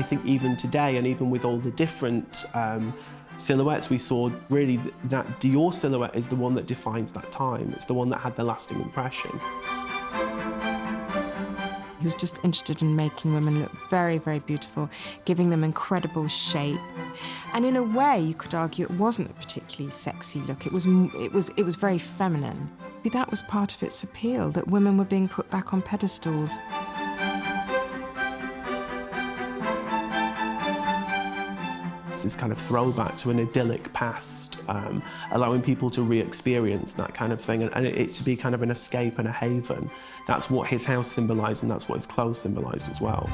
I think even today, and even with all the different silhouettes we saw, really that Dior silhouette is the one that defines that time. It's the one that had the lasting impression. He was just interested in making women look very, very beautiful, giving them incredible shape. And in a way, you could argue it wasn't a particularly sexy look. It was very feminine. That was part of its appeal, that women were being put back on pedestals. This kind of throwback to an idyllic past, allowing people to re-experience that kind of thing, and it to be kind of an escape and a haven. That's what his house symbolised, and that's what his clothes symbolised as well.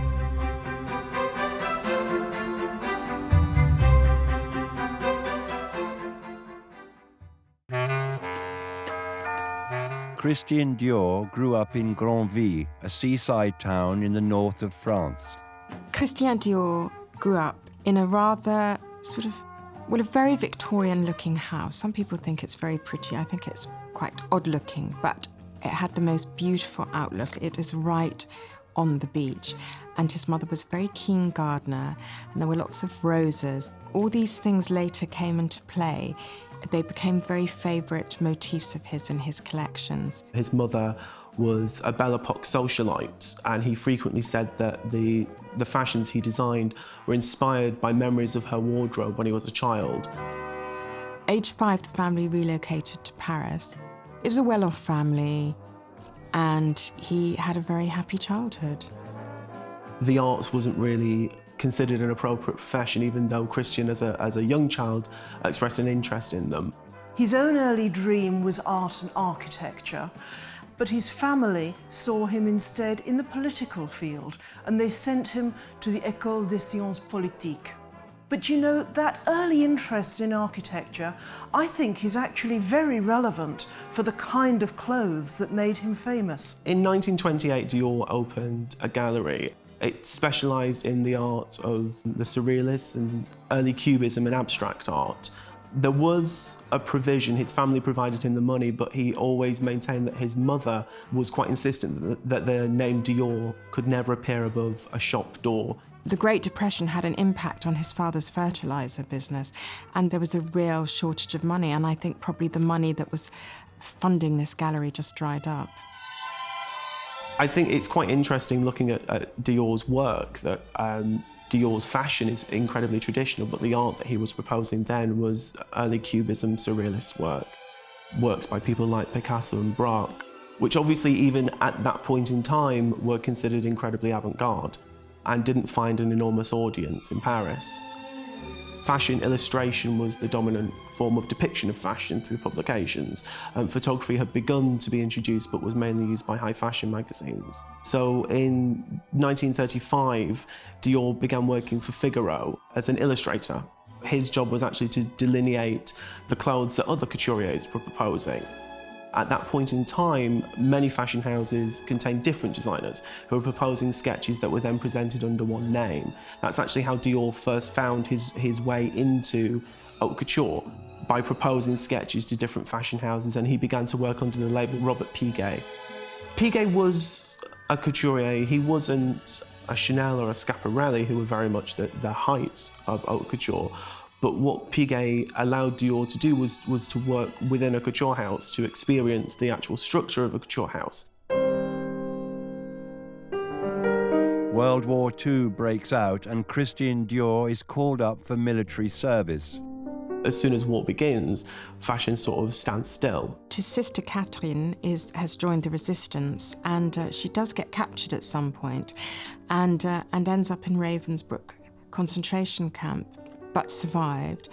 Christian Dior grew up in Granville, a seaside town in the north of France. Christian Dior grew up in a rather a very Victorian-looking house. Some people think it's very pretty. I think it's quite odd-looking, but it had the most beautiful outlook. It is right on the beach. And his mother was a very keen gardener, and there were lots of roses. All these things later came into play. They became very favourite motifs of his in his collections. His mother was a Belle Epoque socialite, and he frequently said that the fashions he designed were inspired by memories of her wardrobe when he was a child. Age 5, the family relocated to Paris. It was a well-off family, and he had a very happy childhood. The arts wasn't really considered an appropriate profession, even though Christian, as a young child, expressed an interest in them. His own early dream was art and architecture, but his family saw him instead in the political field, and they sent him to the École des Sciences Politiques. But you know, that early interest in architecture, I think, is actually very relevant for the kind of clothes that made him famous. In 1928, Dior opened a gallery. It specialised in the art of the Surrealists and early Cubism and abstract art. There was a provision, his family provided him the money, but he always maintained that his mother was quite insistent that the name Dior could never appear above a shop door. The Great Depression had an impact on his father's fertiliser business, and there was a real shortage of money, and I think probably the money that was funding this gallery just dried up. I think it's quite interesting looking at Dior's work, that Dior's fashion is incredibly traditional, but the art that he was proposing then was early Cubism, Surrealist works by people like Picasso and Braque, which obviously even at that point in time were considered incredibly avant-garde and didn't find an enormous audience in Paris. Fashion illustration was the dominant form of depiction of fashion through publications. Photography had begun to be introduced, but was mainly used by high fashion magazines. So in 1935, Dior began working for Figaro as an illustrator. His job was actually to delineate the clothes that other couturiers were proposing. At that point in time, many fashion houses contained different designers who were proposing sketches that were then presented under one name. That's actually how Dior first found his way into haute couture, by proposing sketches to different fashion houses, and he began to work under the label Robert Piguet. Piguet was a couturier. He wasn't a Chanel or a Schiaparelli, who were very much the height of haute couture. But what Piguet allowed Dior to do was to work within a couture house, to experience the actual structure of a couture house. World War II breaks out and Christian Dior is called up for military service. As soon as war begins, fashion sort of stands still. His sister Catherine has joined the resistance, and she does get captured at some point, and ends up in Ravensbrück concentration camp, but survived.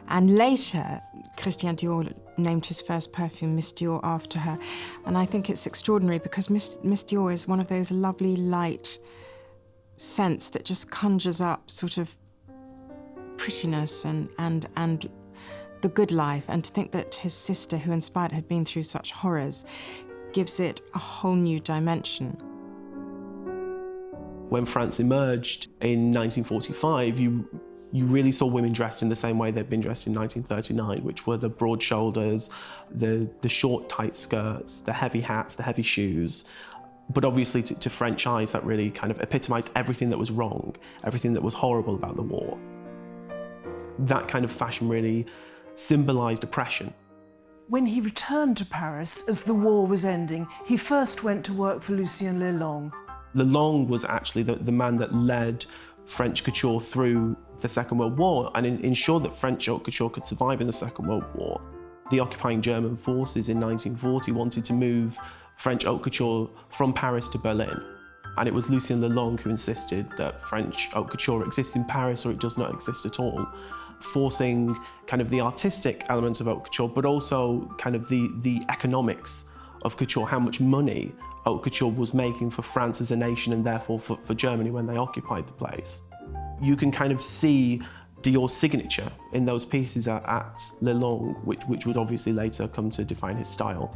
And later, Christian Dior named his first perfume Miss Dior after her. And I think it's extraordinary because Miss Dior is one of those lovely, light scents that just conjures up sort of prettiness and the good life. And to think that his sister, who inspired, had been through such horrors, gives it a whole new dimension. When France emerged in 1945, you really saw women dressed in the same way they'd been dressed in 1939, which were the broad shoulders, the short, tight skirts, the heavy hats, the heavy shoes. But obviously to French eyes, that really kind of epitomised everything that was wrong, everything that was horrible about the war. That kind of fashion really symbolised oppression. When he returned to Paris as the war was ending, he first went to work for Lucien Lelong. Lelong was actually the man that led French couture through the Second World War and ensured that French haute couture could survive in the Second World War. The occupying German forces in 1940 wanted to move French haute couture from Paris to Berlin. And it was Lucien Lelong who insisted that French haute couture exists in Paris or it does not exist at all, forcing kind of the artistic elements of haute couture, but also kind of the economics of couture, how much money haute couture was making for France as a nation and therefore for Germany when they occupied the place. You can kind of see Dior's signature in those pieces at Lelong, which would obviously later come to define his style.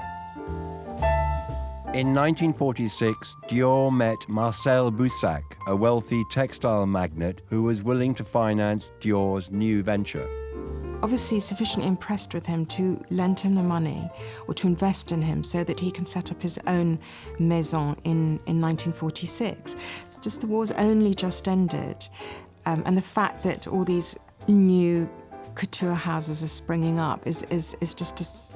In 1946, Dior met Marcel Boussac, a wealthy textile magnate who was willing to finance Dior's new venture. Obviously sufficiently impressed with him to lend him the money or to invest in him so that he can set up his own maison in 1946. It's just the war's only just ended. And the fact that all these new couture houses are springing up is just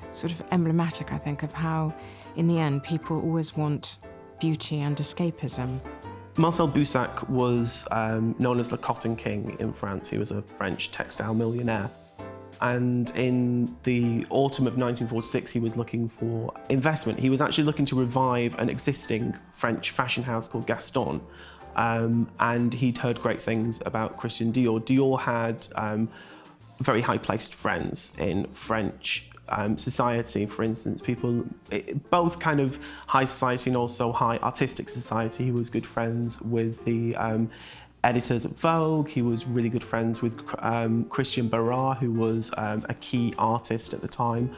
sort of emblematic, I think, of how, in the end, people always want beauty and escapism. Marcel Boussac was known as the Cotton King in France. He was a French textile millionaire. And in the autumn of 1946, he was looking for investment. He was actually looking to revive an existing French fashion house called Gaston. And he'd heard great things about Christian Dior. Dior had very high-placed friends in French society, for instance, people, both kind of high society and also high artistic society. He was good friends with the editors of Vogue. He was really good friends with Christian Barras, who was a key artist at the time,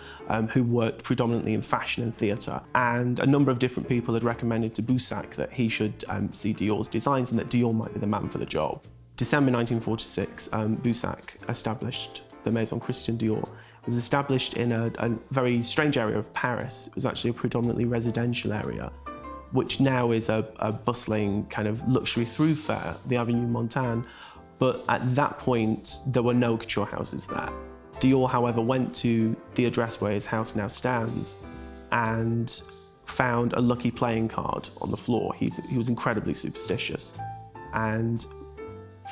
who worked predominantly in fashion and theatre. And a number of different people had recommended to Boussac that he should see Dior's designs and that Dior might be the man for the job. December 1946, Boussac established the Maison Christian Dior. It was established in a very strange area of Paris. It was actually a predominantly residential area, which now is a bustling kind of luxury thoroughfare, the Avenue Montaigne. But at that point, there were no couture houses there. Dior, however, went to the address where his house now stands and found a lucky playing card on the floor. He was incredibly superstitious. And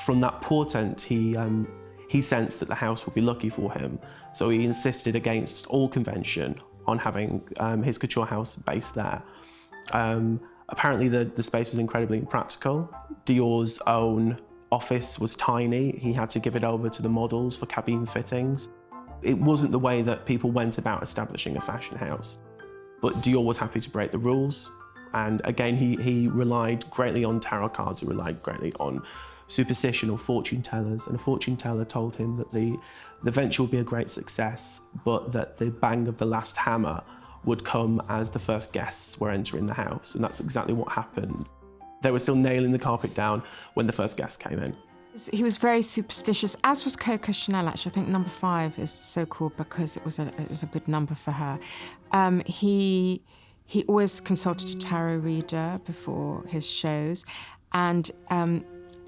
from that portent, he sensed that the house would be lucky for him. So he insisted against all convention on having his couture house based there. Apparently the space was incredibly impractical. Dior's own office was tiny. He had to give it over to the models for cabine fittings. It wasn't the way that people went about establishing a fashion house. But Dior was happy to break the rules. And again, he relied greatly on tarot cards. He relied greatly on superstition or fortune tellers. And a fortune teller told him that the venture would be a great success, but that the bang of the last hammer would come as the first guests were entering the house. And that's exactly what happened. They were still nailing the carpet down when the first guest came in. He was very superstitious, as was Coco Chanel, actually. I think number 5 is so called because it was a good number for her. He always consulted a tarot reader before his shows, and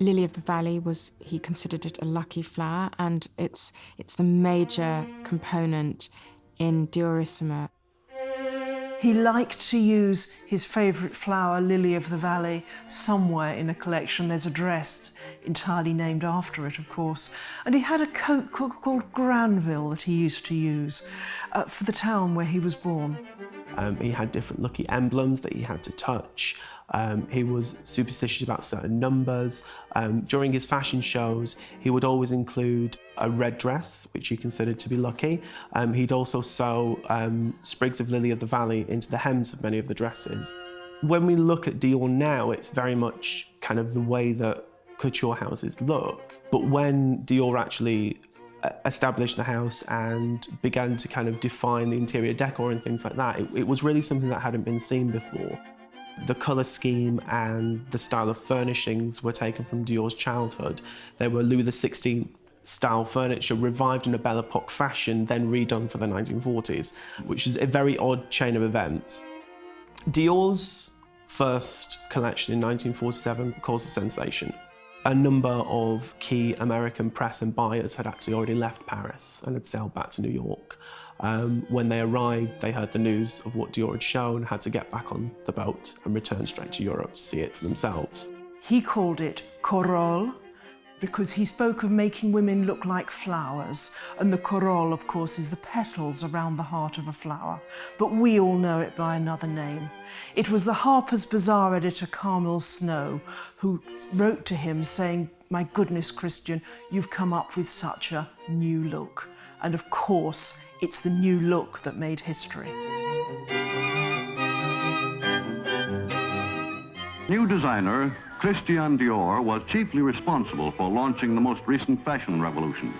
Lily of the Valley he considered it a lucky flower, and it's the major component in Diorissima. He liked to use his favourite flower, Lily of the Valley, somewhere in a collection. There's a dress entirely named after it, of course. And he had a coat called Granville that he used to use for the town where he was born. He had different lucky emblems that he had to touch. He was superstitious about certain numbers. During his fashion shows, he would always include a red dress, which he considered to be lucky. He'd also sew sprigs of Lily of the Valley into the hems of many of the dresses. When we look at Dior now, it's very much kind of the way that couture houses look. But when Dior actually established the house and began to kind of define the interior decor and things like that, it was really something that hadn't been seen before. The colour scheme and the style of furnishings were taken from Dior's childhood. They were Louis XVI style furniture revived in a Belle Epoque fashion, then redone for the 1940s, which is a very odd chain of events. Dior's first collection in 1947 caused a sensation. A number of key American press and buyers had actually already left Paris and had sailed back to New York. When they arrived, they heard the news of what Dior had shown, had to get back on the boat and return straight to Europe to see it for themselves. He called it corolle because he spoke of making women look like flowers, and the corolle, of course, is the petals around the heart of a flower, but we all know it by another name. It was the Harper's Bazaar editor Carmel Snow who wrote to him saying, "My goodness, Christian, you've come up with such a new look." And of course, it's the new look that made history. New designer Christian Dior was chiefly responsible for launching the most recent fashion revolution.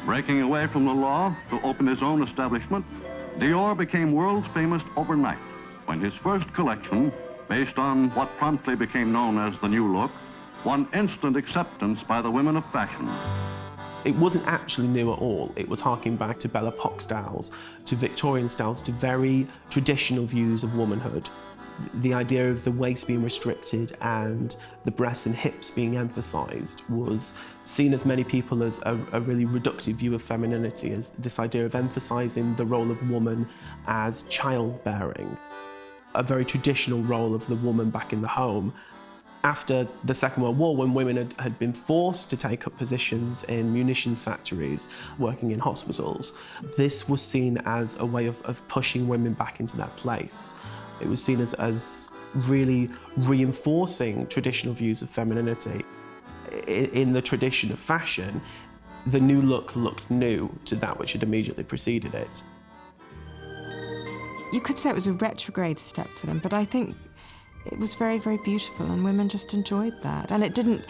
Breaking away from the law to open his own establishment, Dior became world famous overnight when his first collection, based on what promptly became known as the New Look, won instant acceptance by the women of fashion. It wasn't actually new at all. It was harking back to Belle Epoque styles, to Victorian styles, to very traditional views of womanhood. The idea of the waist being restricted and the breasts and hips being emphasised was seen as many people as a really reductive view of femininity, as this idea of emphasising the role of woman as childbearing, a very traditional role of the woman back in the home. After the Second World War, when women had been forced to take up positions in munitions factories, working in hospitals, this was seen as a way of pushing women back into that place. It was seen as really reinforcing traditional views of femininity. In the tradition of fashion, the new look looked new to that which had immediately preceded it. You could say it was a retrograde step for them, but I think it was very, very beautiful, and women just enjoyed that. And it didn't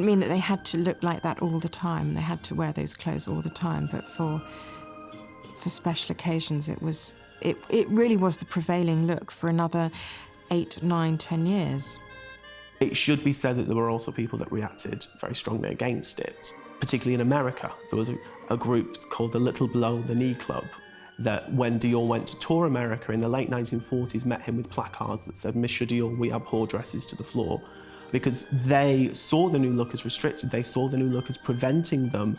mean that they had to look like that all the time. They had to wear those clothes all the time, but for special occasions, it really was the prevailing look for another 8, 9, 10 years. It should be said that there were also people that reacted very strongly against it, particularly in America. There was a group called the Little Below the Knee Club that, when Dior went to tour America in the late 1940s, met him with placards that said, "Monsieur Dior, we abhor dresses to the floor," because they saw the new look as restricted. They saw the new look as preventing them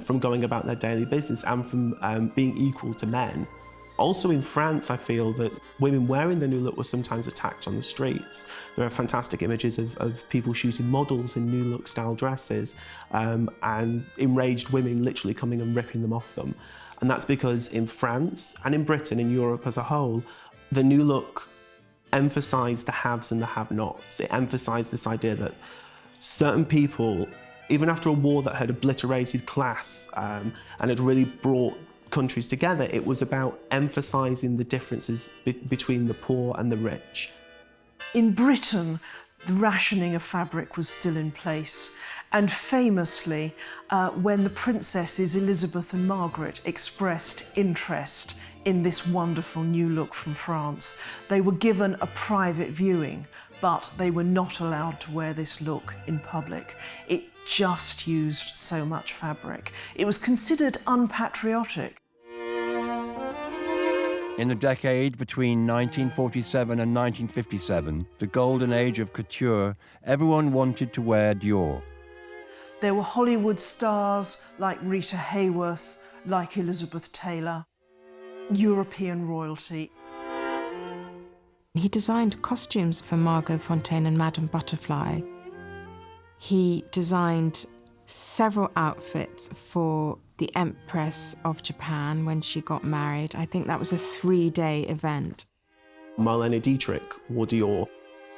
from going about their daily business and from being equal to men. Also in France, I feel that women wearing the new look were sometimes attacked on the streets. There are fantastic images of people shooting models in new look style dresses and enraged women literally coming and ripping them off them. And that's because in France and in Britain, in Europe as a whole, the new look emphasised the haves and the have-nots. It emphasised this idea that certain people, even after a war that had obliterated class and had really brought countries together, it was about emphasising the differences between the poor and the rich. In Britain, the rationing of fabric was still in place, and famously, when the princesses Elizabeth and Margaret expressed interest in this wonderful new look from France, they were given a private viewing, but they were not allowed to wear this look in public. It just used so much fabric. It was considered unpatriotic. In the decade between 1947 and 1957, the golden age of couture, everyone wanted to wear Dior. There were Hollywood stars like Rita Hayworth, like Elizabeth Taylor, European royalty. He designed costumes for Margot Fontaine and Madame Butterfly. He designed several outfits for the Empress of Japan when she got married. I think that was a 3-day event. Marlene Dietrich wore Dior.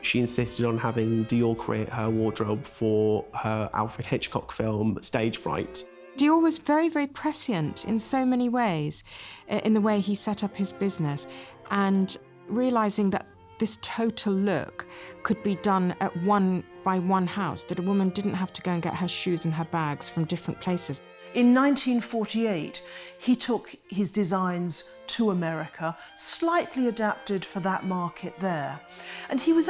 She insisted on having Dior create her wardrobe for her Alfred Hitchcock film, Stage Fright. Dior was very, very prescient in so many ways, in the way he set up his business, and realising that this total look could be done by one house, that a woman didn't have to go and get her shoes and her bags from different places. In 1948, he took his designs to America, slightly adapted for that market there. And he was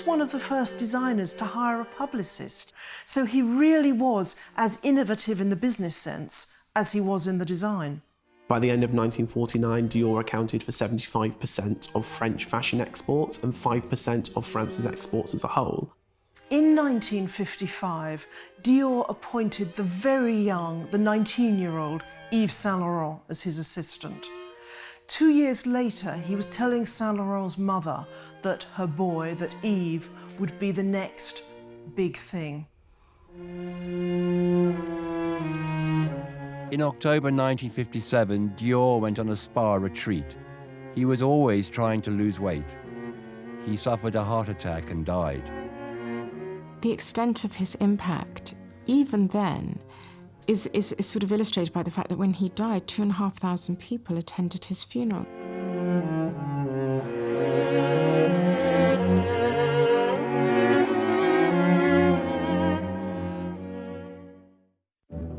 one of the first designers to hire a publicist. So he really was as innovative in the business sense as he was in the design. By the end of 1949, Dior accounted for 75% of French fashion exports and 5% of France's exports as a whole. In 1955, Dior appointed the very young, the 19-year-old Yves Saint Laurent as his assistant. 2 years later, he was telling Saint Laurent's mother that her boy, that Yves, would be the next big thing. In October 1957, Dior went on a spa retreat. He was always trying to lose weight. He suffered a heart attack and died. The extent of his impact, even then, is sort of illustrated by the fact that when he died, 2,500 people attended his funeral.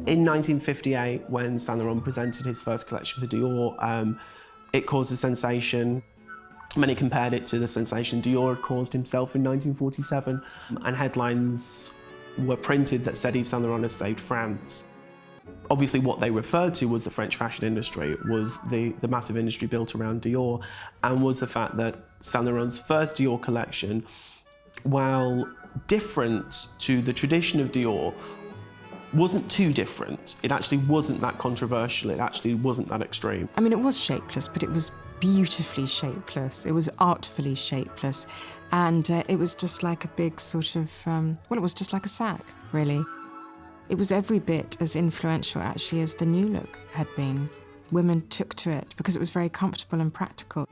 In 1958, when Saint Laurent presented his first collection for Dior, it caused a sensation. Many compared it to the sensation Dior had caused himself in 1947, and headlines were printed that said Yves Saint Laurent has saved France. Obviously, what they referred to was the French fashion industry, was the massive industry built around Dior, and was the fact that Saint Laurent's first Dior collection, while different to the tradition of Dior, wasn't too different. It actually wasn't that controversial. It actually wasn't that extreme. I mean, it was shapeless, but it was beautifully shapeless. It was artfully shapeless. And it was just like a big sort of, it was just like a sack, really. It was every bit as influential, actually, as the new look had been. Women took to it because it was very comfortable and practical.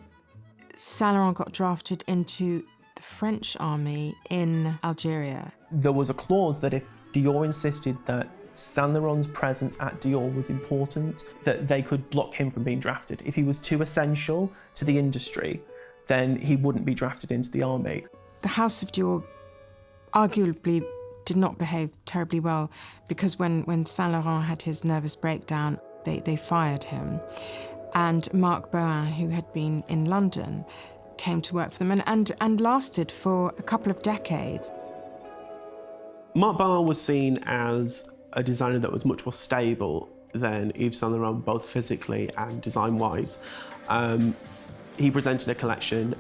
Saint Laurent got drafted into the French army in Algeria. There was a clause that if Dior insisted that Saint Laurent's presence at Dior was important, that they could block him from being drafted. If he was too essential to the industry, then he wouldn't be drafted into the army. The House of Dior arguably did not behave terribly well because when Saint Laurent had his nervous breakdown, they fired him. And Marc Boin, who had been in London, came to work for them and lasted for a couple of decades. Marc Boin was seen as a designer that was much more stable than Yves Saint Laurent, both physically and design-wise. He presented a collection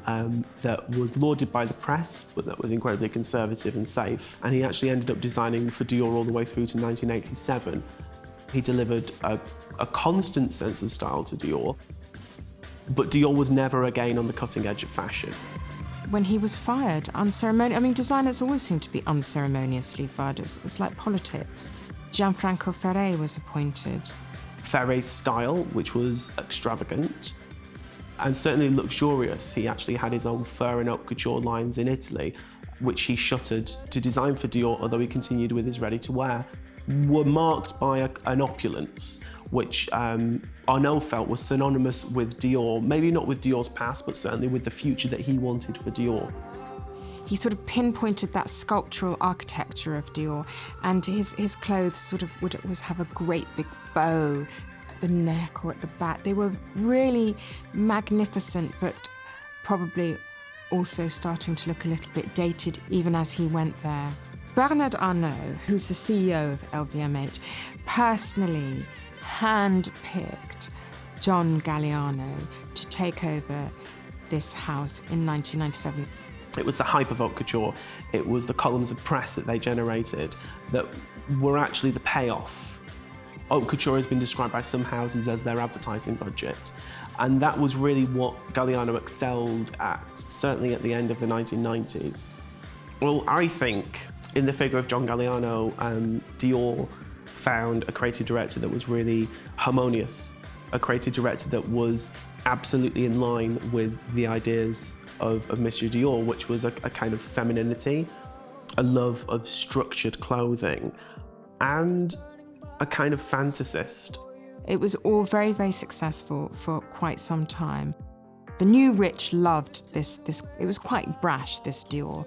that was lauded by the press, but that was incredibly conservative and safe. And he actually ended up designing for Dior all the way through to 1987. He delivered a constant sense of style to Dior, but Dior was never again on the cutting edge of fashion. When he was fired, designers always seem to be unceremoniously fired. It's like politics. Gianfranco Ferré was appointed. Ferré's style, which was extravagant and certainly luxurious. He actually had his own fur and haute couture lines in Italy, which he shuttered to design for Dior, although he continued with his ready-to-wear, were marked by an opulence, which Arnault felt was synonymous with Dior, maybe not with Dior's past, but certainly with the future that he wanted for Dior. He sort of pinpointed that sculptural architecture of Dior, and his clothes sort of would always have a great big bow at the neck or at the back. They were really magnificent, but probably also starting to look a little bit dated even as he went there. Bernard Arnault, who's the CEO of LVMH, personally hand-picked John Galliano to take over this house in 1997. It was the hype of haute couture. It was the columns of press that they generated that were actually the payoff. Haute couture has been described by some houses as their advertising budget. And that was really what Galliano excelled at, certainly at the end of the 1990s. Well, I think in the figure of John Galliano, Dior found a creative director that was really harmonious, a creative director that was absolutely in line with the ideas of Monsieur Dior, which was a kind of femininity, a love of structured clothing, and a kind of fantasist. It was all very, very successful for quite some time. The new rich loved this. It was quite brash, this Dior.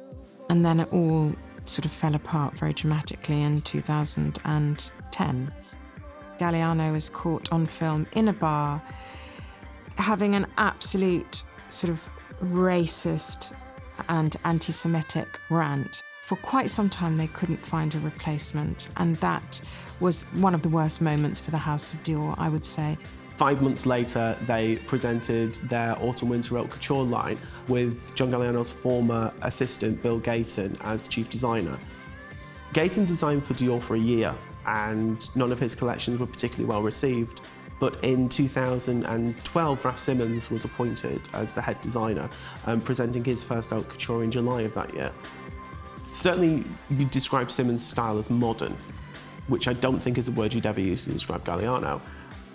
And then it all sort of fell apart very dramatically in 2010. Galliano is caught on film in a bar having an absolute sort of racist and anti-Semitic rant. For quite some time they couldn't find a replacement, and that was one of the worst moments for the House of Dior, I would say. 5 months later, they presented their autumn-winter haute couture line with John Galliano's former assistant, Bill Gayton, as chief designer. Gayton designed for Dior for a year, and none of his collections were particularly well received. But in 2012, Raf Simons was appointed as the head designer, presenting his first haute couture in July of that year. Certainly, you describe Simons' style as modern, which I don't think is a word you'd ever use to describe Galliano.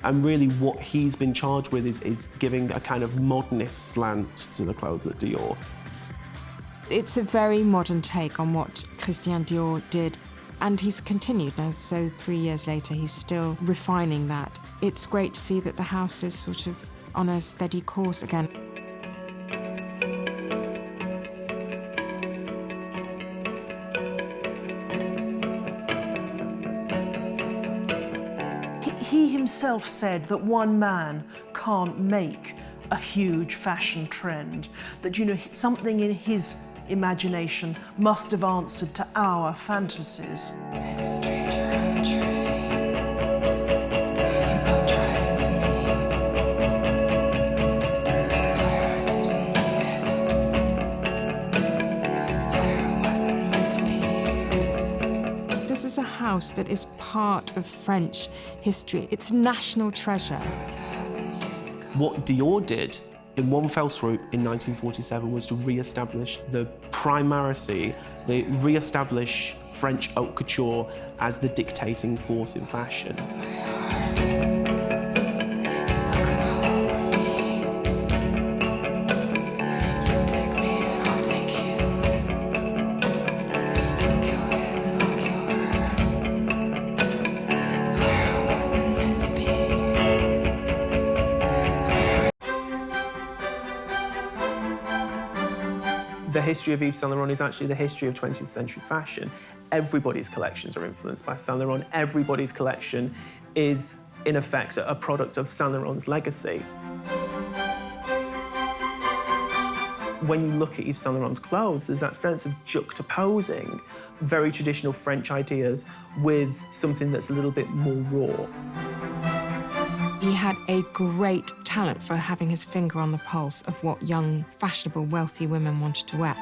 And really what he's been charged with is giving a kind of modernist slant to the clothes at Dior. It's a very modern take on what Christian Dior did, and he's continued now, so 3 years later he's still refining that. It's great to see that the house is sort of on a steady course again. He himself said that one man can't make a huge fashion trend, that, you know, something in his imagination must have answered to our fantasies. This is a house that is part of French history. It's national treasure. What Dior did in one fell swoop in 1947 was to re-establish the primacy, re-establish French haute couture as the dictating force in fashion. The history of Yves Saint Laurent is actually the history of 20th century fashion. Everybody's collections are influenced by Saint Laurent. Everybody's collection is, in effect, a product of Saint Laurent's legacy. When you look at Yves Saint Laurent's clothes, there's that sense of juxtaposing very traditional French ideas with something that's a little bit more raw. He had a great talent for having his finger on the pulse of what young, fashionable, wealthy women wanted to wear.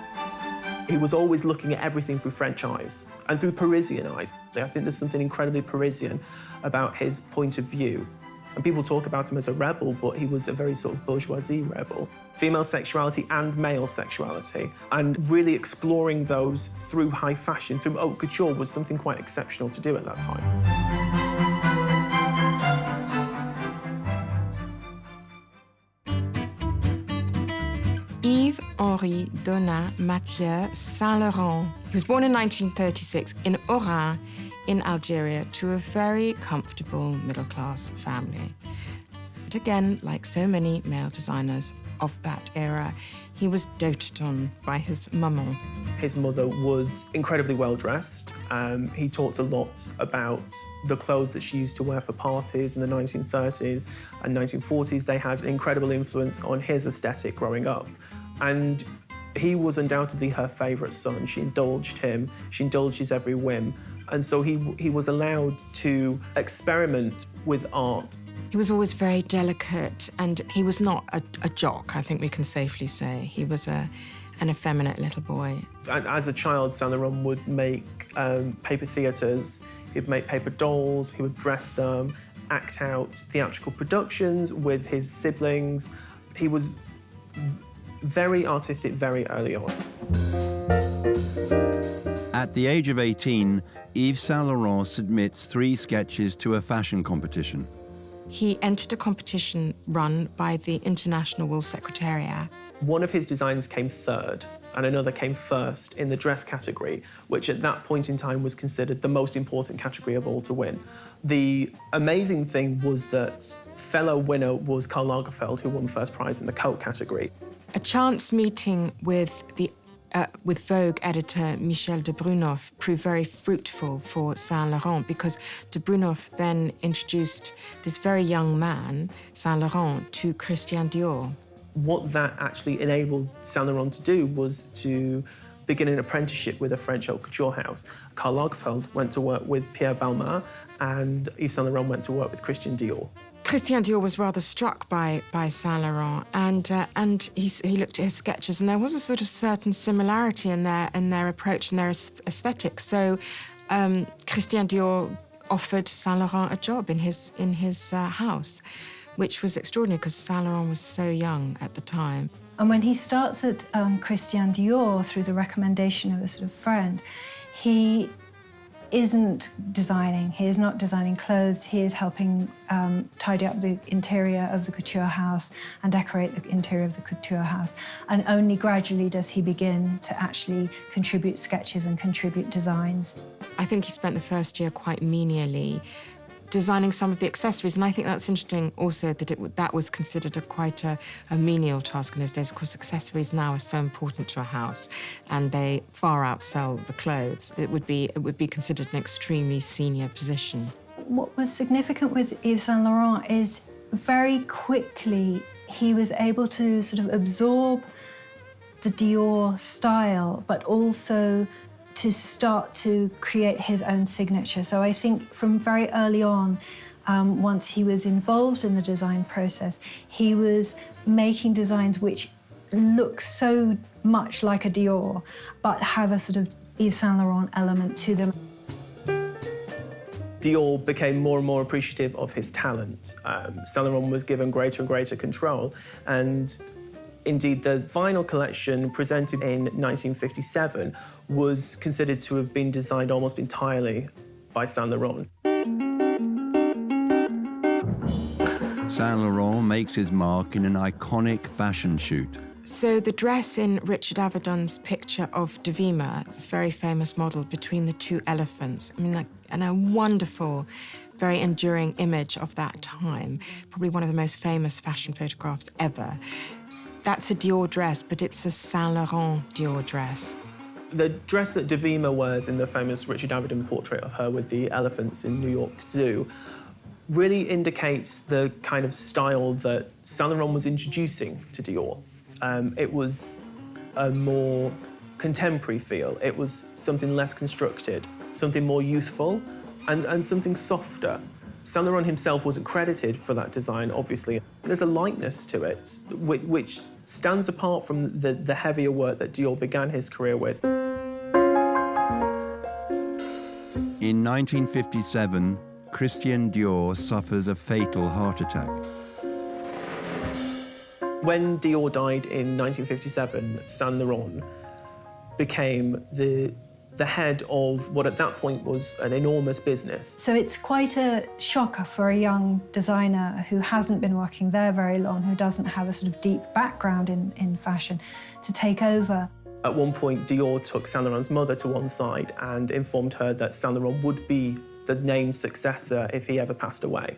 He was always looking at everything through French eyes and through Parisian eyes. I think there's something incredibly Parisian about his point of view. And people talk about him as a rebel, but he was a very sort of bourgeoisie rebel. Female sexuality and male sexuality, and really exploring those through high fashion, through haute couture, was something quite exceptional to do at that time. Yves-Henri Donat Mathieu Saint Laurent. He was born in 1936 in Oran, in Algeria, to a very comfortable middle-class family. But again, like so many male designers of that era, he was doted on by his maman. His mother was incredibly well-dressed. He talked a lot about the clothes that she used to wear for parties in the 1930s and 1940s. They had an incredible influence on his aesthetic growing up. And he was undoubtedly her favourite son. She indulged him, she indulged his every whim. And so he was allowed to experiment with art. He was always very delicate, and he was not a jock, I think we can safely say. He was an effeminate little boy. As a child, Saint Laurent would make paper theatres, he'd make paper dolls, he would dress them, act out theatrical productions with his siblings. He was very artistic very early on. At the age of 18, Yves Saint Laurent submits 3 sketches to a fashion competition. He entered a competition run by the International Wool Secretariat. One of his designs came third, and another came first in the dress category, which at that point in time was considered the most important category of all to win. The amazing thing was that fellow winner was Karl Lagerfeld, who won first prize in the coat category. A chance meeting with Vogue editor Michel de Brunoff proved very fruitful for Saint Laurent, because de Brunoff then introduced this very young man, Saint Laurent, to Christian Dior. What that actually enabled Saint Laurent to do was to begin an apprenticeship with a French haute couture house. Karl Lagerfeld went to work with Pierre Balmain, and Yves Saint Laurent went to work with Christian Dior. Christian Dior was rather struck by Saint Laurent, and he looked at his sketches, and there was a sort of certain similarity in their approach and their aesthetics. So Christian Dior offered Saint Laurent a job in his house, which was extraordinary because Saint Laurent was so young at the time. And when he starts at Christian Dior through the recommendation of a sort of friend, he isn't designing. He is not designing clothes. He is helping tidy up the interior of the couture house and decorate the interior of the couture house. And only gradually does he begin to actually contribute sketches and contribute designs. I think he spent the first year quite menially designing some of the accessories, and I think that's interesting also that that was considered quite a menial task in those days. Of course, accessories now are so important to a house, and they far outsell the clothes. It would be considered an extremely senior position. What was significant with Yves Saint Laurent is very quickly he was able to sort of absorb the Dior style, but also to start to create his own signature. So I think from very early on, once he was involved in the design process, he was making designs which look so much like a Dior, but have a sort of Yves Saint Laurent element to them. Dior became more and more appreciative of his talent. Saint Laurent was given greater and greater control, and indeed, the final collection presented in 1957 was considered to have been designed almost entirely by Saint Laurent. Saint Laurent makes his mark in an iconic fashion shoot. So the dress in Richard Avedon's picture of Devima, a very famous model, between the two elephants, I mean, and a wonderful, very enduring image of that time, probably one of the most famous fashion photographs ever. That's a Dior dress, but it's a Saint Laurent Dior dress. The dress that Devima wears in the famous Richard Avedon portrait of her with the elephants in New York Zoo really indicates the kind of style that Saint Laurent was introducing to Dior. It was a more contemporary feel. It was something less constructed, something more youthful, and something softer. Saint Laurent himself wasn't credited for that design, obviously. There's a lightness to it, which stands apart from the heavier work that Dior began his career with. In 1957, Christian Dior suffers a fatal heart attack. When Dior died in 1957, Saint Laurent became the head of what at that point was an enormous business. So it's quite a shocker for a young designer who hasn't been working there very long, who doesn't have a sort of deep background in fashion, to take over. At one point, Dior took Saint Laurent's mother to one side and informed her that Saint Laurent would be the named successor if he ever passed away.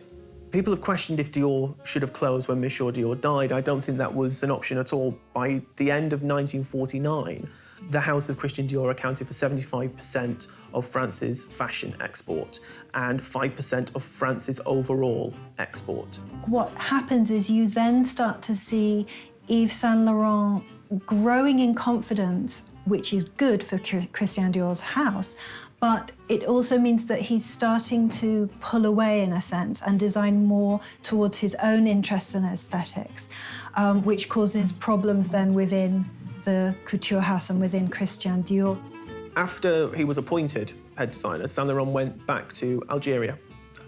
People have questioned if Dior should have closed when Monsieur Dior died. I don't think that was an option at all. By the end of 1949, the house of Christian Dior accounted for 75% of France's fashion export and 5% of France's overall export. What happens is you then start to see Yves Saint Laurent growing in confidence, which is good for Christian Dior's house, but it also means that he's starting to pull away, in a sense, and design more towards his own interests and aesthetics, which causes problems then within the couture house and within Christian Dior. After he was appointed head designer, Saint Laurent went back to Algeria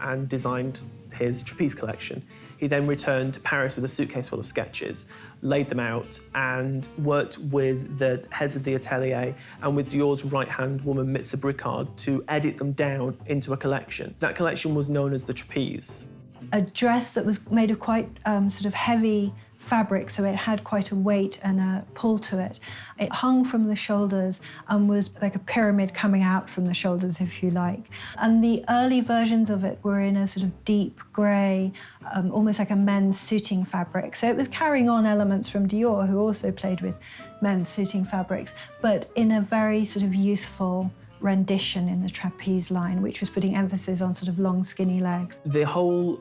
and designed his trapeze collection. He then returned to Paris with a suitcase full of sketches, laid them out, and worked with the heads of the atelier and with Dior's right-hand woman, Mitza Bricard, to edit them down into a collection. That collection was known as the trapeze. A dress that was made of quite sort of heavy fabric, so it had quite a weight and a pull to it. It hung from the shoulders and was like a pyramid coming out from the shoulders, if you like. And the early versions of it were in a sort of deep grey, almost like a men's suiting fabric. So it was carrying on elements from Dior, who also played with men's suiting fabrics, but in a very sort of youthful rendition in the trapeze line, which was putting emphasis on sort of long, skinny legs. The whole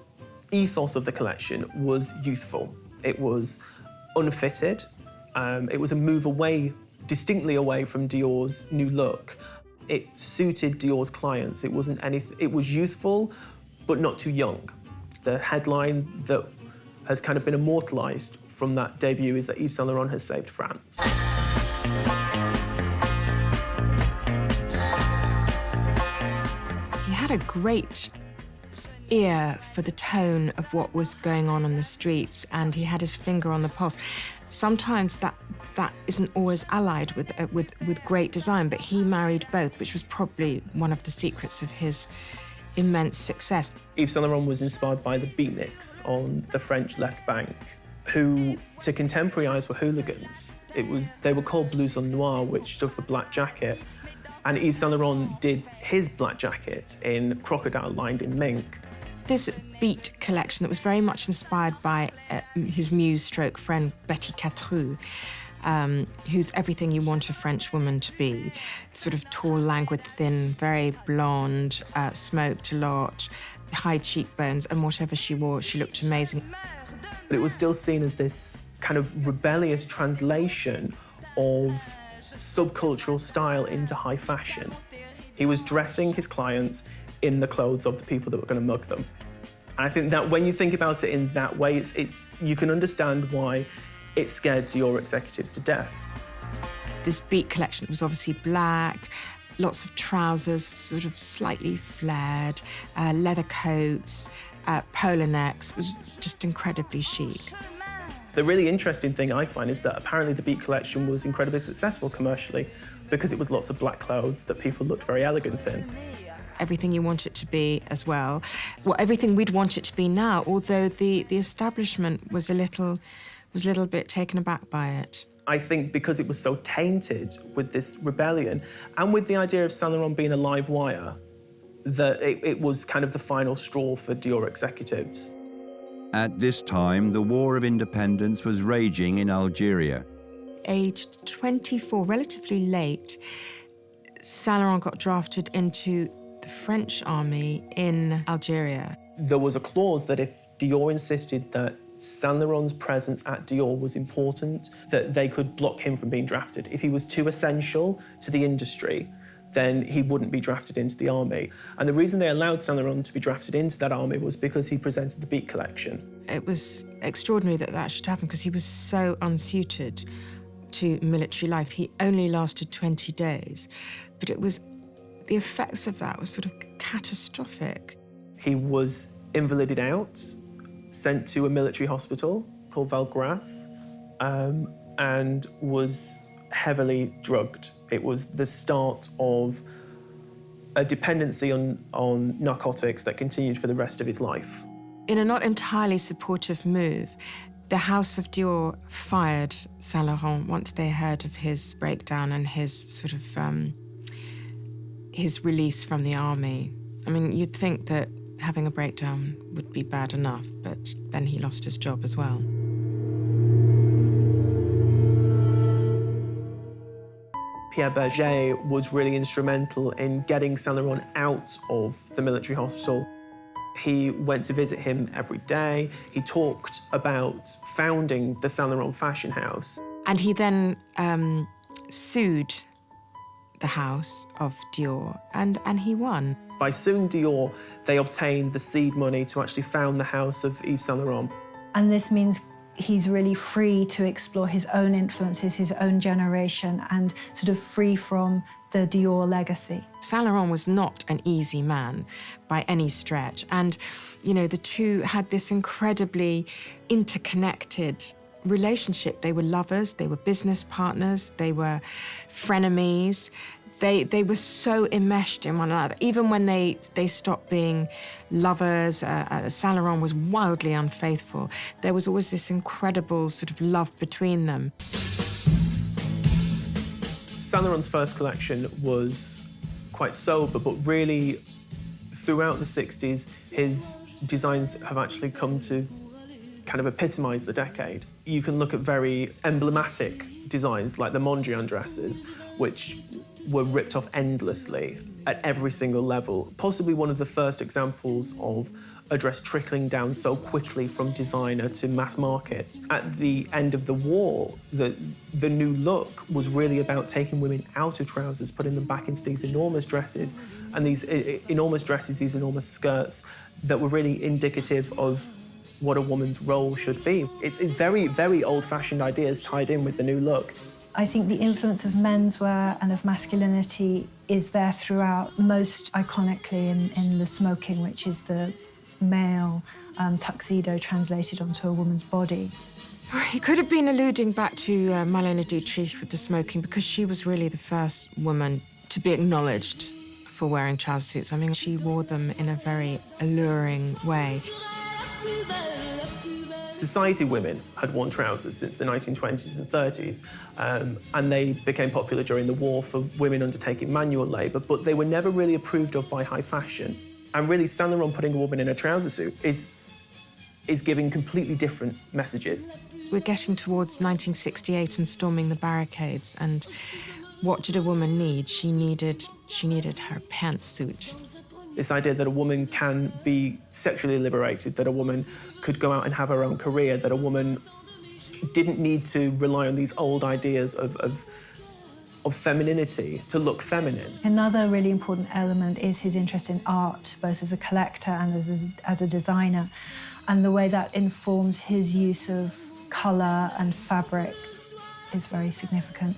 ethos of the collection was youthful. It was unfitted. It was a move away, distinctly away from Dior's new look. It suited Dior's clients. It wasn't anything. It was youthful, but not too young. The headline that has kind of been immortalised from that debut is that Yves Saint Laurent has saved France. He had a great ear for the tone of what was going on the streets, and he had his finger on the pulse. Sometimes that isn't always allied with great design, but he married both, which was probably one of the secrets of his immense success. Yves Saint Laurent was inspired by the beatniks on the French left bank, who, to contemporary eyes, were hooligans. They were called blouson noir, which stood for black jacket, and Yves Saint Laurent did his black jacket in crocodile lined in mink. This beat collection that was very much inspired by his muse-stroke friend Betty Catrou, who's everything you want a French woman to be. Sort of tall, languid, thin, very blonde, smoked a lot, high cheekbones, and whatever she wore, she looked amazing. But it was still seen as this kind of rebellious translation of subcultural style into high fashion. He was dressing his clients in the clothes of the people that were going to mug them. And I think that when you think about it in that way, you can understand why it scared Dior executives to death. This beat collection was obviously black, lots of trousers, sort of slightly flared, leather coats, polo necks. It was just incredibly chic. The really interesting thing I find is that apparently the beat collection was incredibly successful commercially because it was lots of black clothes that people looked very elegant in. Everything you want it to be as well. Well, everything we'd want it to be now, although the establishment was a little bit taken aback by it. I think because it was so tainted with this rebellion and with the idea of Saint Laurent being a live wire, that it was kind of the final straw for Dior executives. At this time, the War of Independence was raging in Algeria. Aged 24, relatively late, Saint Laurent got drafted into the French army in Algeria. There was a clause that if Dior insisted that Saint Laurent's presence at Dior was important, that they could block him from being drafted. If he was too essential to the industry, then he wouldn't be drafted into the army. And the reason they allowed Saint Laurent to be drafted into that army was because he presented the beat collection. It was extraordinary that should happen because he was so unsuited to military life. He only lasted 20 days, but the effects of that were sort of catastrophic. He was invalided out, sent to a military hospital called Valgrasse, and was heavily drugged. It was the start of a dependency on narcotics that continued for the rest of his life. In a not entirely supportive move, the House of Dior fired Saint Laurent once they heard of his breakdown and his sort of his release from the army. I mean, you'd think that having a breakdown would be bad enough, but then he lost his job as well. Pierre Berger was really instrumental in getting Saint Laurent out of the military hospital. He went to visit him every day. He talked about founding the Saint Laurent fashion house. And he then sued the house of Dior, and he won. By suing Dior, they obtained the seed money to actually found the house of Yves Saint Laurent. And this means he's really free to explore his own influences, his own generation, and sort of free from the Dior legacy. Saint Laurent was not an easy man by any stretch. And, you know, the two had this incredibly interconnected relationship. They were lovers, they were business partners, they were frenemies. They were so enmeshed in one another. Even when they stopped being lovers, Saint Laurent was wildly unfaithful. There was always this incredible sort of love between them. Saint Laurent's first collection was quite sober, but really throughout the 60s, his designs have actually come to kind of epitomise the decade. You can look at very emblematic designs like the Mondrian dresses, which were ripped off endlessly at every single level. Possibly one of the first examples of a dress trickling down so quickly from designer to mass market. At the end of the war, the new look was really about taking women out of trousers, putting them back into these enormous dresses, and these enormous dresses, these enormous skirts that were really indicative of what a woman's role should be. It's very, very old-fashioned ideas tied in with the new look. I think the influence of menswear and of masculinity is there throughout, most iconically in the smoking, which is the male tuxedo translated onto a woman's body. He could have been alluding back to Marlene Dietrich with the smoking, because she was really the first woman to be acknowledged for wearing trouser suits. I mean, she wore them in a very alluring way. Society women had worn trousers since the 1920s and 30s, and they became popular during the war for women undertaking manual labour, but they were never really approved of by high fashion. And really, Saint Laurent putting a woman in a trouser suit is giving completely different messages. We're getting towards 1968 and storming the barricades, and what did a woman need? She needed her pantsuit. This idea that a woman can be sexually liberated, that a woman could go out and have her own career, that a woman didn't need to rely on these old ideas of femininity to look feminine. Another really important element is his interest in art, both as a collector and as a designer, and the way that informs his use of colour and fabric is very significant.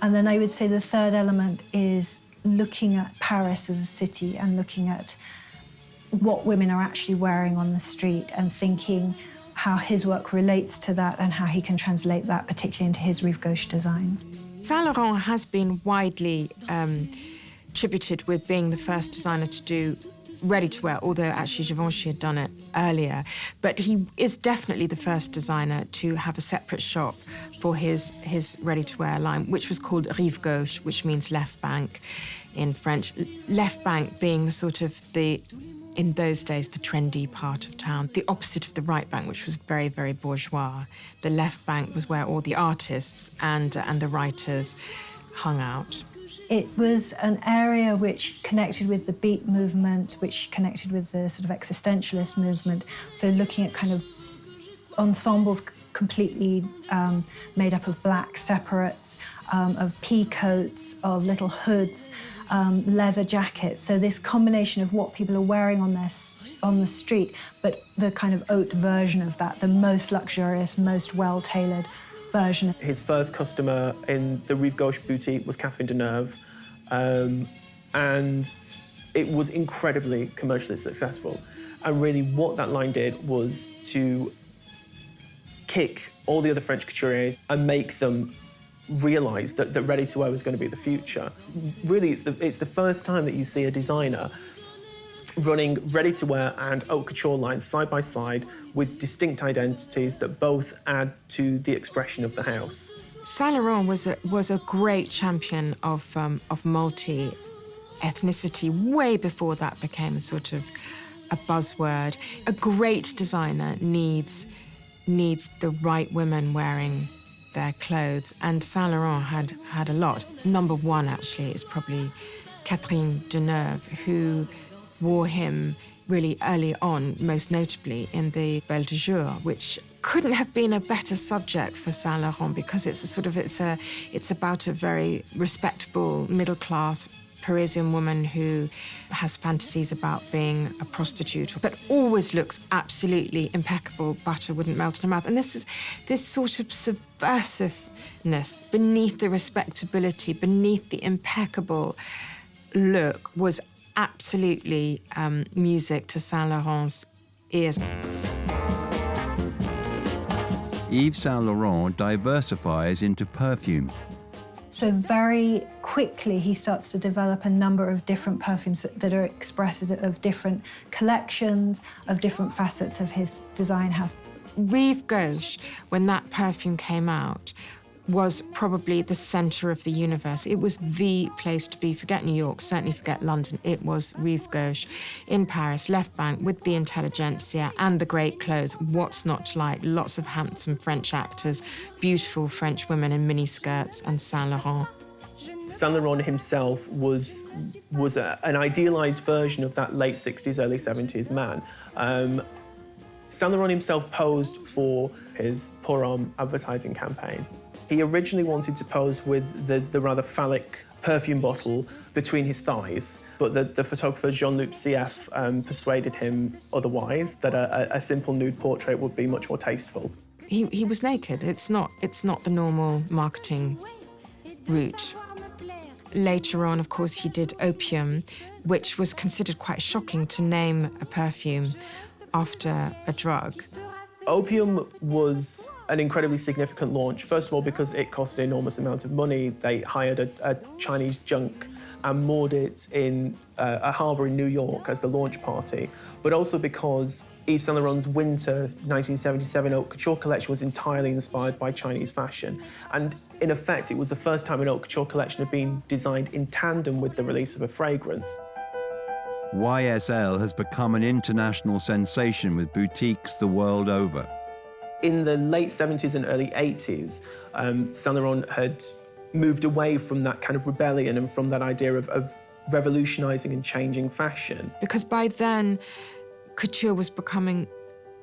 And then I would say the third element is looking at Paris as a city and looking at what women are actually wearing on the street and thinking how his work relates to that and how he can translate that, particularly into his Rive Gauche designs. Saint Laurent has been widely tributed with being the first designer to do ready-to-wear, although actually Givenchy had done it earlier. But he is definitely the first designer to have a separate shop for his ready-to-wear line, which was called Rive Gauche, which means left bank in French. Left bank being the sort of in those days, the trendy part of town, the opposite of the right bank, which was very, very bourgeois. The left bank was where all the artists and the writers hung out. It was an area which connected with the beat movement, which connected with the sort of existentialist movement. So looking at kind of ensembles completely made up of black separates, of pea coats, of little hoods, leather jackets. So this combination of what people are wearing on the street, but the kind of haute version of that, the most luxurious, most well-tailored version. His first customer in the Rive Gauche boutique was Catherine Deneuve, and it was incredibly commercially successful. And really what that line did was to kick all the other French couturiers and make them realise that ready-to-wear was going to be the future. Really, it's the first time that you see a designer running ready-to-wear and haute couture lines side by side with distinct identities that both add to the expression of the house. Saint Laurent was a great champion of multi-ethnicity way before that became a sort of a buzzword. A great designer needs the right women wearing their clothes, and Saint Laurent had a lot. Number one, actually, is probably Catherine Deneuve, who wore him really early on, most notably in the Belle de Jour, which couldn't have been a better subject for Saint Laurent, because it's about a very respectable middle-class Parisian woman who has fantasies about being a prostitute, but always looks absolutely impeccable. Butter wouldn't melt in her mouth. And this sort of subversiveness beneath the respectability, beneath the impeccable look, was absolutely music to Saint Laurent's ears. Yves Saint Laurent diversifies into perfume. So very quickly he starts to develop a number of different perfumes that are expressive of different collections, of different facets of his design house. Rive Gauche, when that perfume came out, was probably the centre of the universe. It was the place to be. Forget New York, certainly forget London. It was Rive Gauche in Paris, left bank, with the intelligentsia and the great clothes. What's not to like? Lots of handsome French actors, beautiful French women in miniskirts, and Saint Laurent. Saint Laurent himself was an idealised version of that late 60s, early 70s man. Saint Laurent himself posed for his Pour Homme advertising campaign. He originally wanted to pose with the rather phallic perfume bottle between his thighs, but the photographer Jean-Luc CF persuaded him otherwise, that a simple nude portrait would be much more tasteful. He was naked. It's not the normal marketing route. Later on, of course, he did Opium, which was considered quite shocking to name a perfume after a drug. Opium was an incredibly significant launch, first of all because it cost an enormous amount of money. They hired a Chinese junk and moored it in a harbour in New York as the launch party, but also because Yves Saint Laurent's winter 1977 haute couture collection was entirely inspired by Chinese fashion. And in effect, it was the first time an haute couture collection had been designed in tandem with the release of a fragrance. YSL has become an international sensation with boutiques the world over. In the late 70s and early 80s, Saint Laurent had moved away from that kind of rebellion and from that idea of revolutionising and changing fashion. Because by then, couture was becoming,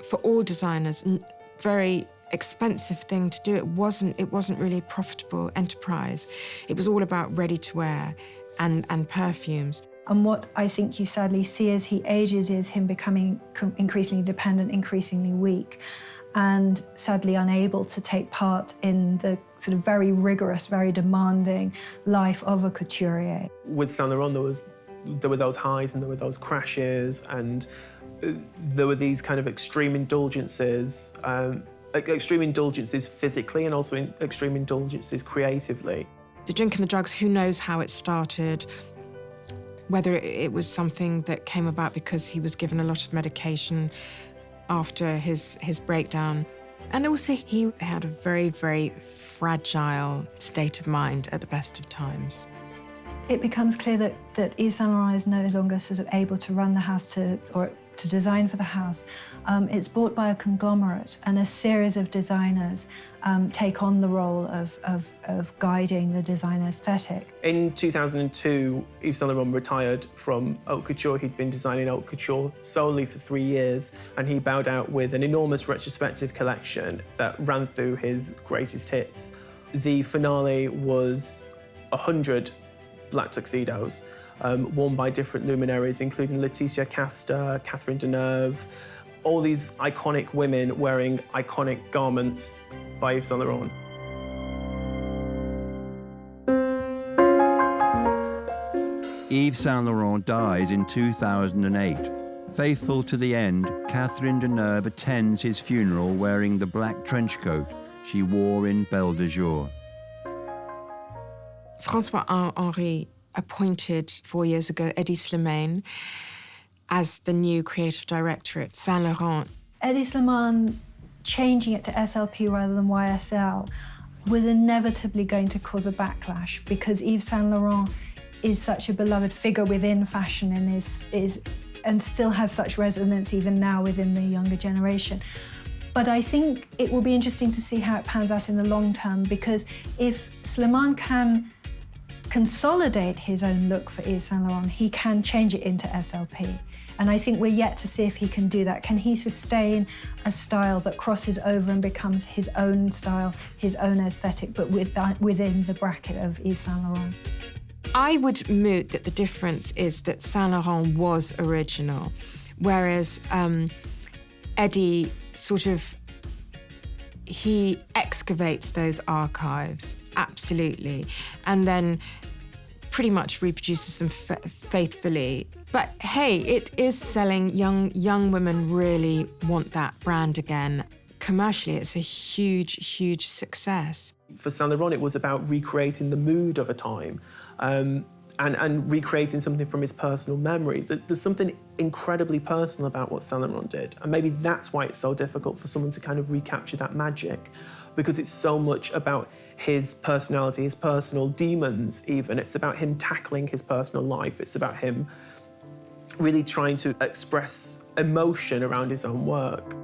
for all designers, a very expensive thing to do. It wasn't really a profitable enterprise. It was all about ready-to-wear and perfumes. And what I think you sadly see as he ages is him becoming increasingly dependent, increasingly weak, and sadly unable to take part in the sort of very rigorous, very demanding life of a couturier. With Saint Laurent, there were those highs and there were those crashes, and there were these kind of extreme indulgences physically and also extreme indulgences creatively. The drink and the drugs, who knows how it started, whether it was something that came about because he was given a lot of medication after his breakdown. And also he had a very, very fragile state of mind at the best of times. It becomes clear that Yves Saint Laurent is no longer sort of able to run the house or to design for the house. It's bought by a conglomerate, and a series of designers take on the role of guiding the design aesthetic. In 2002, Yves Saint Laurent retired from haute couture. He'd been designing haute couture solely for 3 years, and he bowed out with an enormous retrospective collection that ran through his greatest hits. The finale was 100 black tuxedos, worn by different luminaries, including Laetitia Casta, Catherine Deneuve, all these iconic women wearing iconic garments by Yves Saint Laurent. Yves Saint Laurent dies in 2008. Faithful to the end, Catherine Deneuve attends his funeral wearing the black trench coat she wore in Belle de Jour. François-Henri appointed 4 years ago Hedi Slimane as the new creative director at Saint Laurent. Hedi Slimane changing it to SLP rather than YSL was inevitably going to cause a backlash, because Yves Saint Laurent is such a beloved figure within fashion and still has such resonance even now within the younger generation. But I think it will be interesting to see how it pans out in the long term, because if Slimane can consolidate his own look for Yves Saint Laurent, he can change it into SLP. And I think we're yet to see if he can do that. Can he sustain a style that crosses over and becomes his own style, his own aesthetic, but within the bracket of Yves Saint Laurent? I would moot that the difference is that Saint Laurent was original, whereas Hedi he excavates those archives, absolutely, and then pretty much reproduces them faithfully. But hey, it is selling. Young women really want that brand again. Commercially, it's a huge, huge success. For Saint Laurent, it was about recreating the mood of a time and recreating something from his personal memory. There's something incredibly personal about what Saint Laurent did, and maybe that's why it's so difficult for someone to kind of recapture that magic, because it's so much about his personality, his personal demons even. It's about him tackling his personal life. It's about him really trying to express emotion around his own work.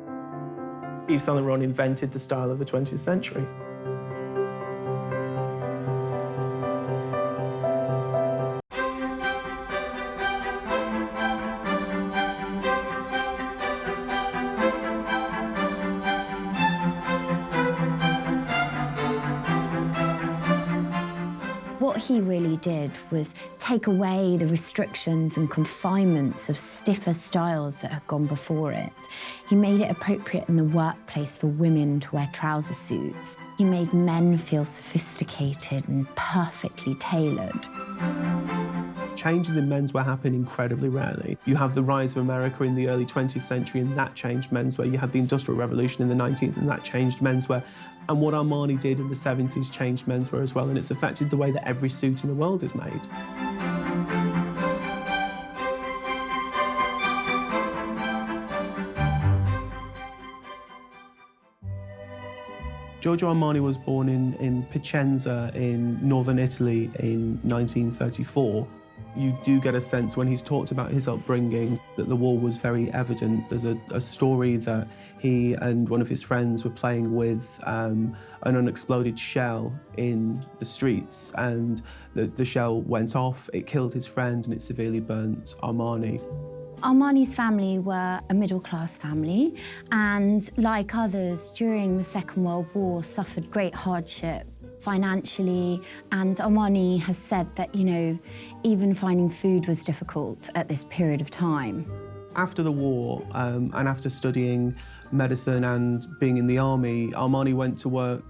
Yves Saint Laurent invented the style of the 20th century. What he really did was take away the restrictions and confinements of stiffer styles that had gone before it. He made it appropriate in the workplace for women to wear trouser suits. He made men feel sophisticated and perfectly tailored. Changes in menswear happen incredibly rarely. You have the rise of America in the early 20th century, and that changed menswear. You had the Industrial Revolution in the 19th, and that changed menswear. And what Armani did in the 70s changed menswear as well, and it's affected the way that every suit in the world is made. Giorgio Armani was born in Piacenza in northern Italy in 1934. You do get a sense when he's talked about his upbringing that the war was very evident. There's a story that he and one of his friends were playing with an unexploded shell in the streets, and the shell went off, it killed his friend, and it severely burnt Armani. Armani's family were a middle-class family, and like others during the Second World War suffered great hardship financially, and Armani has said that, you know, even finding food was difficult at this period of time. After the war, and after studying medicine and being in the army, Armani went to work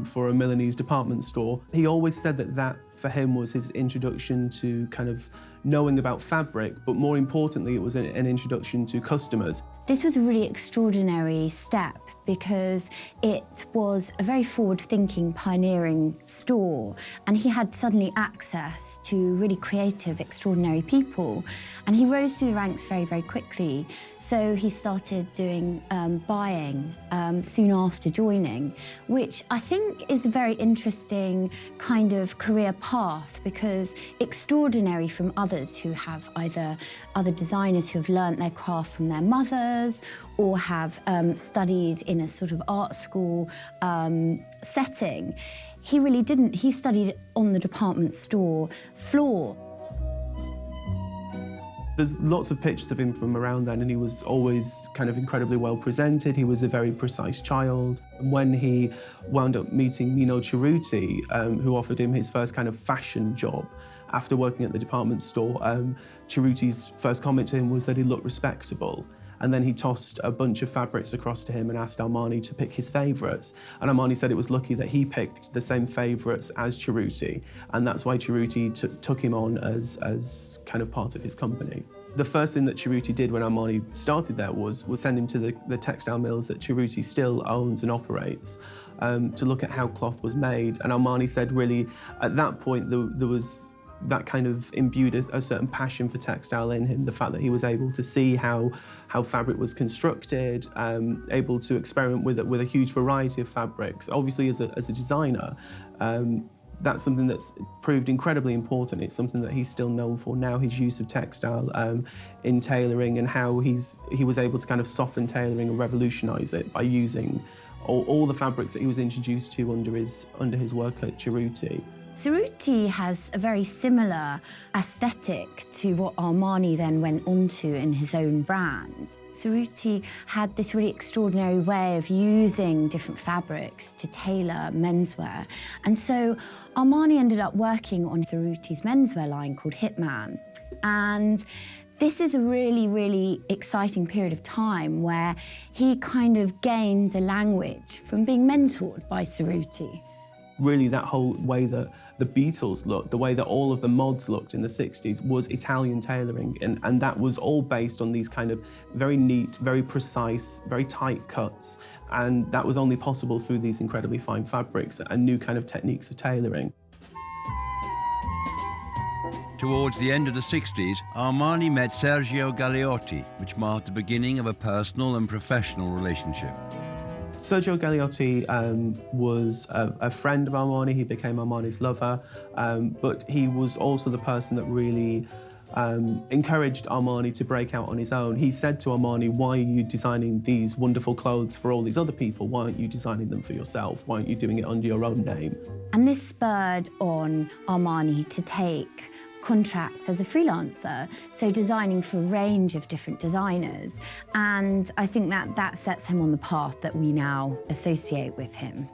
for a Milanese department store. He always said that for him was his introduction to kind of knowing about fabric, but more importantly, it was an introduction to customers. This was a really extraordinary step because it was a very forward-thinking, pioneering store, and he had suddenly access to really creative, extraordinary people. And he rose through the ranks very, very quickly. So he started doing buying soon after joining, which I think is a very interesting kind of career path, because extraordinary from others who have either other designers who have learnt their craft from their mothers or have studied in a sort of art school setting. He really didn't. He studied on the department store floor. There's lots of pictures of him from around then, and he was always kind of incredibly well presented. He was a very precise child. And when he wound up meeting Mino Cerruti, who offered him his first kind of fashion job after working at the department store, Cerruti's first comment to him was that he looked respectable. And then he tossed a bunch of fabrics across to him and asked Armani to pick his favourites. And Armani said it was lucky that he picked the same favourites as Cerruti, and that's why Cerruti took him on as kind of part of his company. The first thing that Cerruti did when Armani started there was send him to the textile mills that Cerruti still owns and operates, to look at how cloth was made. And Armani said really, at that point, there was that kind of imbued a certain passion for textile in him, the fact that he was able to see how fabric was constructed, able to experiment with a huge variety of fabrics. Obviously, as a designer, that's something that's proved incredibly important. It's something that he's still known for now, his use of textile in tailoring, and how he was able to kind of soften tailoring and revolutionise it by using all the fabrics that he was introduced to under his work at Cerruti. Cerruti has a very similar aesthetic to what Armani then went on to in his own brand. Cerruti had this really extraordinary way of using different fabrics to tailor menswear. And so Armani ended up working on Cerruti's menswear line called Hitman. And this is a really, really exciting period of time where he kind of gained a language from being mentored by Cerruti. Really, that whole way that the Beatles looked, the way that all of the mods looked in the 60s was Italian tailoring, and that was all based on these kind of very neat, very precise, very tight cuts, and that was only possible through these incredibly fine fabrics and new kind of techniques of tailoring. Towards the end of the 60s, Armani met Sergio Galeotti, which marked the beginning of a personal and professional relationship. Sergio Galeotti was a friend of Armani. He became Armani's lover, but he was also the person that really encouraged Armani to break out on his own. He said to Armani, "Why are you designing these wonderful clothes for all these other people? Why aren't you designing them for yourself? Why aren't you doing it under your own name?" And this spurred on Armani to take contracts as a freelancer, so designing for a range of different designers. And I think that sets him on the path that we now associate with him.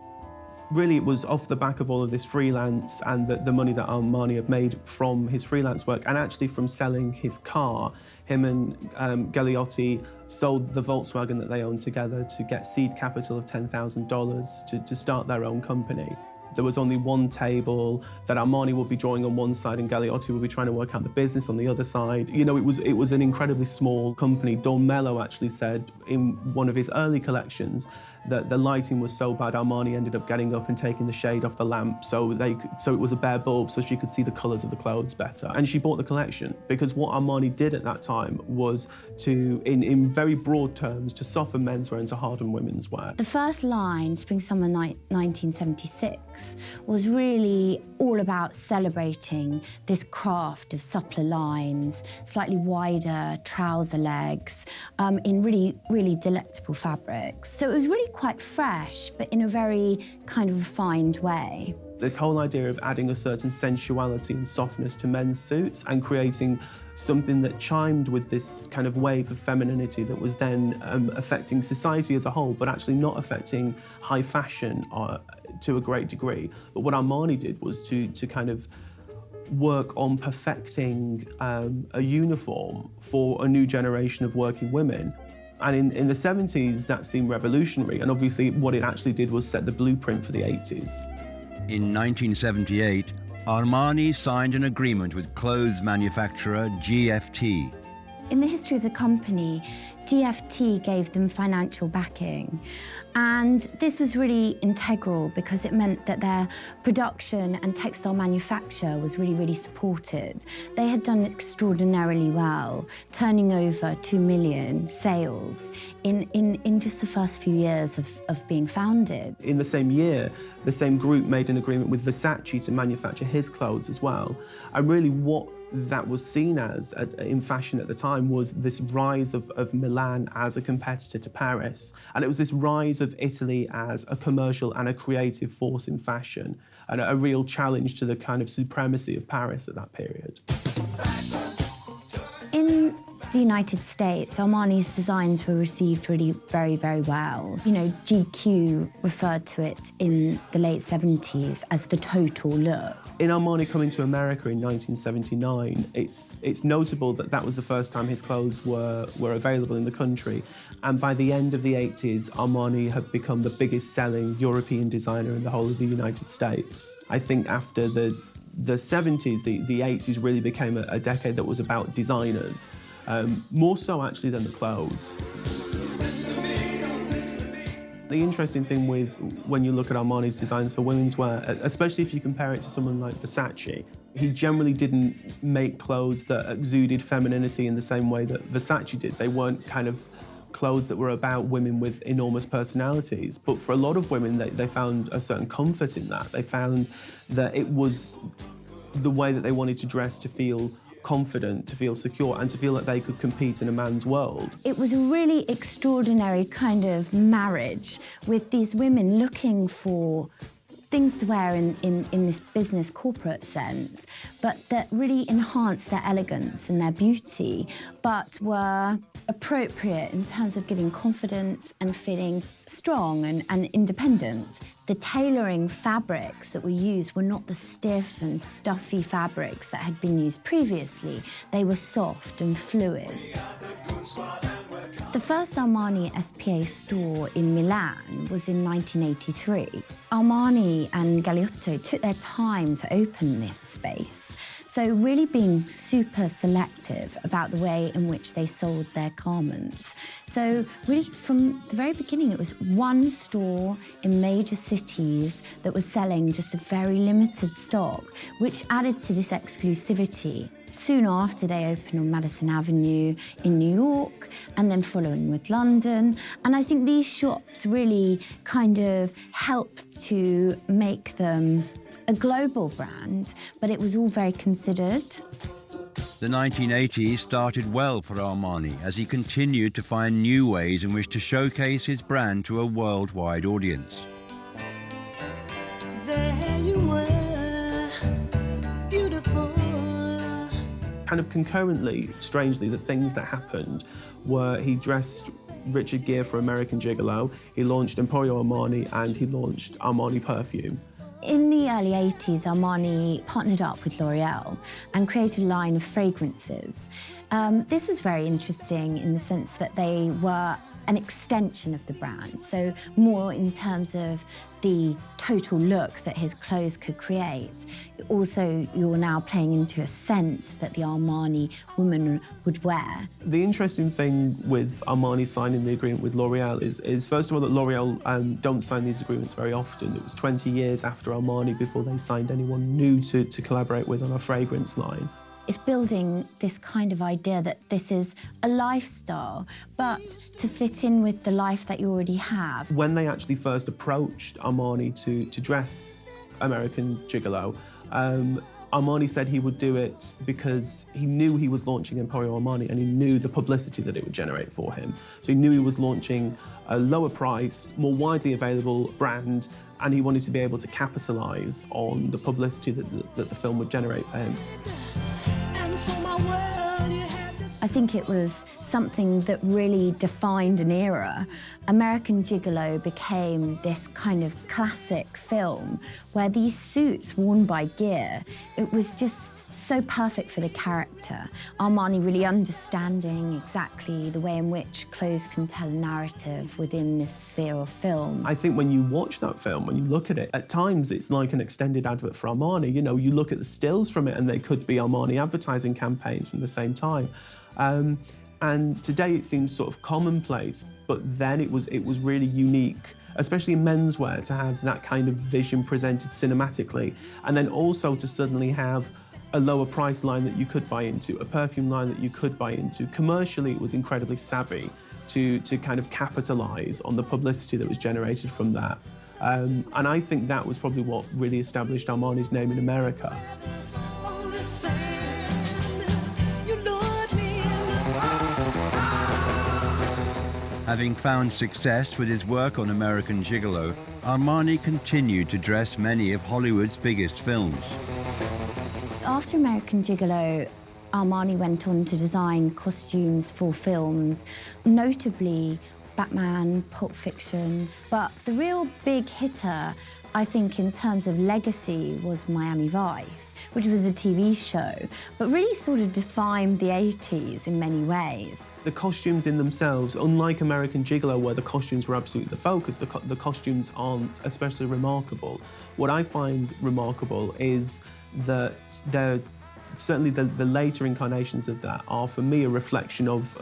Really, it was off the back of all of this freelance and the money that Armani had made from his freelance work and actually from selling his car. Him and Galeotti sold the Volkswagen that they owned together to get seed capital of $10,000 to start their own company. There was only one table that Armani would be drawing on one side and Galeotti would be trying to work out the business on the other side. You know, it was an incredibly small company. Don Mello actually said in one of his early collections that the lighting was so bad Armani ended up getting up and taking the shade off the lamp so it was a bare bulb so she could see the colours of the clothes better. And she bought the collection because what Armani did at that time was to, in very broad terms, to soften menswear and to harden women's wear. The first line, Spring-Summer 1976, was really all about celebrating this craft of suppler lines, slightly wider trouser legs, in really, really delectable fabrics. So it was really quite fresh, but in a very kind of refined way. This whole idea of adding a certain sensuality and softness to men's suits and creating something that chimed with this kind of wave of femininity that was then affecting society as a whole, but actually not affecting high fashion to a great degree. But what Armani did was to kind of work on perfecting a uniform for a new generation of working women. And in the 70s, that seemed revolutionary. And obviously, what it actually did was set the blueprint for the 80s. In 1978, Armani signed an agreement with clothes manufacturer GFT. In the history of the company, GFT gave them financial backing. And this was really integral because it meant that their production and textile manufacture was really, really supported. They had done extraordinarily well, turning over 2 million sales in just the first few years of being founded. In the same year, the same group made an agreement with Versace to manufacture his clothes as well. And really what that was seen as in fashion at the time was this rise of Milan as a competitor to Paris. And it was this rise of Italy as a commercial and a creative force in fashion, and a real challenge to the kind of supremacy of Paris at that period. In the United States, Armani's designs were received really very, very well. You know, GQ referred to it in the late 70s as the total look. In Armani coming to America in 1979, it's notable that that was the first time his clothes were available in the country. And by the end of the 80s, Armani had become the biggest selling European designer in the whole of the United States. I think after the 70s, the 80s really became a decade that was about designers, more so actually than the clothes. The interesting thing when you look at Armani's designs for women's wear, especially if you compare it to someone like Versace, he generally didn't make clothes that exuded femininity in the same way that Versace did. They weren't kind of clothes that were about women with enormous personalities. But for a lot of women, they found a certain comfort in that. They found that it was the way that they wanted to dress to feel confident, to feel secure, and to feel that they could compete in a man's world. It was a really extraordinary kind of marriage with these women looking for things to wear in this business corporate sense, but that really enhanced their elegance and their beauty, but were appropriate in terms of giving confidence and feeling strong and independent. The tailoring fabrics that were used were not the stiff and stuffy fabrics that had been used previously. They were soft and fluid. The first Armani SPA store in Milan was in 1983. Armani and Galeotti took their time to open this space, so really being super selective about the way in which they sold their garments. So really from the very beginning, it was one store in major cities that was selling just a very limited stock, which added to this exclusivity. Soon after, they opened on Madison Avenue in New York, and then following with London. And I think these shops really kind of helped to make them a global brand, but it was all very considered. The 1980s started well for Armani as he continued to find new ways in which to showcase his brand to a worldwide audience. There you were, beautiful. Kind of concurrently, strangely, the things that happened were he dressed Richard Gere for American Gigolo, he launched Emporio Armani, and he launched Armani perfume. In the early 80s, Armani partnered up with L'Oreal and created a line of fragrances. This was very interesting in the sense that they were an extension of the brand, so more in terms of the total look that his clothes could create. Also, you're now playing into a scent that the Armani woman would wear. The interesting thing with Armani signing the agreement with L'Oreal is first of all, that L'Oreal don't sign these agreements very often. It was 20 years after Armani before they signed anyone new to collaborate with on a fragrance line. It's building this kind of idea that this is a lifestyle, but to fit in with the life that you already have. When they actually first approached Armani to dress American Gigolo, Armani said he would do it because he knew he was launching Emporio Armani and he knew the publicity that it would generate for him. So he knew he was launching a lower priced, more widely available brand, and he wanted to be able to capitalise on the publicity that the film would generate for him. I think it was something that really defined an era. American Gigolo became this kind of classic film where these suits worn by Gere, it was just so perfect for the character. Armani really understanding exactly the way in which clothes can tell a narrative within this sphere of film. I think when you watch that film, when you look at it, at times it's like an extended advert for Armani. You know, you look at the stills from it and they could be Armani advertising campaigns from the same time. And today it seems sort of commonplace, but then it was really unique, especially in menswear, to have that kind of vision presented cinematically, and then also to suddenly have a lower price line that you could buy into, a perfume line that you could buy into. Commercially, it was incredibly savvy to kind of capitalise on the publicity that was generated from that. And I think that was probably what really established Armani's name in America. Having found success with his work on American Gigolo, Armani continued to dress many of Hollywood's biggest films. After American Gigolo, Armani went on to design costumes for films, notably Batman, Pulp Fiction, but the real big hitter, I think, in terms of legacy was Miami Vice, which was a TV show, but really sort of defined the 80s in many ways. The costumes in themselves, unlike American Gigolo, where the costumes were absolutely the focus, the costumes aren't especially remarkable. What I find remarkable is that certainly the later incarnations of that are, for me, a reflection of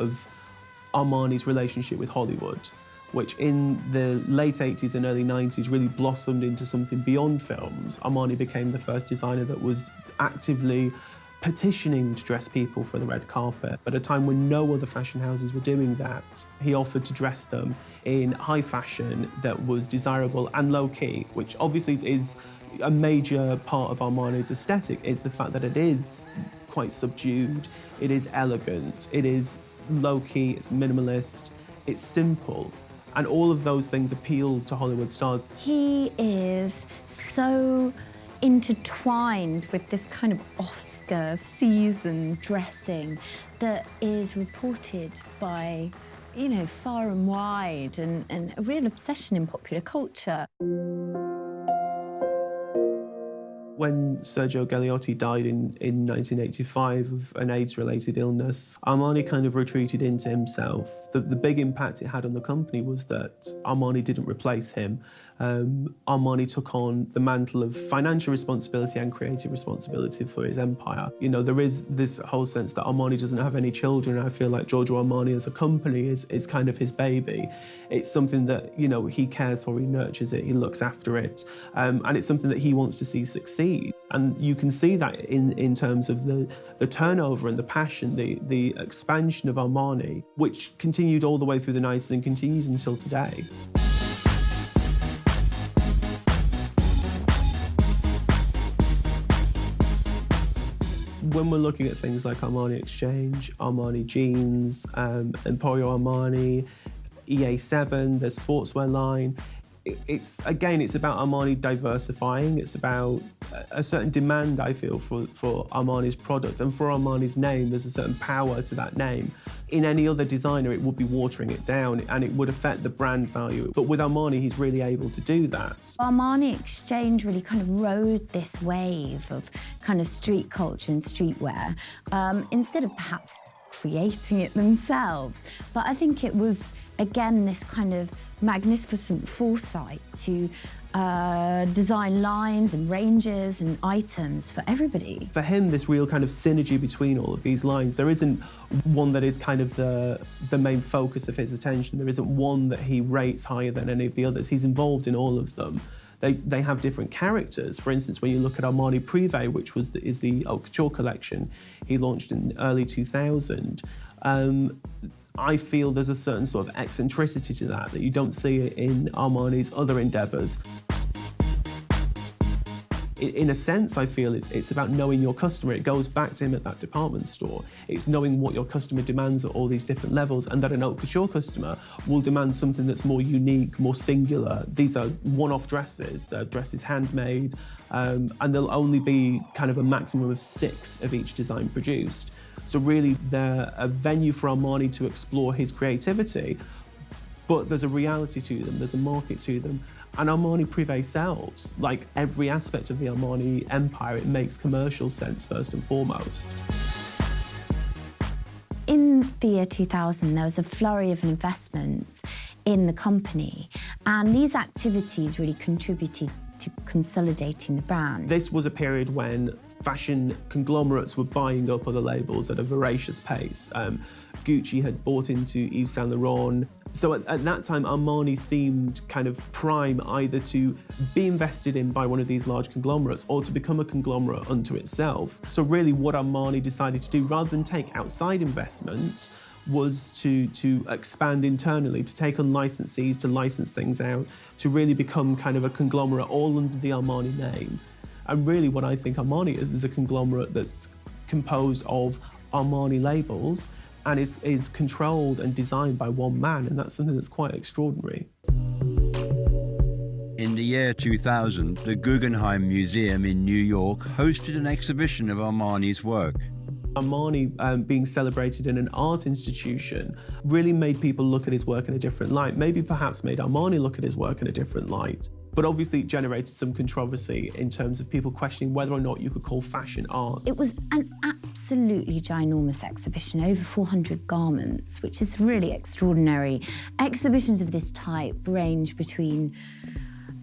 Armani's relationship with Hollywood, which in the late 80s and early 90s really blossomed into something beyond films. Armani became the first designer that was actively petitioning to dress people for the red carpet. At a time when no other fashion houses were doing that, he offered to dress them in high fashion that was desirable and low-key, which obviously is a major part of Armani's aesthetic, is the fact that it is quite subdued, it is elegant, it is low-key, it's minimalist, it's simple. And all of those things appeal to Hollywood stars. He is so intertwined with this kind of Oscar season dressing that is reported by, you know, far and wide, and a real obsession in popular culture. When Sergio Galeotti died in 1985 of an AIDS-related illness, Armani kind of retreated into himself. The big impact it had on the company was that Armani didn't replace him. Armani took on the mantle of financial responsibility and creative responsibility for his empire. You know, there is this whole sense that Armani doesn't have any children. I feel like Giorgio Armani as a company is kind of his baby. It's something that, you know, he cares for, he nurtures it, he looks after it, and it's something that he wants to see succeed. And you can see that in terms of the turnover and the passion, the expansion of Armani, which continued all the way through the 90s and continues until today. When we're looking at things like Armani Exchange, Armani Jeans, Emporio Armani, EA7, the sportswear line, it's about Armani diversifying. It's about a certain demand, I feel, for Armani's product, and for Armani's name. There's a certain power to that name. In any other designer, it would be watering it down, and it would affect the brand value. But with Armani, he's really able to do that. Armani Exchange really kind of rode this wave of kind of street culture and streetwear, instead of perhaps creating it themselves. But I think it was, again, this kind of magnificent foresight to design lines and ranges and items for everybody. For him, this real kind of synergy between all of these lines, there isn't one that is kind of the main focus of his attention. There isn't one that he rates higher than any of the others. He's involved in all of them. They have different characters. For instance, when you look at Armani Privé, which is the haute couture collection he launched in early 2000, I feel there's a certain sort of eccentricity to that you don't see in Armani's other endeavours. In a sense, I feel it's about knowing your customer. It goes back to him at that department store. It's knowing what your customer demands at all these different levels, and that an haute couture customer will demand something that's more unique, more singular. These are one-off dresses. They're dresses handmade, and there'll only be kind of a maximum of 6 of each design produced. So really, they're a venue for Armani to explore his creativity, but there's a reality to them, there's a market to them. And Armani Privé sells. Like every aspect of the Armani empire, it makes commercial sense first and foremost. In the year 2000, there was a flurry of investments in the company, and these activities really contributed to consolidating the brand. This was a period when fashion conglomerates were buying up other labels at a voracious pace. Gucci had bought into Yves Saint Laurent. So at that time, Armani seemed kind of prime either to be invested in by one of these large conglomerates or to become a conglomerate unto itself. So really what Armani decided to do, rather than take outside investment, was to expand internally, to take on licensees, to license things out, to really become kind of a conglomerate all under the Armani name. And really what I think Armani is a conglomerate that's composed of Armani labels and is controlled and designed by one man, and that's something that's quite extraordinary. In the year 2000, the Guggenheim Museum in New York hosted an exhibition of Armani's work. Armani being celebrated in an art institution really made people look at his work in a different light, maybe perhaps made Armani look at his work in a different light. But obviously it generated some controversy in terms of people questioning whether or not you could call fashion art. It was an absolutely ginormous exhibition, over 400 garments, which is really extraordinary. Exhibitions of this type range between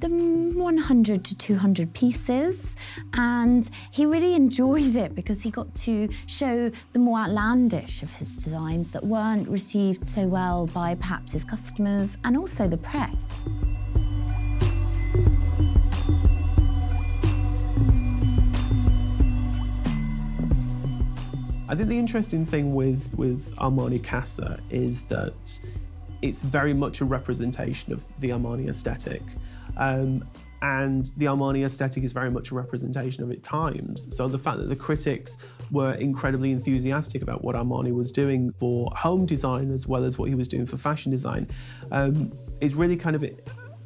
the 100 to 200 pieces, and he really enjoyed it because he got to show the more outlandish of his designs that weren't received so well by perhaps his customers and also the press. I think the interesting thing with Armani Casa is that it's very much a representation of the Armani aesthetic. And the Armani aesthetic is very much a representation of its times. So the fact that the critics were incredibly enthusiastic about what Armani was doing for home design as well as what he was doing for fashion design is really kind of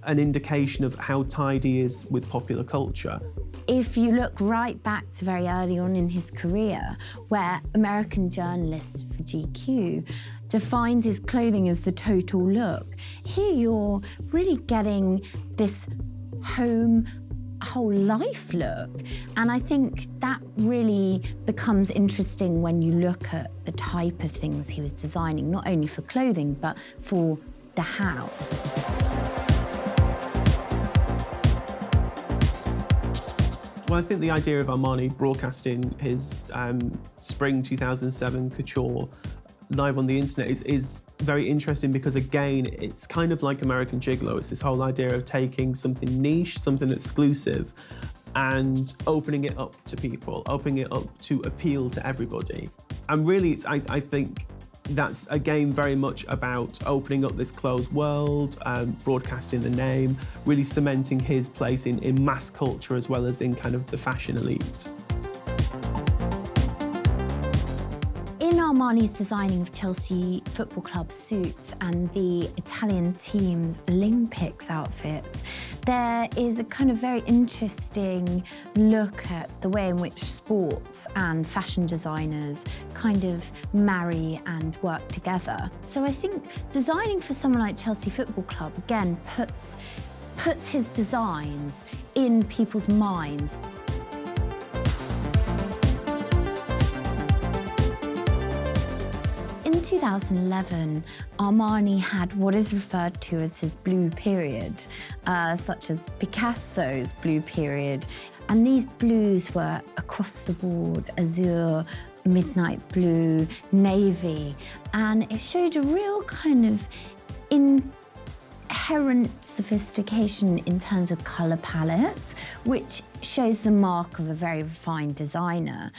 an indication of how tied he is with popular culture. If you look right back to very early on in his career, where American journalists for GQ defined his clothing as the total look, here you're really getting this whole life look. And I think that really becomes interesting when you look at the type of things he was designing, not only for clothing, but for the house. Well, I think the idea of Armani broadcasting his spring 2007 couture live on the internet is very interesting because, again, it's kind of like American Gigolo. It's this whole idea of taking something niche, something exclusive, and opening it up to people, opening it up to appeal to everybody. And really, I think that's, again, very much about opening up this closed world, broadcasting the name, really cementing his place in mass culture as well as in kind of the fashion elite. In Armani's designing of Chelsea Football Club suits and the Italian team's Olympics outfits, there is a kind of very interesting look at the way in which sports and fashion designers kind of marry and work together. So I think designing for someone like Chelsea Football Club, again, puts his designs in people's minds. In 2011, Armani had what is referred to as his blue period, such as Picasso's blue period. And these blues were across the board: azure, midnight blue, navy. And it showed a real kind of inherent sophistication in terms of colour palette, which shows the mark of a very refined designer.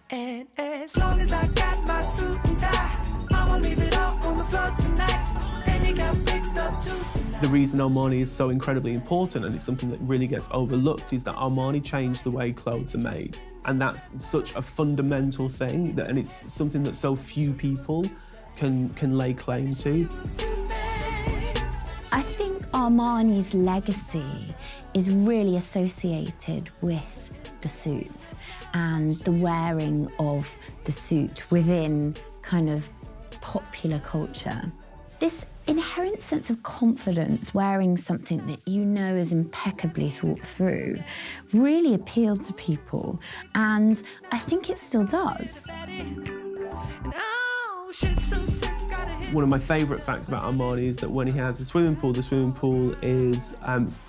And as long as I got my suit and tie, I'ma leave it all on the floor tonight. And it got fixed up too. The reason Armani is so incredibly important, and it's something that really gets overlooked, is that Armani changed the way clothes are made. And that's such a fundamental thing, and it's something that so few people can lay claim to. I think Armani's legacy is really associated with the suits and the wearing of the suit within kind of popular culture. This inherent sense of confidence wearing something that you know is impeccably thought through really appealed to people, and I think it still does. One of my favourite facts about Armani is that when he has a swimming pool, the swimming pool is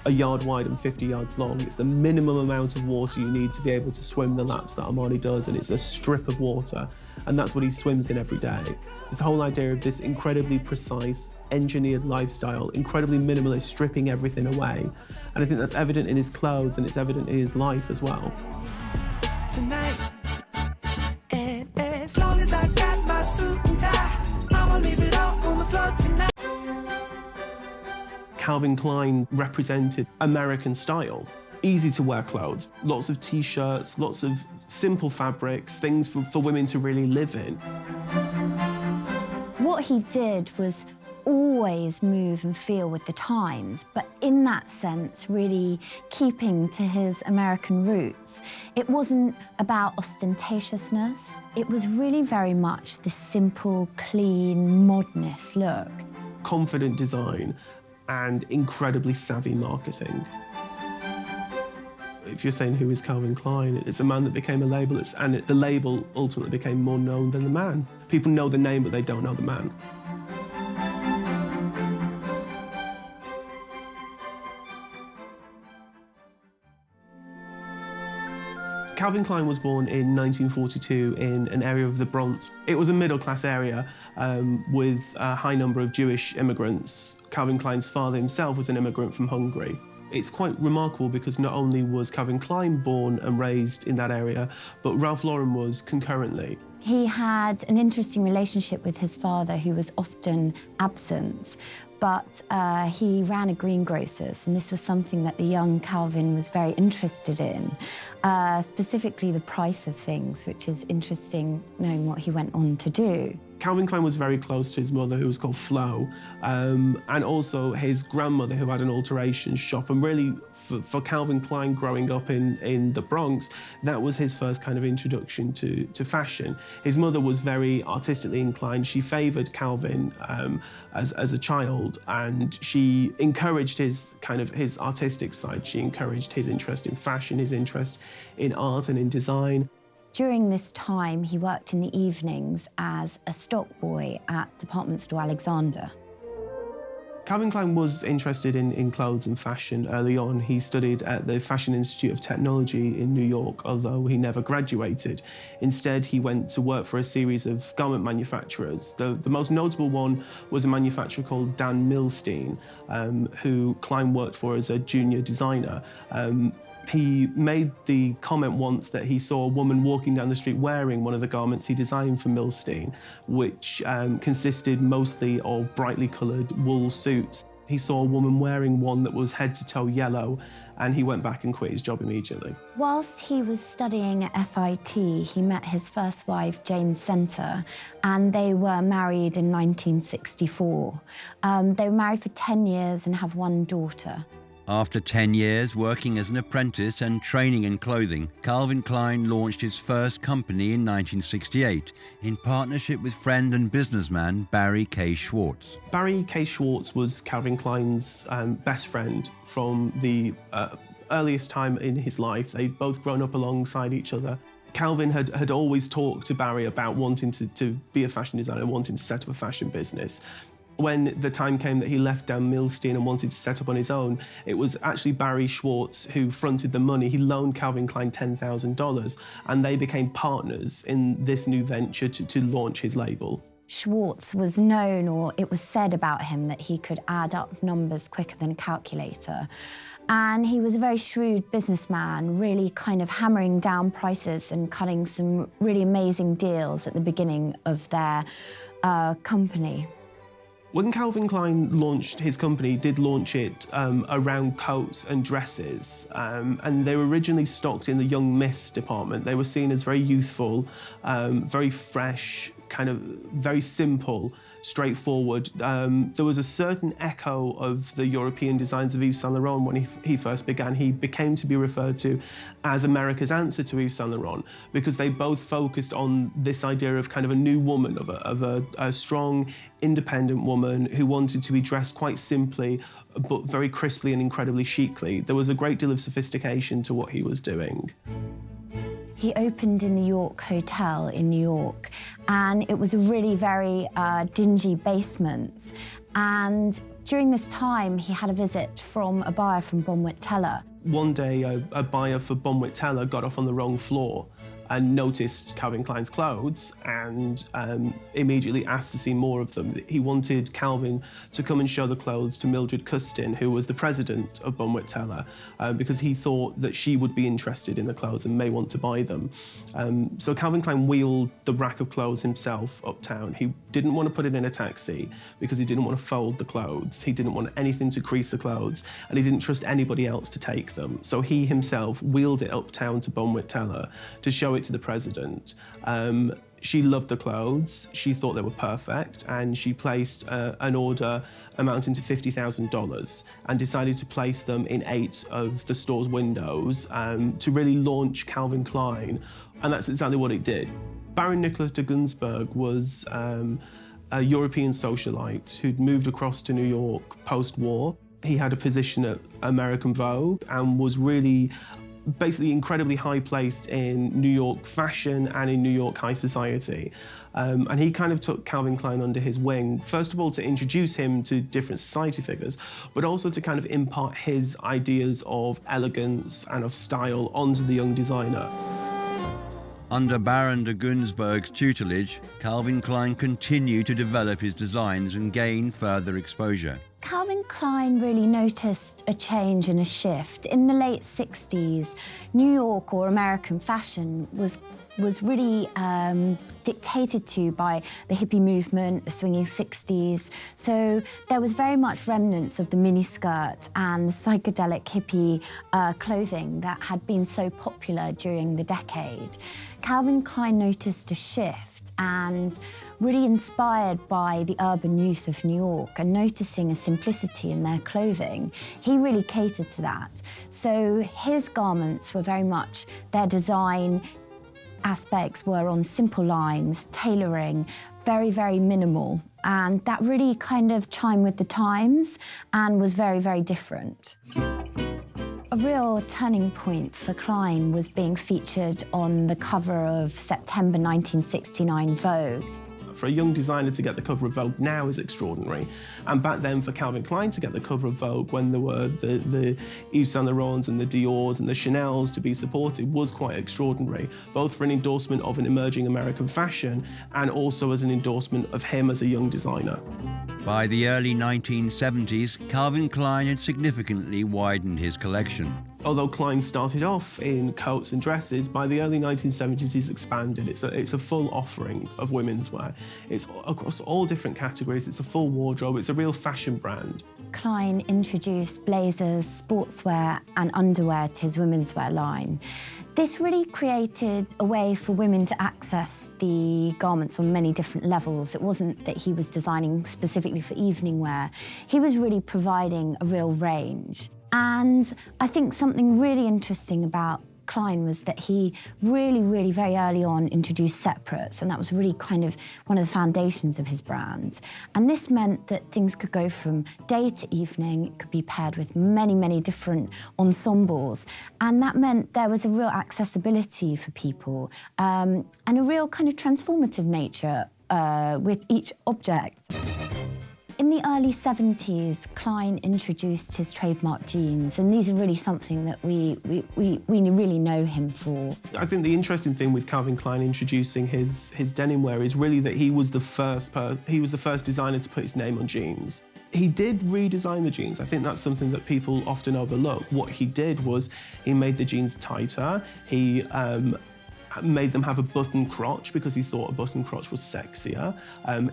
a yard wide and 50 yards long. It's the minimum amount of water you need to be able to swim the laps that Armani does, and it's a strip of water, and that's what he swims in every day. It's this whole idea of this incredibly precise, engineered lifestyle, incredibly minimalist, stripping everything away. And I think that's evident in his clothes, and it's evident in his life as well. Tonight, and as long as I got my suit and tie, I'ma leave it all on the floor tonight. Calvin Klein represented American style. Easy to wear clothes, lots of t-shirts, lots of simple fabrics, things for women to really live in. What he did was always move and feel with the times, but in that sense, really keeping to his American roots. It wasn't about ostentatiousness. It was really very much this simple, clean, modernist look. Confident design and incredibly savvy marketing. If you're saying who is Calvin Klein, it's a man that became a label, and the label ultimately became more known than the man. People know the name, but they don't know the man. Calvin Klein was born in 1942 in an area of the Bronx. It was a middle-class area with a high number of Jewish immigrants. Calvin Klein's father himself was an immigrant from Hungary. It's quite remarkable because not only was Calvin Klein born and raised in that area, but Ralph Lauren was concurrently. He had an interesting relationship with his father, who was often absent, but he ran a greengrocer's, and this was something that the young Calvin was very interested in, specifically the price of things, which is interesting knowing what he went on to do. Calvin Klein was very close to his mother, who was called Flo, and also his grandmother, who had an alterations shop. And really, for Calvin Klein growing up in the Bronx, that was his first kind of introduction to fashion. His mother was very artistically inclined. She favoured Calvin as a child, and she encouraged his artistic side. She encouraged his interest in fashion, his interest in art and in design. During this time, he worked in the evenings as a stock boy at department store Alexander. Calvin Klein was interested in clothes and fashion early on. He studied at the Fashion Institute of Technology in New York, although he never graduated. Instead, he went to work for a series of garment manufacturers. The most notable one was a manufacturer called Dan Milstein, who Klein worked for as a junior designer. He made the comment once that he saw a woman walking down the street wearing one of the garments he designed for Milstein, which consisted mostly of brightly coloured wool suits. He saw a woman wearing one that was head to toe yellow, and he went back and quit his job immediately. Whilst he was studying at FIT, he met his first wife, Jane Center, and they were married in 1964. They were married for 10 years and have one daughter. After 10 years working as an apprentice and training in clothing, Calvin Klein launched his first company in 1968 in partnership with friend and businessman Barry K. Schwartz. Barry K. Schwartz was Calvin Klein's best friend from the earliest time in his life. They'd both grown up alongside each other. Calvin had always talked to Barry about wanting to be a fashion designer and wanting to set up a fashion business. When the time came that he left Dan Milstein and wanted to set up on his own, it was actually Barry Schwartz who fronted the money. He loaned Calvin Klein $10,000, and they became partners in this new venture to launch his label. Schwartz was known, or it was said about him, that he could add up numbers quicker than a calculator. And he was a very shrewd businessman, really kind of hammering down prices and cutting some really amazing deals at the beginning of their company. When Calvin Klein launched his company, he did launch it around coats and dresses, and they were originally stocked in the Young Miss department. They were seen as very youthful, very fresh, kind of very simple, straightforward. There was a certain echo of the European designs of Yves Saint Laurent when he first began. He became to be referred to as America's answer to Yves Saint Laurent, because they both focused on this idea of kind of a new woman, of a strong, independent woman who wanted to be dressed quite simply, but very crisply and incredibly chicly. There was a great deal of sophistication to what he was doing. He opened in the York Hotel in New York, and it was a really very dingy basement. And during this time, he had a visit from a buyer from Bonwit Teller. One day, a buyer for Bonwit Teller got off on the wrong floor and noticed Calvin Klein's clothes and immediately asked to see more of them. He wanted Calvin to come and show the clothes to Mildred Custin, who was the president of Bonwit Teller, because he thought that she would be interested in the clothes and may want to buy them. So Calvin Klein wheeled the rack of clothes himself uptown. He didn't want to put it in a taxi because he didn't want to fold the clothes. He didn't want anything to crease the clothes, and he didn't trust anybody else to take them. So he himself wheeled it uptown to Bonwit Teller to show it to the president. She loved the clothes, she thought they were perfect, and she placed an order amounting to $50,000 and decided to place them in 8 of the store's windows to really launch Calvin Klein, and that's exactly what it did. Baron Nicholas de Gunsberg was a European socialite who'd moved across to New York post-war. He had a position at American Vogue and was really basically incredibly high-placed in New York fashion and in New York high society. And he kind of took Calvin Klein under his wing, first of all to introduce him to different society figures, but also to kind of impart his ideas of elegance and of style onto the young designer. Under Baron de Gunsberg's tutelage, Calvin Klein continued to develop his designs and gain further exposure. Calvin Klein really noticed a change and a shift. In the late 60s, New York or American fashion was really dictated to by the hippie movement, the swinging 60s. So there was very much remnants of the miniskirt and the psychedelic hippie clothing that had been so popular during the decade. Calvin Klein noticed a shift and really inspired by the urban youth of New York and noticing a simplicity in their clothing, he really catered to that. So his garments were very much, their design aspects were on simple lines, tailoring, very, very minimal. And that really kind of chimed with the times and was very, very different. A real turning point for Klein was being featured on the cover of September 1969 Vogue. For a young designer to get the cover of Vogue now is extraordinary. And back then for Calvin Klein to get the cover of Vogue when there were the Yves Saint Laurents and the Diors and the Chanels to be supported was quite extraordinary, both for an endorsement of an emerging American fashion and also as an endorsement of him as a young designer. By the early 1970s, Calvin Klein had significantly widened his collection. Although Klein started off in coats and dresses, by the early 1970s he's expanded. It's a full offering of women's wear. It's across all different categories. It's a full wardrobe. It's a real fashion brand. Klein introduced blazers, sportswear and underwear to his women's wear line, this really created a way for women to access the garments on many different levels. It wasn't that he was designing specifically for evening wear. He was really providing a real range. And I think something really interesting about Klein was that he really very early on introduced separates, and that was really kind of one of the foundations of his brand. And this meant that things could go from day to evening, it could be paired with many different ensembles, and that meant there was a real accessibility for people and a real kind of transformative nature with each object. In the early 70s, Klein introduced his trademark jeans, and these are really something that we really know him for. I think the interesting thing with Calvin Klein introducing his denim wear is really that he was the first designer to put his name on jeans. He did redesign the jeans. I think that's something that people often overlook. What he did was he made the jeans tighter. He made them have a button crotch because he thought a button crotch was sexier.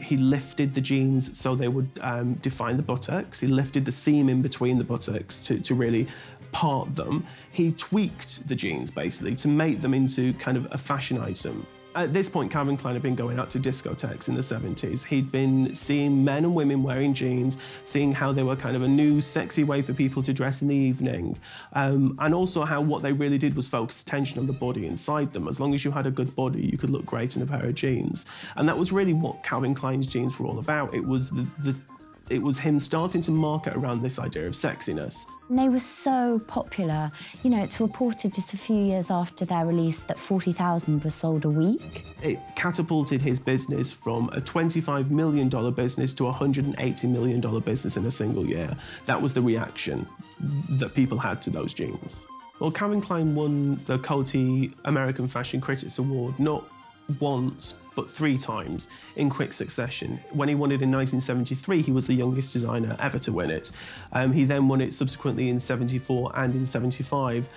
He lifted the jeans so they would define the buttocks. He lifted the seam in between the buttocks to really part them. He tweaked the jeans basically to make them into kind of a fashion item. At this point, Calvin Klein had been going out to discotheques in the 70s. He'd been seeing men and women wearing jeans, seeing how they were kind of a new, sexy way for people to dress in the evening, and also how what they really did was focus attention on the body inside them. As long as you had a good body, you could look great in a pair of jeans. And that was really what Calvin Klein's jeans were all about. It was it was him starting to market around this idea of sexiness. And they were so popular. You know, it's reported just a few years after their release that 40,000 were sold a week. It catapulted his business from a $25 million business to a $180 million business in a single year. That was the reaction that people had to those jeans. Well, Calvin Klein won the Coty American Fashion Critics Award not once, but 3 times in quick succession. When he won it in 1973, he was the youngest designer ever to win it. He then won it subsequently in 74 and in 75.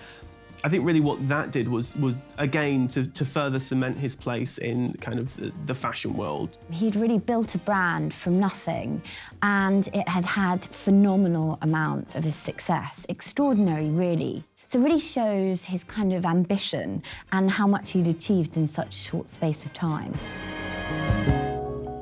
I think really what that did was again, to further cement his place in kind of the fashion world. He'd really built a brand from nothing, and it had phenomenal amount of his success. Extraordinary, really. So it really shows his kind of ambition and how much he'd achieved in such a short space of time.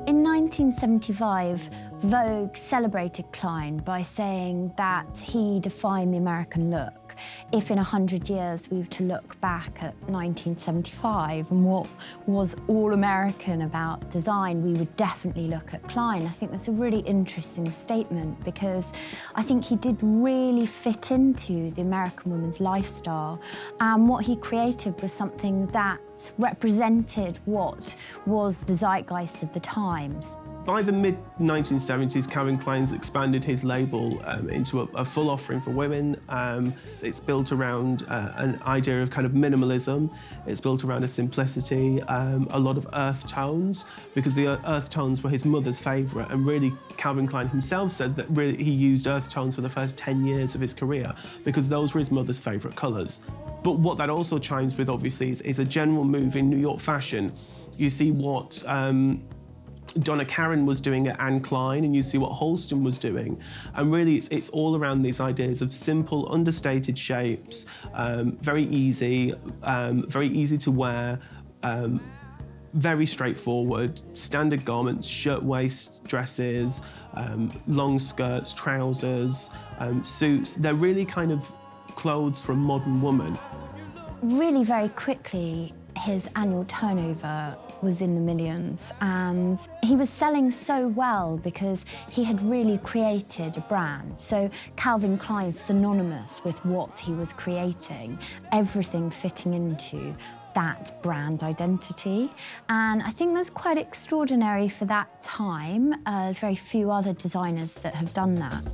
In 1975, Vogue celebrated Klein by saying that he defined the American look. If in 100 years we were to look back at 1975 and what was all American about design, we would definitely look at Klein. I think that's a really interesting statement because I think he did really fit into the American woman's lifestyle, and what he created was something that represented what was the zeitgeist of the times. By the mid-1970s, Calvin Klein's expanded his label into a full offering for women. It's built around an idea of kind of minimalism. It's built around a simplicity, a lot of earth tones, because the earth tones were his mother's favourite, and really Calvin Klein himself said that really he used earth tones for the first 10 years of his career because those were his mother's favourite colours. But what that also chimes with, obviously, is a general move in New York fashion. You see what Donna Karan was doing at Anne Klein, and you see what Halston was doing. And really, it's all around these ideas of simple, understated shapes, very easy to wear, very straightforward, standard garments, shirt-waist dresses, long skirts, trousers, suits. They're really kind of clothes for a modern woman. Really, very quickly, his annual turnover was in the millions, and he was selling so well because he had really created a brand. So Calvin Klein's synonymous with what he was creating, everything fitting into that brand identity. And I think that's quite extraordinary for that time. There's very few other designers that have done that.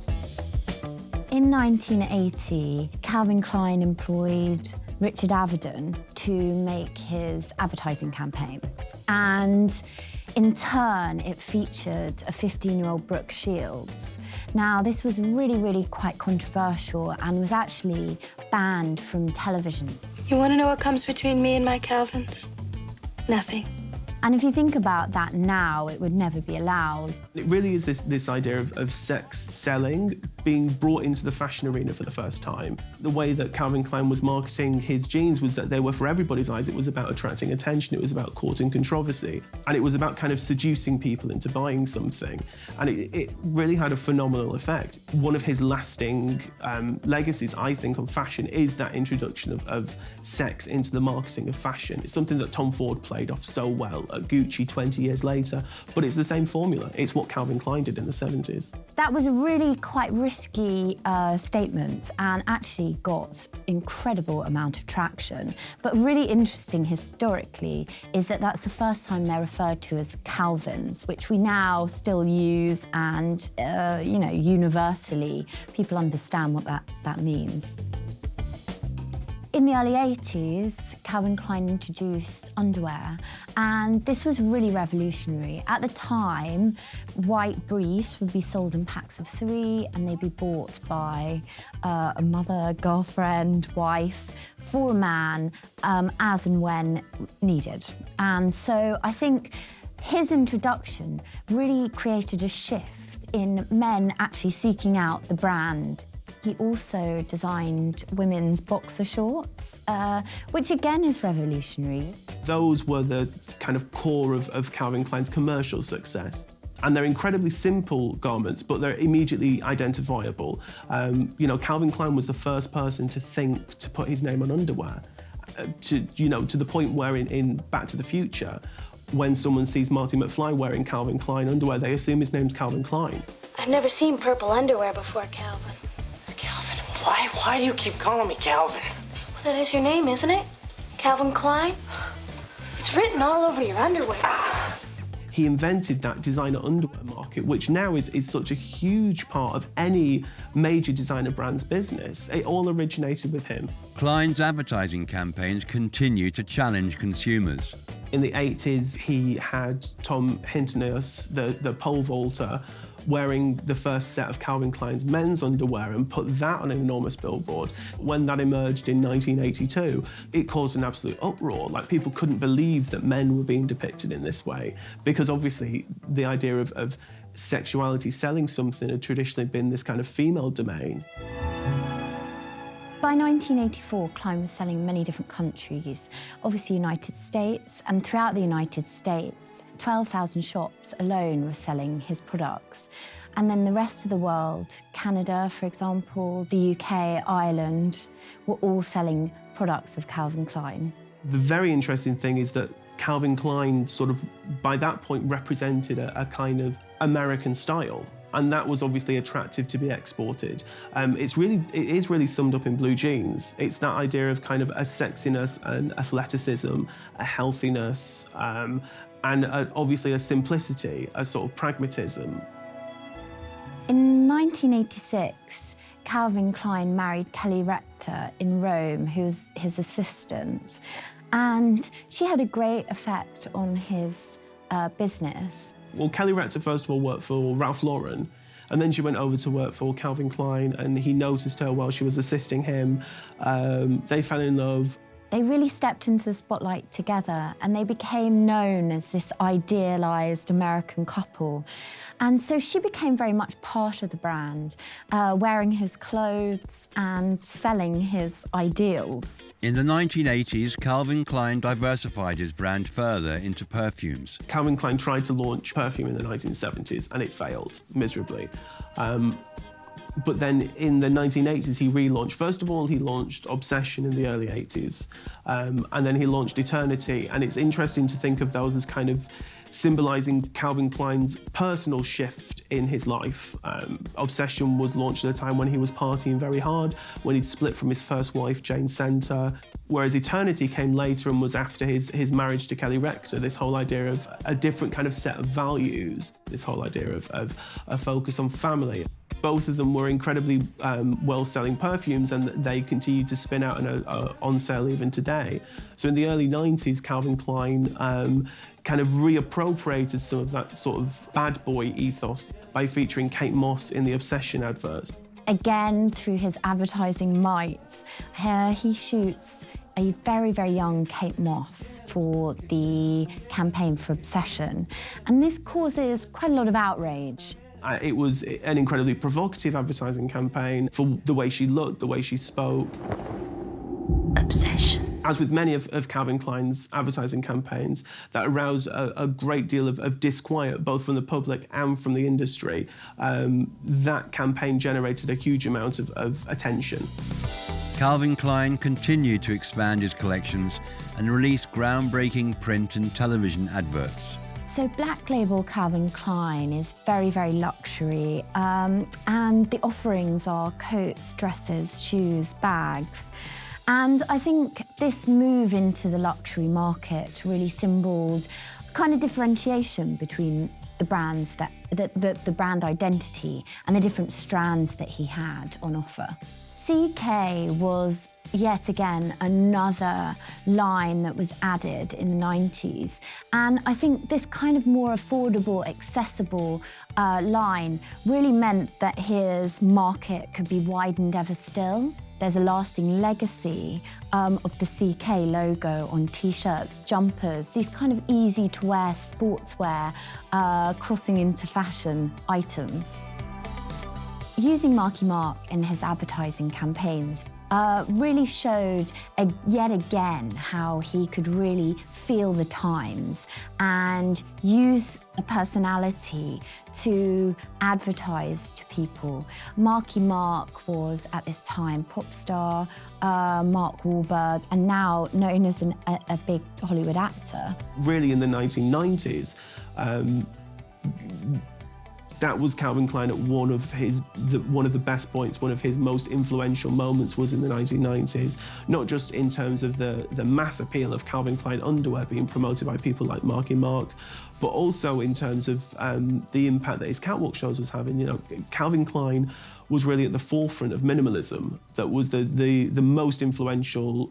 In 1980, Calvin Klein employed Richard Avedon to make his advertising campaign. And in turn, it featured a 15-year-old Brooke Shields. Now, this was really quite controversial and was actually banned from television. You want to know what comes between me and my Calvins? Nothing. And if you think about that now, it would never be allowed. It really is this idea of sex selling being brought into the fashion arena for the first time. The way that Calvin Klein was marketing his jeans was that they were for everybody's eyes. It was about attracting attention, it was about courting controversy, and it was about kind of seducing people into buying something. And it really had a phenomenal effect. One of his lasting legacies, I think, on fashion is that introduction of sex into the marketing of fashion. It's something that Tom Ford played off so well at Gucci 20 years later, but it's the same formula. It's what Calvin Klein did in the 70s. That was a really quite risky statement and actually got incredible amount of traction. But really interesting historically is that that's the first time they're referred to as Calvins, which we now still use, and you know, universally people understand what that means. In the early 80s, Calvin Klein introduced underwear, and this was really revolutionary. At the time, white briefs would be sold in packs of 3, and they'd be bought by a mother, girlfriend, wife, for a man, as and when needed. And so I think his introduction really created a shift in men actually seeking out the brand. He also designed women's boxer shorts, which again is revolutionary. Those were the kind of core of Calvin Klein's commercial success. And they're incredibly simple garments, but they're immediately identifiable. You know, Calvin Klein was the first person to think to put his name on underwear, to the point where in Back to the Future, when someone sees Marty McFly wearing Calvin Klein underwear, they assume his name's Calvin Klein. I've never seen purple underwear before, Calvin. Calvin, why do you keep calling me Calvin? Well, that is your name, isn't it? Calvin Klein? It's written all over your underwear. He invented that designer underwear market, which now is such a huge part of any major designer brand's business. It all originated with him. Klein's advertising campaigns continue to challenge consumers. In the 80s, he had Tom Hintonus, the pole vaulter, wearing the first set of Calvin Klein's men's underwear and put that on an enormous billboard. When that emerged in 1982, it caused an absolute uproar. Like, people couldn't believe that men were being depicted in this way, because obviously the idea of sexuality selling something had traditionally been this kind of female domain. By 1984, Klein was selling in many different countries, obviously United States, and throughout the United States, 12,000 shops alone were selling his products. And then the rest of the world, Canada, for example, the UK, Ireland, were all selling products of Calvin Klein. The very interesting thing is that Calvin Klein sort of, by that point, represented a kind of American style. And that was obviously attractive to be exported. It is really summed up in blue jeans. It's that idea of kind of a sexiness and athleticism, a healthiness, and obviously a simplicity, a sort of pragmatism. In 1986, Calvin Klein married Kelly Rector in Rome, who was his assistant. And she had a great effect on his business. Well, Kelly Rector, first of all, worked for Ralph Lauren, and then she went over to work for Calvin Klein, and he noticed her while she was assisting him. They fell in love. They really stepped into the spotlight together, and they became known as this idealised American couple. And so she became very much part of the brand, wearing his clothes and selling his ideals. In the 1980s, Calvin Klein diversified his brand further into perfumes. Calvin Klein tried to launch perfume in the 1970s, and it failed miserably. But then in the 1980s, he relaunched. First of all, he launched Obsession in the early 80s, and then he launched Eternity. And it's interesting to think of those as kind of symbolising Calvin Klein's personal shift in his life. Obsession was launched at a time when he was partying very hard, when he'd split from his first wife, Jane Center, whereas Eternity came later and was after his marriage to Kelly Rector, this whole idea of a different kind of set of values, this whole idea of a focus on family. Both of them were incredibly well-selling perfumes, and they continue to spin out and are on sale even today. So in the early 90s, Calvin Klein kind of reappropriated some of that sort of bad boy ethos by featuring Kate Moss in the Obsession adverts. Again, through his advertising might, he shoots a very, very young Kate Moss for the campaign for Obsession. And this causes quite a lot of outrage. It was an incredibly provocative advertising campaign for the way she looked, the way she spoke. Obsession. As with many of Calvin Klein's advertising campaigns, that aroused a great deal of disquiet, both from the public and from the industry. That campaign generated a huge amount of attention. Calvin Klein continued to expand his collections and released groundbreaking print and television adverts. So Black Label Calvin Klein is very, very luxury, and the offerings are coats, dresses, shoes, bags. And I think this move into the luxury market really symboled kind of differentiation between the brands, the brand identity and the different strands that he had on offer. CK was yet again another line that was added in the 90s. And I think this kind of more affordable, accessible line really meant that his market could be widened ever still. There's a lasting legacy of the CK logo on T-shirts, jumpers, these kind of easy-to-wear sportswear crossing into fashion items. Using Marky Mark in his advertising campaigns really showed yet again how he could really feel the times and use a personality to advertise to people. Marky Mark was at this time pop star, Mark Wahlberg, and now known as a big Hollywood actor. Really in the 1990s, that was Calvin Klein at one of the best points, one of his most influential moments was in the 1990s, not just in terms of the mass appeal of Calvin Klein underwear being promoted by people like Marky Mark, but also in terms of the impact that his catwalk shows was having. You know, Calvin Klein was really at the forefront of minimalism. That was the most influential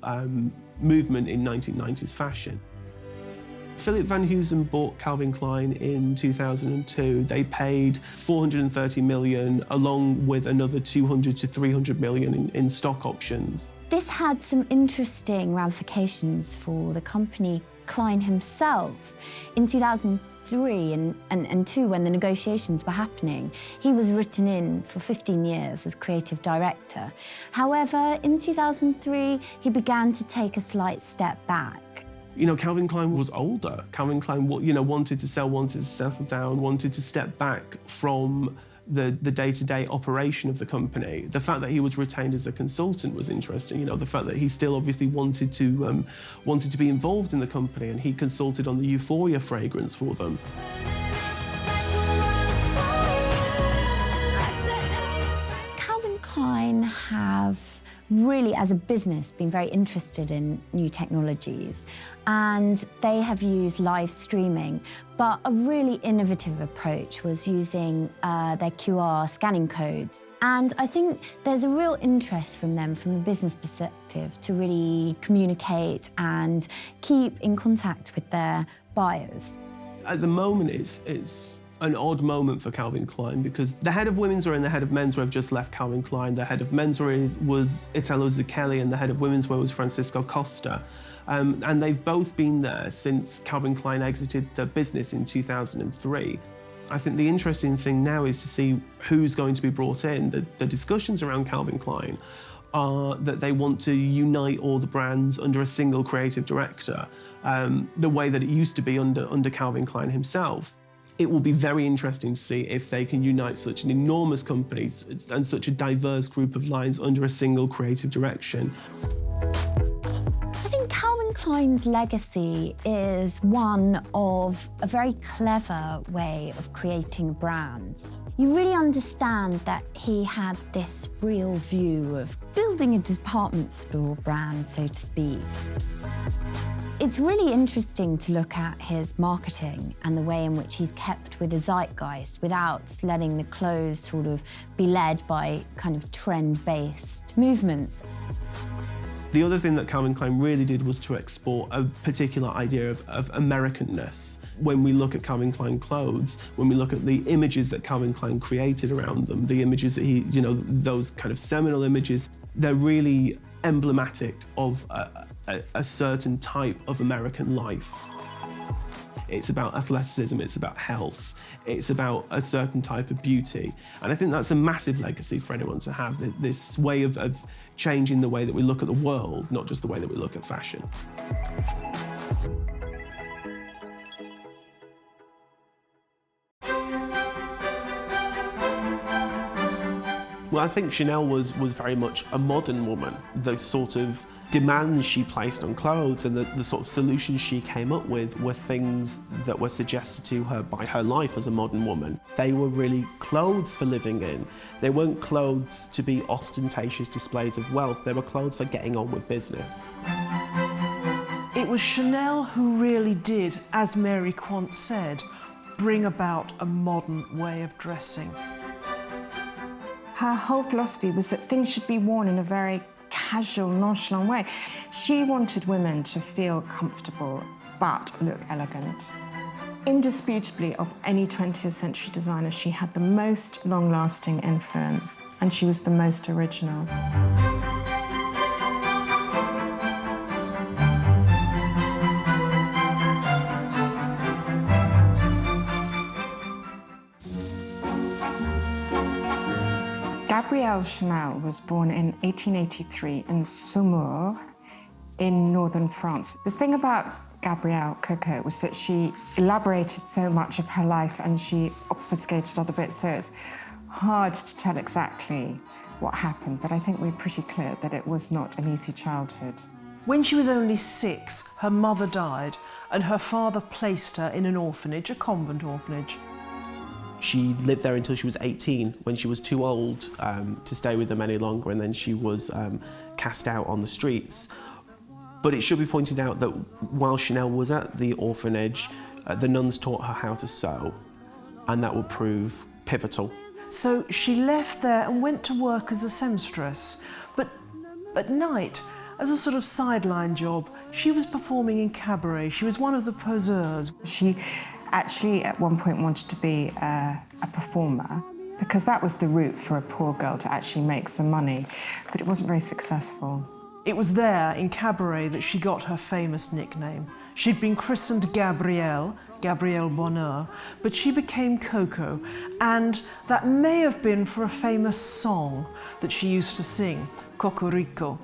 movement in 1990s fashion. Philip Van Heusen bought Calvin Klein in 2002. They paid $430 million, along with another $200 to $300 million in stock options. This had some interesting ramifications for the company. Klein himself, in 2003 and 2, when the negotiations were happening, he was written in for 15 years as creative director. However, in 2003, he began to take a slight step back. You know, Calvin Klein was older. Calvin Klein, you know, wanted to sell, wanted to settle down, wanted to step back from the day-to-day operation of the company. The fact that he was retained as a consultant was interesting. You know, the fact that he still obviously wanted to be involved in the company, and he consulted on the Euphoria fragrance for them. Calvin Klein have really, as a business, been very interested in new technologies, and they have used live streaming, but a really innovative approach was using their QR scanning codes. And I think there's a real interest from them, from a business perspective, to really communicate and keep in contact with their buyers. At the moment, it's an odd moment for Calvin Klein, because the head of womenswear and the head of menswear have just left Calvin Klein. The head of menswear was Italo Zucchelli, and the head of womenswear was Francisco Costa. And they've both been there since Calvin Klein exited the business in 2003. I think the interesting thing now is to see who's going to be brought in. The discussions around Calvin Klein are that they want to unite all the brands under a single creative director, the way that it used to be under Calvin Klein himself. It will be very interesting to see if they can unite such an enormous company and such a diverse group of lines under a single creative direction. I think Calvin Klein's legacy is one of a very clever way of creating a brand. You really understand that he had this real view of building a department store brand, so to speak. It's really interesting to look at his marketing and the way in which he's kept with the zeitgeist without letting the clothes sort of be led by kind of trend-based movements. The other thing that Calvin Klein really did was to export a particular idea of Americanness. When we look at Calvin Klein clothes, when we look at the images that Calvin Klein created around them, the images that he, you know, those kind of seminal images, they're really emblematic of a certain type of American life. It's about athleticism, it's about health, it's about a certain type of beauty. And I think that's a massive legacy for anyone to have, this way of changing the way that we look at the world, not just the way that we look at fashion. Well, I think Chanel was very much a modern woman. The sort of demands she placed on clothes and the sort of solutions she came up with were things that were suggested to her by her life as a modern woman. They were really clothes for living in. They weren't clothes to be ostentatious displays of wealth. They were clothes for getting on with business. It was Chanel who really did, as Mary Quant said, bring about a modern way of dressing. Her whole philosophy was that things should be worn in a very casual, nonchalant way. She wanted women to feel comfortable but look elegant. Indisputably, of any 20th century designer, she had the most long-lasting influence, and she was the most original. Gabrielle Chanel was born in 1883 in Saumur in northern France. The thing about Gabrielle Coco was that she elaborated so much of her life and she obfuscated other bits, so it's hard to tell exactly what happened, but I think we're pretty clear that it was not an easy childhood. When she was only 6, her mother died and her father placed her in an orphanage, a convent orphanage. She lived there until she was 18, when she was too old to stay with them any longer, and then she was cast out on the streets. But it should be pointed out that while Chanel was at the orphanage, the nuns taught her how to sew, and that would prove pivotal. So she left there and went to work as a seamstress. But at night, as a sort of sideline job, she was performing in cabaret. She was one of the poseurs. She actually at one point wanted to be a performer because that was the route for a poor girl to actually make some money, but it wasn't very successful. It was there in cabaret that she got her famous nickname. She'd been christened Gabrielle Bonheur, but she became Coco, and that may have been for a famous song that she used to sing, Cocorico,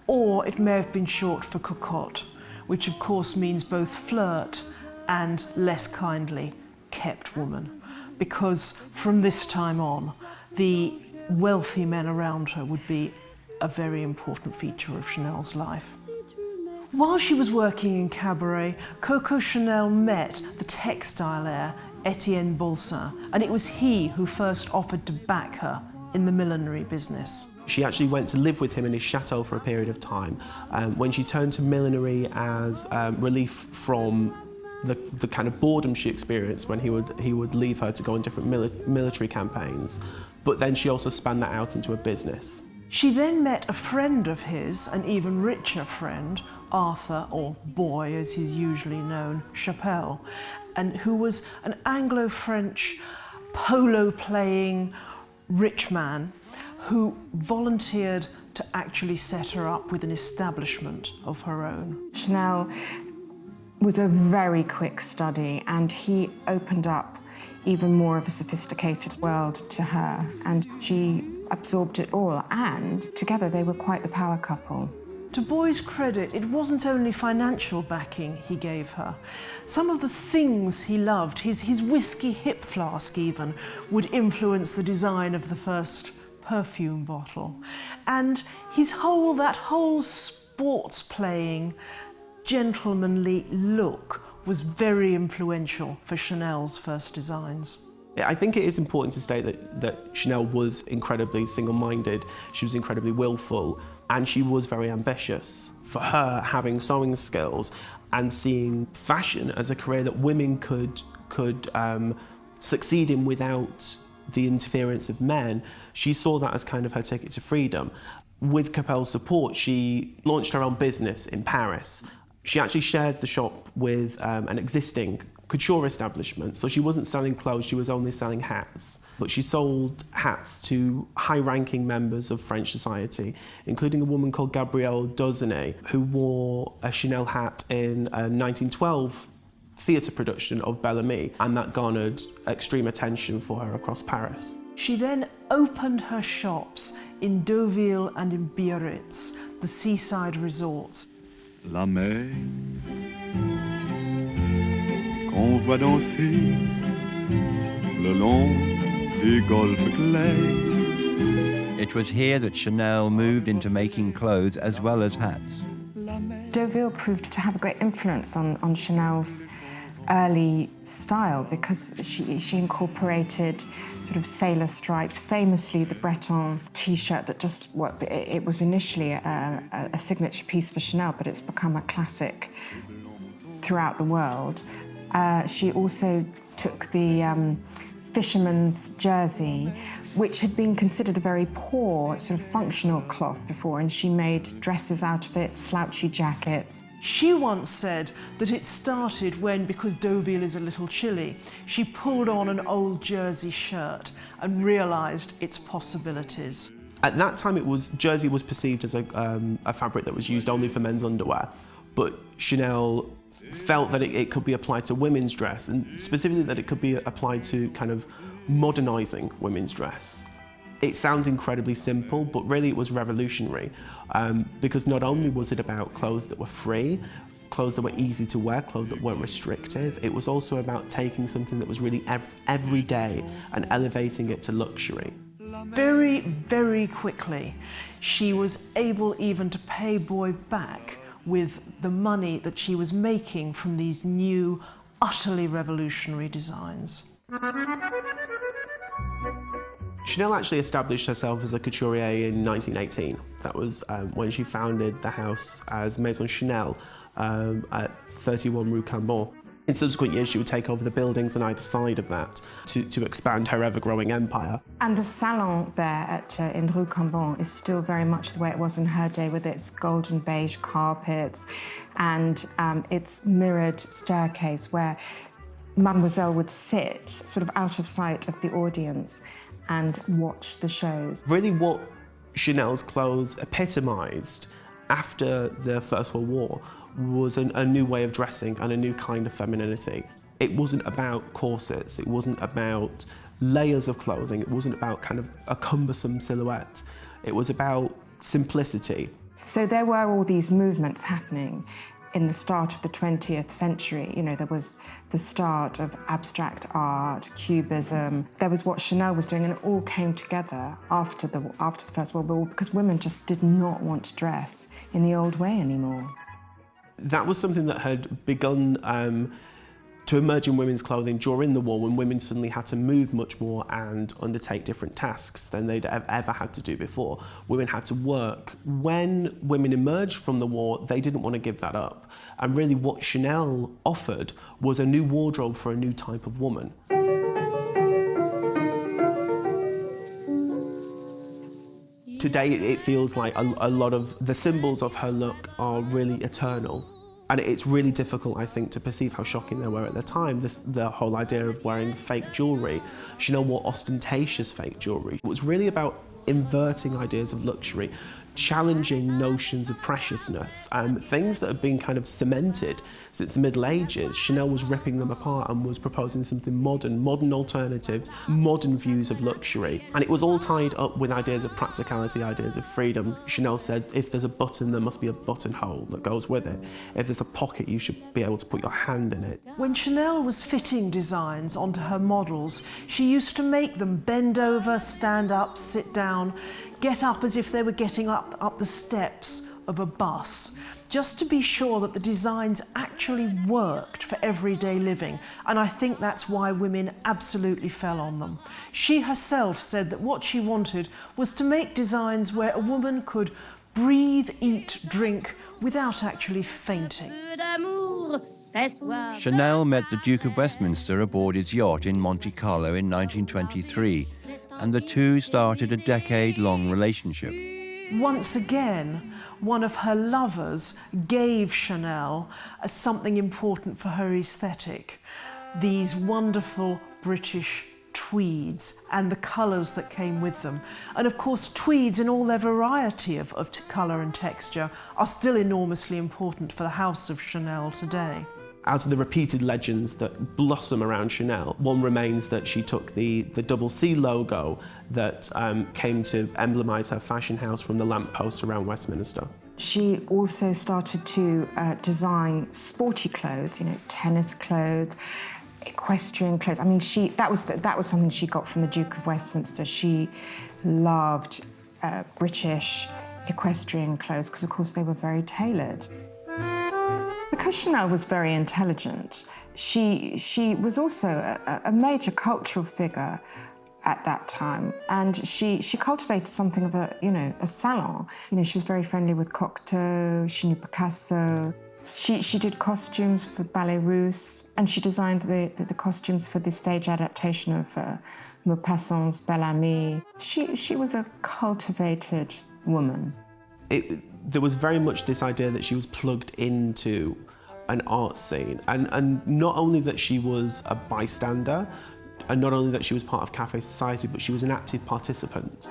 or it may have been short for cocotte, which of course means both flirt and, less kindly, kept woman. Because from this time on, the wealthy men around her would be a very important feature of Chanel's life. While she was working in cabaret, Coco Chanel met the textile heir, Etienne Bolsin, and it was he who first offered to back her in the millinery business. She actually went to live with him in his chateau for a period of time. When she turned to millinery as relief from the kind of boredom she experienced when he would leave her to go on different military campaigns, but then she also spun that out into a business. She then met a friend of his, an even richer friend, Arthur, or Boy as he's usually known, Chapelle, and who was an Anglo-French polo-playing rich man who volunteered to actually set her up with an establishment of her own. Chanel was a very quick study, and he opened up even more of a sophisticated world to her, and she absorbed it all, and together they were quite the power couple. To Boy's credit, it wasn't only financial backing he gave her. Some of the things he loved, his whiskey hip flask even, would influence the design of the first perfume bottle. And that whole sports-playing, gentlemanly look was very influential for Chanel's first designs. I think it is important to state that Chanel was incredibly single-minded, she was incredibly willful, and she was very ambitious. For her, having sewing skills and seeing fashion as a career that women could succeed in without the interference of men, she saw that as kind of her ticket to freedom. With Capel's support, she launched her own business in Paris. She actually shared the shop with an existing couture establishment, so she wasn't selling clothes, she was only selling hats. But she sold hats to high-ranking members of French society, including a woman called Gabrielle Dozenet, who wore a Chanel hat in a 1912 theatre production of Bellamy, and that garnered extreme attention for her across Paris. She then opened her shops in Deauville and in Biarritz, the seaside resorts. La mer qu'on voit danser le long des golfes clairs. It was here that Chanel moved into making clothes as well as hats. Deauville proved to have a great influence on Chanel's early style because she incorporated sort of sailor stripes, famously the Breton T-shirt that just, it was initially a signature piece for Chanel, but it's become a classic throughout the world. She also took the fisherman's jersey, which had been considered a very poor sort of functional cloth before, and she made dresses out of it, slouchy jackets. She once said that it started when, because Deauville is a little chilly, she pulled on an old jersey shirt and realised its possibilities. At that time, jersey was perceived as a fabric that was used only for men's underwear, but Chanel felt that it could be applied to women's dress, and specifically that it could be applied to kind of modernising women's dress. It sounds incredibly simple, but really it was revolutionary, because not only was it about clothes that were free, clothes that were easy to wear, clothes that weren't restrictive, it was also about taking something that was really everyday and elevating it to luxury. Very, very quickly, she was able even to pay Boy back with the money that she was making from these new, utterly revolutionary designs. Chanel actually established herself as a couturier in 1918. That was when she founded the house as Maison Chanel at 31 Rue Cambon. In subsequent years, she would take over the buildings on either side of that to expand her ever-growing empire. And the salon there in Rue Cambon is still very much the way it was in her day, with its golden beige carpets and its mirrored staircase where Mademoiselle would sit sort of out of sight of the audience and watch the shows. Really what Chanel's clothes epitomised after the First World War was a new way of dressing and a new kind of femininity. It wasn't about corsets, it wasn't about layers of clothing, it wasn't about kind of a cumbersome silhouette. It was about simplicity. So there were all these movements happening in the start of the 20th century. You know, there was the start of abstract art, cubism. There was what Chanel was doing, and it all came together after the First World War because women just did not want to dress in the old way anymore. That was something that had begun to emerge in women's clothing during the war, when women suddenly had to move much more and undertake different tasks than they'd ever had to do before. Women had to work. When women emerged from the war, they didn't want to give that up. And really what Chanel offered was a new wardrobe for a new type of woman. Today, it feels like a lot of the symbols of her look are really eternal. And it's really difficult, I think, to perceive how shocking they were at the time. The whole idea of wearing fake jewellery. Chanel wore ostentatious fake jewellery. It was really about inverting ideas of luxury, challenging notions of preciousness, things that had been kind of cemented since the Middle Ages. Chanel was ripping them apart and was proposing something modern alternatives, modern views of luxury. And it was all tied up with ideas of practicality, ideas of freedom. Chanel said, if there's a button, there must be a buttonhole that goes with it. If there's a pocket, you should be able to put your hand in it. When Chanel was fitting designs onto her models, she used to make them bend over, stand up, sit down, get up as if they were getting up the steps of a bus, just to be sure that the designs actually worked for everyday living. And I think that's why women absolutely fell on them. She herself said that what she wanted was to make designs where a woman could breathe, eat, drink without actually fainting. Chanel met the Duke of Westminster aboard his yacht in Monte Carlo in 1923, and the two started a decade-long relationship. Once again, one of her lovers gave Chanel something important for her aesthetic. These wonderful British tweeds and the colours that came with them. And of course, tweeds in all their variety of colour and texture are still enormously important for the house of Chanel today. Out of the repeated legends that blossom around Chanel, one remains that she took the double C logo that came to emblemize her fashion house from the lamppost around Westminster. She also started to design sporty clothes, you know, tennis clothes, equestrian clothes. I mean, that was something she got from the Duke of Westminster. She loved British equestrian clothes because, of course, they were very tailored. Because Chanel was very intelligent, she was also a major cultural figure at that time, and she cultivated something of a salon. You know, she was very friendly with Cocteau, she knew Picasso. She did costumes for Ballet Russe, and she designed the costumes for the stage adaptation of Maupassant's Belle Amie. She was a cultivated woman. There was very much this idea that she was plugged into an art scene, and not only that she was a bystander, and not only that she was part of cafe society, but she was an active participant.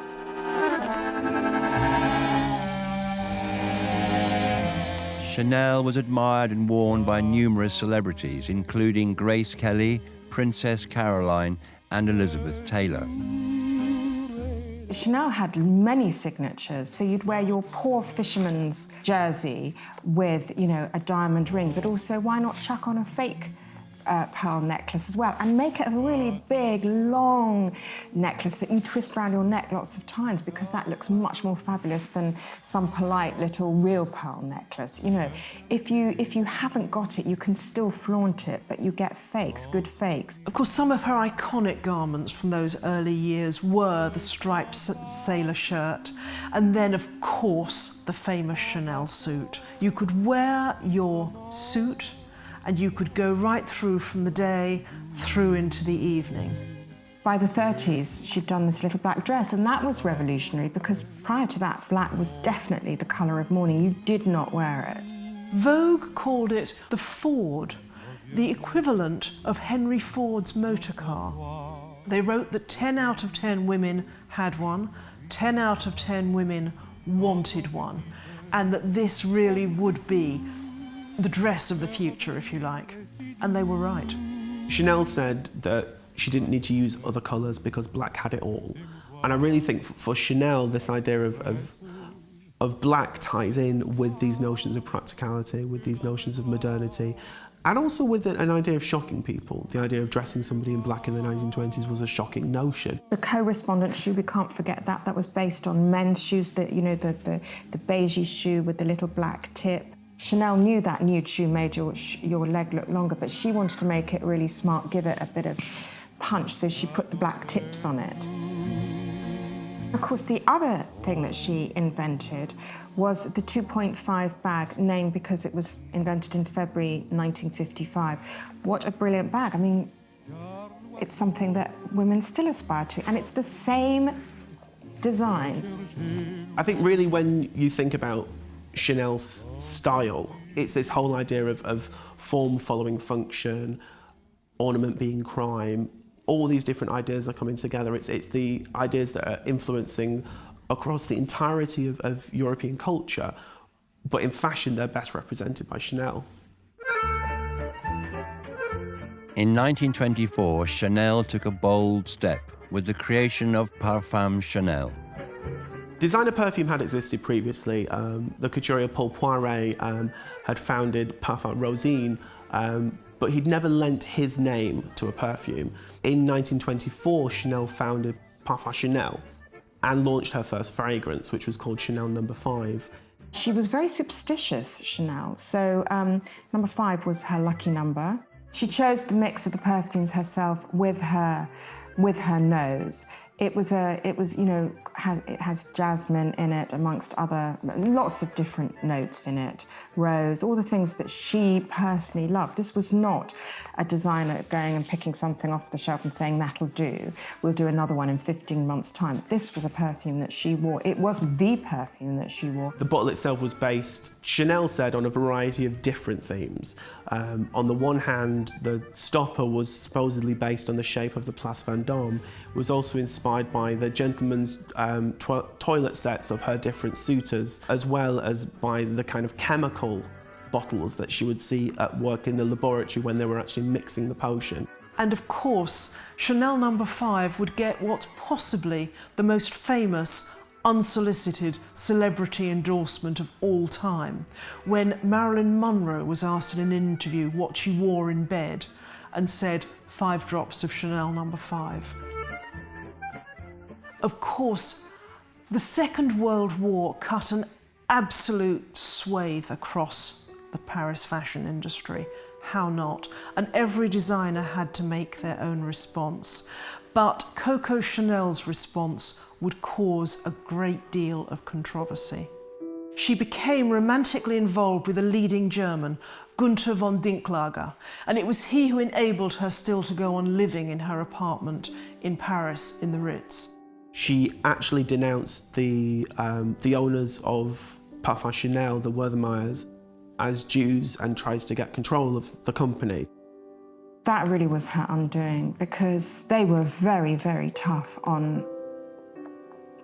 Chanel was admired and worn by numerous celebrities, including Grace Kelly, Princess Caroline, and Elizabeth Taylor. Chanel had many signatures, so you'd wear your poor fisherman's jersey with, you know, a diamond ring, but also why not chuck on a fake pearl necklace as well, and make it a really big, long necklace that you twist around your neck lots of times, because that looks much more fabulous than some polite little real pearl necklace. You know, if you haven't got it, you can still flaunt it, but you get fakes, good fakes. Of course, some of her iconic garments from those early years were the striped sailor shirt, and then, of course, the famous Chanel suit. You could wear your suit and you could go right through from the day through into the evening. By the 30s, she'd done this little black dress, and that was revolutionary because prior to that, black was definitely the colour of mourning. You did not wear it. Vogue called it the Ford, the equivalent of Henry Ford's motor car. They wrote that 10 out of 10 women had one, 10 out of 10 women wanted one, and that this really would be the dress of the future, if you like. And they were right. Chanel said that she didn't need to use other colours because black had it all. And I really think for Chanel, this idea of black ties in with these notions of practicality, with these notions of modernity, and also with an idea of shocking people. The idea of dressing somebody in black in the 1920s was a shocking notion. The co-respondent shoe, we can't forget that. That was based on men's shoes, the beigey shoe with the little black tip. Chanel knew that nude shoe made your leg look longer, but she wanted to make it really smart, give it a bit of punch, so she put the black tips on it. Of course, the other thing that she invented was the 2.5 bag, named because it was invented in February 1955. What a brilliant bag. I mean, it's something that women still aspire to, and it's the same design. I think really when you think about Chanel's style, it's this whole idea of form following function, ornament being crime. All these different ideas are coming together. It's the ideas that are influencing across the entirety of European culture, but in fashion they're best represented by Chanel. In 1924, Chanel took a bold step with the creation of Parfum Chanel. Designer perfume had existed previously. The couturier Paul Poiret had founded Parfum Rosine, but he'd never lent his name to a perfume. In 1924, Chanel founded Parfum Chanel and launched her first fragrance, which was called Chanel No. 5. She was very superstitious, Chanel, so number 5 was her lucky number. She chose the mix of the perfumes herself with her nose. It has jasmine in it, amongst other, lots of different notes in it, rose, all the things that she personally loved. This was not a designer going and picking something off the shelf and saying, that'll do, we'll do another one in 15 months' time. This was a perfume that she wore. It was the perfume that she wore. The bottle itself was based, Chanel said, on a variety of different themes. On the one hand, the stopper was supposedly based on the shape of the Place Vendôme. It was also inspired by the gentlemen's toilet sets of her different suitors, as well as by the kind of chemical bottles that she would see at work in the laboratory when they were actually mixing the potion. And of course, Chanel No. 5 would get what's possibly the most famous unsolicited celebrity endorsement of all time, when Marilyn Monroe was asked in an interview what she wore in bed and said 5 drops of Chanel No. 5. Of course, the Second World War cut an absolute swathe across the Paris fashion industry. How not? And every designer had to make their own response. But Coco Chanel's response would cause a great deal of controversy. She became romantically involved with a leading German, Gunther von Dinklage, and it was he who enabled her still to go on living in her apartment in Paris in the Ritz. She actually denounced the owners of Parfum Chanel, the Wertheiers, as Jews and tries to get control of the company. That really was her undoing, because they were very, very tough on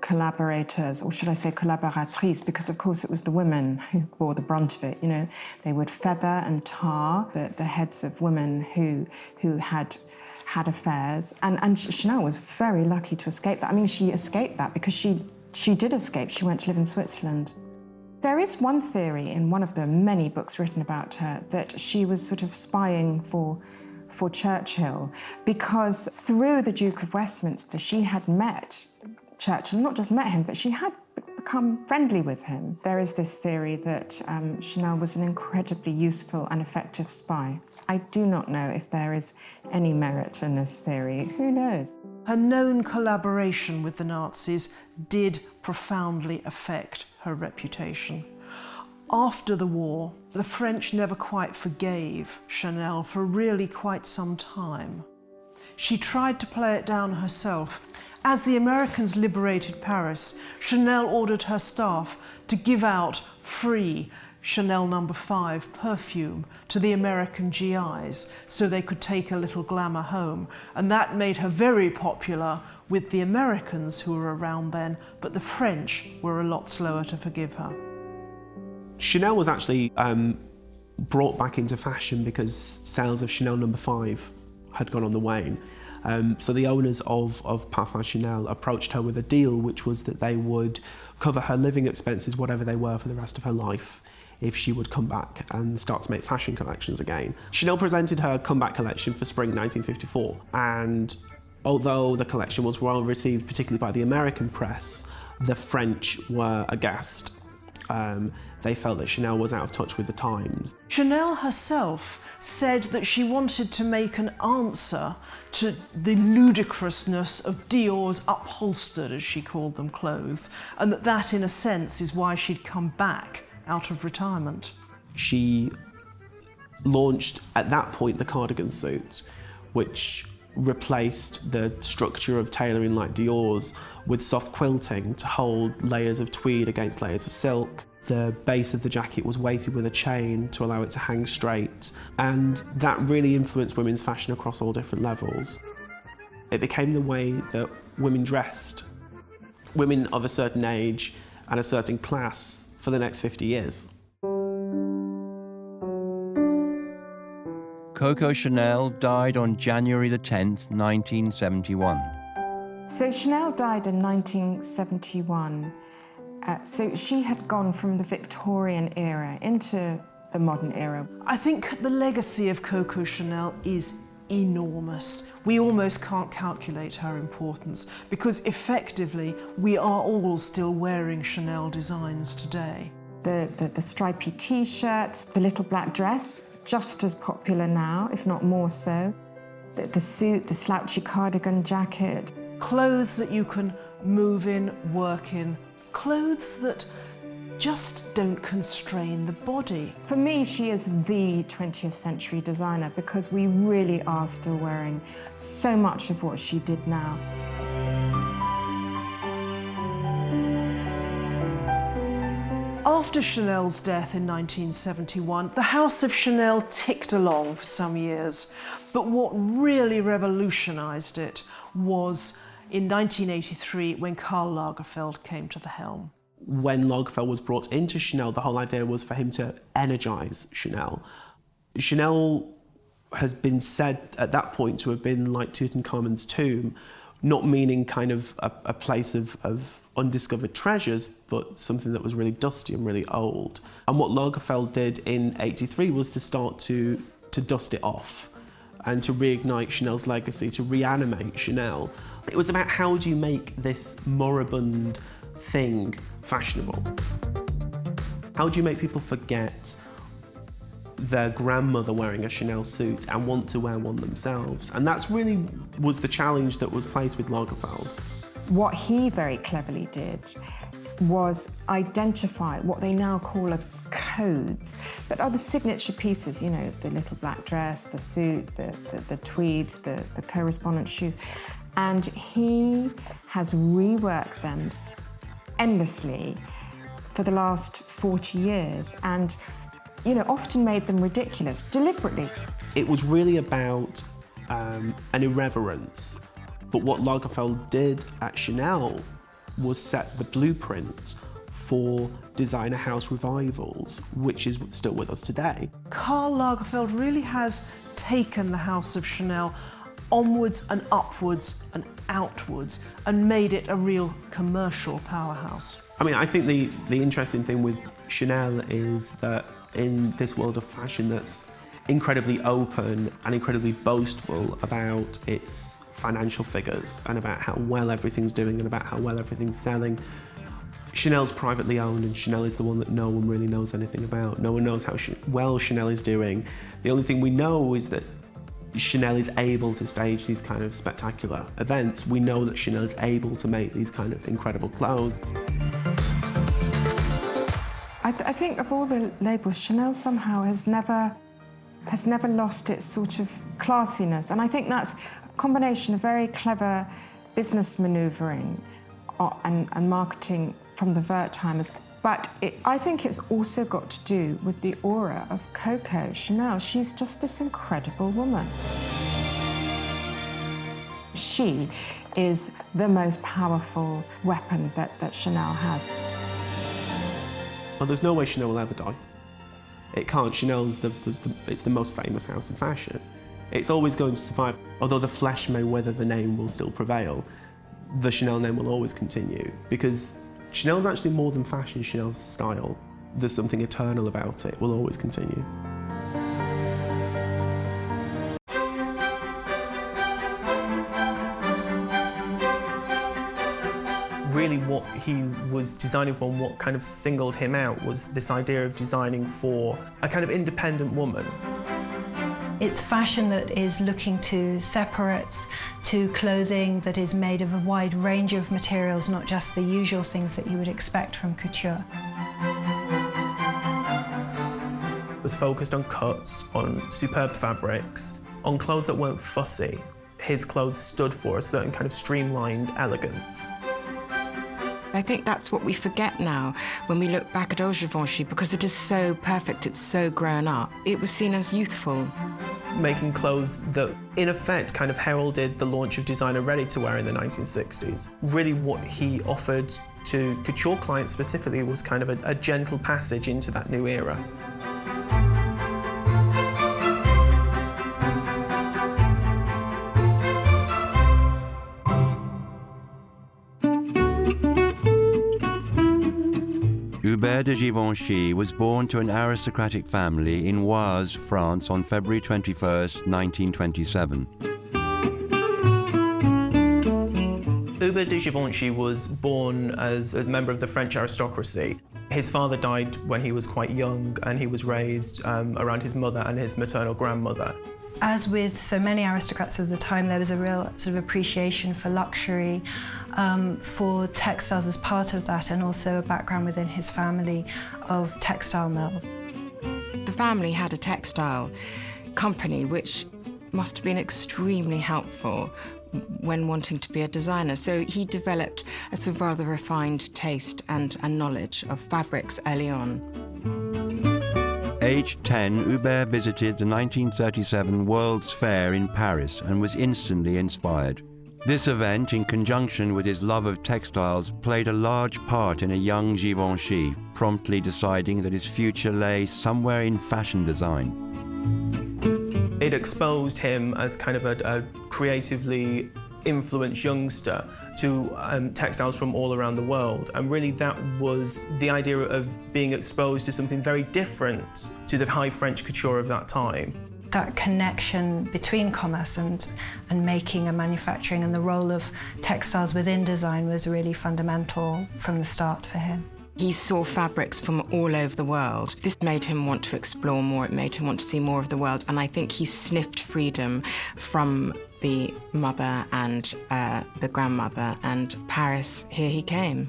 collaborators, or should I say collaboratrices, because of course it was the women who bore the brunt of it. You know, they would feather and tar the heads of women who had affairs, and Chanel was very lucky to escape that. I mean, she escaped that because she did escape. She went to live in Switzerland. There is one theory in one of the many books written about her that she was sort of spying for Churchill, because through the Duke of Westminster she had met Churchill, not just met him, but she had become friendly with him. There is this theory that Chanel was an incredibly useful and effective spy. I do not know if there is any merit in this theory. Who knows? Her known collaboration with the Nazis did profoundly affect her reputation. After the war, the French never quite forgave Chanel for really quite some time. She tried to play it down herself. As the Americans liberated Paris, Chanel ordered her staff to give out free Chanel No. 5 perfume to the American GIs so they could take a little glamour home. And that made her very popular with the Americans who were around then, but the French were a lot slower to forgive her. Chanel was actually brought back into fashion because sales of Chanel No. 5 had gone on the wane. So the owners of Parfum Chanel approached her with a deal, which was that they would cover her living expenses, whatever they were, for the rest of her life, if she would come back and start to make fashion collections again. Chanel presented her comeback collection for spring 1954, and although the collection was well received, particularly by the American press, the French were aghast. They felt that Chanel was out of touch with the times. Chanel herself said that she wanted to make an answer to the ludicrousness of Dior's upholstered, as she called them, clothes, and that in a sense is why she'd come back out of retirement. She launched at that point the cardigan suit, which replaced the structure of tailoring like Dior's with soft quilting to hold layers of tweed against layers of silk. The base of the jacket was weighted with a chain to allow it to hang straight, and that really influenced women's fashion across all different levels. It became the way that women dressed. Women of a certain age and a certain class for the next 50 years. Coco Chanel died on January the 10th, 1971. So Chanel died in 1971. So she had gone from the Victorian era into the modern era. I think the legacy of Coco Chanel is enormous. We almost can't calculate her importance because effectively we are all still wearing Chanel designs today. The stripy t-shirts, the little black dress, just as popular now, if not more so. The suit, the slouchy cardigan jacket. Clothes that you can move in, work in, clothes that just don't constrain the body. For me, she is the 20th century designer because we really are still wearing so much of what she did now. After Chanel's death in 1971, the House of Chanel ticked along for some years, but what really revolutionised it was in 1983 when Karl Lagerfeld came to the helm. when Lagerfeld was brought into Chanel, the whole idea was for him to energize Chanel. Chanel has been said at that point to have been like Tutankhamun's tomb, not meaning kind of a place of undiscovered treasures, but something that was really dusty and really old. And what Lagerfeld did in '83 was to start to dust it off and to reignite Chanel's legacy, to reanimate Chanel. It was about how do you make this moribund thing fashionable? How do you make people forget their grandmother wearing a Chanel suit and want to wear one themselves? And that's really was the challenge that was placed with Lagerfeld. What he very cleverly did was identify what they now call codes, but are the signature pieces, you know, the little black dress, the suit, the tweeds, the correspondent shoes. And he has reworked them endlessly for the last 40 years and, you know, often made them ridiculous, deliberately. It was really about an irreverence, but what Lagerfeld did at Chanel was set the blueprint for designer house revivals, which is still with us today. Karl Lagerfeld really has taken the house of Chanel onwards and upwards and outwards and made it a real commercial powerhouse. I mean, I think the interesting thing with Chanel is that in this world of fashion that's incredibly open and incredibly boastful about its financial figures and about how well everything's doing and about how well everything's selling, Chanel's privately owned, and Chanel is the one that no one really knows anything about. No one knows how well Chanel is doing. The only thing we know is that Chanel is able to stage these kind of spectacular events. We know that Chanel is able to make these kind of incredible clothes. I think of all the labels, Chanel somehow has never lost its sort of classiness, and I think that's a combination of very clever business manoeuvring and marketing from the Wertheimers. But I think it's also got to do with the aura of Coco Chanel. She's just this incredible woman. She is the most powerful weapon that Chanel has. Well, there's no way Chanel will ever die. It can't. Chanel's it's the most famous house in fashion. It's always going to survive. Although the flesh may wither, the name will still prevail. The Chanel name will always continue because Chanel's actually more than fashion, Chanel's style. There's something eternal about it, will always continue. Really what he was designing for and what kind of singled him out was this idea of designing for a kind of independent woman. It's fashion that is looking to separates, to clothing that is made of a wide range of materials, not just the usual things that you would expect from couture. It was focused on cuts, on superb fabrics, on clothes that weren't fussy. His clothes stood for a certain kind of streamlined elegance. I think that's what we forget now when we look back at Givenchy, because it is so perfect, it's so grown up. It was seen as youthful. Making clothes that, in effect, kind of heralded the launch of designer ready-to-wear in the 1960s. Really what he offered to couture clients specifically was kind of a gentle passage into that new era. Hubert de Givenchy was born to an aristocratic family in Oise, France on February 21st, 1927. Hubert de Givenchy was born as a member of the French aristocracy. His father died when he was quite young and he was raised around his mother and his maternal grandmother. As with so many aristocrats of the time, there was a real sort of appreciation for luxury, for textiles as part of that, and also a background within his family of textile mills. The family had a textile company which must have been extremely helpful when wanting to be a designer. So he developed a sort of rather refined taste and knowledge of fabrics early on. Aged 10, Hubert visited the 1937 World's Fair in Paris and was instantly inspired. This event, in conjunction with his love of textiles, played a large part in a young Givenchy promptly deciding that his future lay somewhere in fashion design. It exposed him as kind of a creatively influenced youngster to textiles from all around the world. And really that was the idea of being exposed to something very different to the high French couture of that time. That connection between commerce and making and manufacturing, and the role of textiles within design was really fundamental from the start for him. He saw fabrics from all over the world. This made him want to explore more, it made him want to see more of the world, and I think he sniffed freedom from the mother and the grandmother, and Paris, here he came.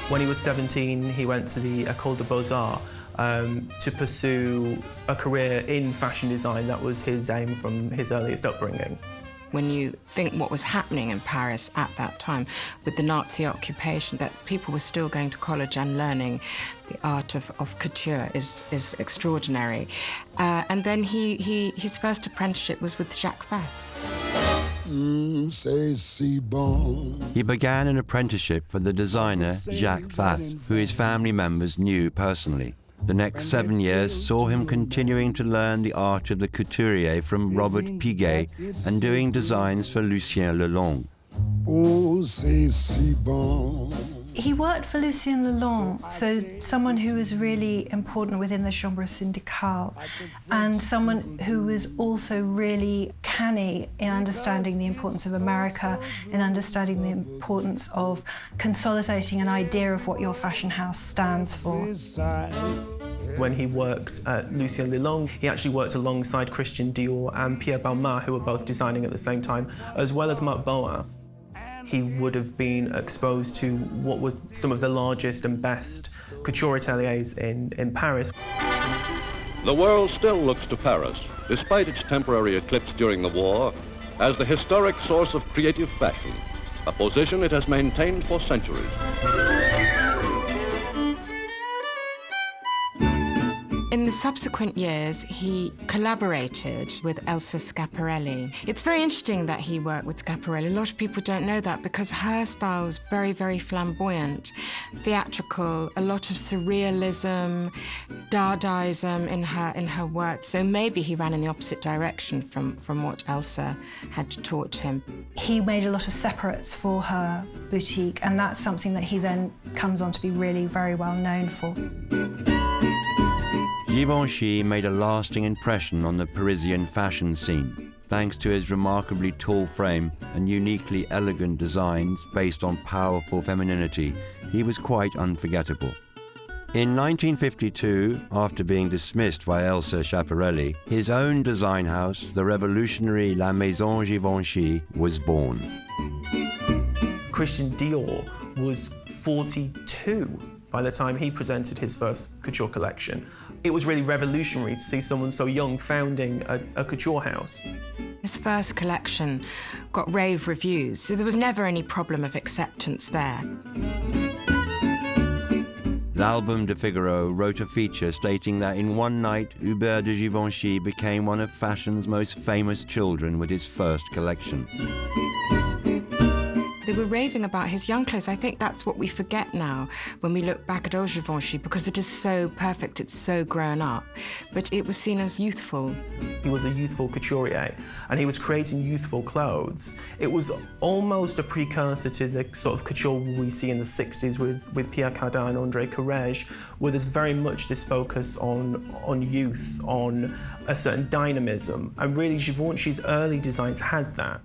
When he was 17, he went to the École des Beaux-Arts to pursue a career in fashion design. That was his aim from his earliest upbringing. When you think what was happening in Paris at that time with the Nazi occupation, that people were still going to college and learning the art of couture is extraordinary. And then his first apprenticeship was with Jacques Vath. He began an apprenticeship for the designer Jacques Vath, who his family members knew personally. The next 7 years saw him continuing to learn the art of the couturier from Robert Piguet and doing designs for Lucien Lelong. He worked for Lucien Lelong, so someone who was really important within the Chambre syndicale, and someone who was also really canny in understanding the importance of America, in understanding the importance of consolidating an idea of what your fashion house stands for. When he worked at Lucien Lelong, he actually worked alongside Christian Dior and Pierre Balmain, who were both designing at the same time, as well as Marc Boa. He would have been exposed to what were some of the largest and best couture ateliers in Paris. The world still looks to Paris, despite its temporary eclipse during the war, as the historic source of creative fashion, a position it has maintained for centuries. In the subsequent years, he collaborated with Elsa Schiaparelli. It's very interesting that he worked with Schiaparelli. A lot of people don't know that because her style was very, very flamboyant, theatrical, a lot of surrealism, Dadaism in her work. So maybe he ran in the opposite direction from what Elsa had taught him. He made a lot of separates for her boutique, and that's something that he then comes on to be really very well known for. Givenchy made a lasting impression on the Parisian fashion scene, thanks to his remarkably tall frame and uniquely elegant designs based on powerful femininity. He was quite unforgettable. In 1952, after being dismissed by Elsa Schiaparelli, his own design house, the revolutionary La Maison Givenchy, was born. Christian Dior was 42 by the time he presented his first couture collection. It was really revolutionary to see someone so young founding a couture house. His first collection got rave reviews, so there was never any problem of acceptance there. L'Album de Figaro wrote a feature stating that in one night, Hubert de Givenchy became one of fashion's most famous children with his first collection. They were raving about his young clothes. I think that's what we forget now when we look back at old Givenchy, because it is so perfect, it's so grown up. But it was seen as youthful. He was a youthful couturier, and he was creating youthful clothes. It was almost a precursor to the sort of couture we see in the 60s with Pierre Cardin and André Courrèges, where there's very much this focus on youth, on a certain dynamism. And really, Givenchy's early designs had that.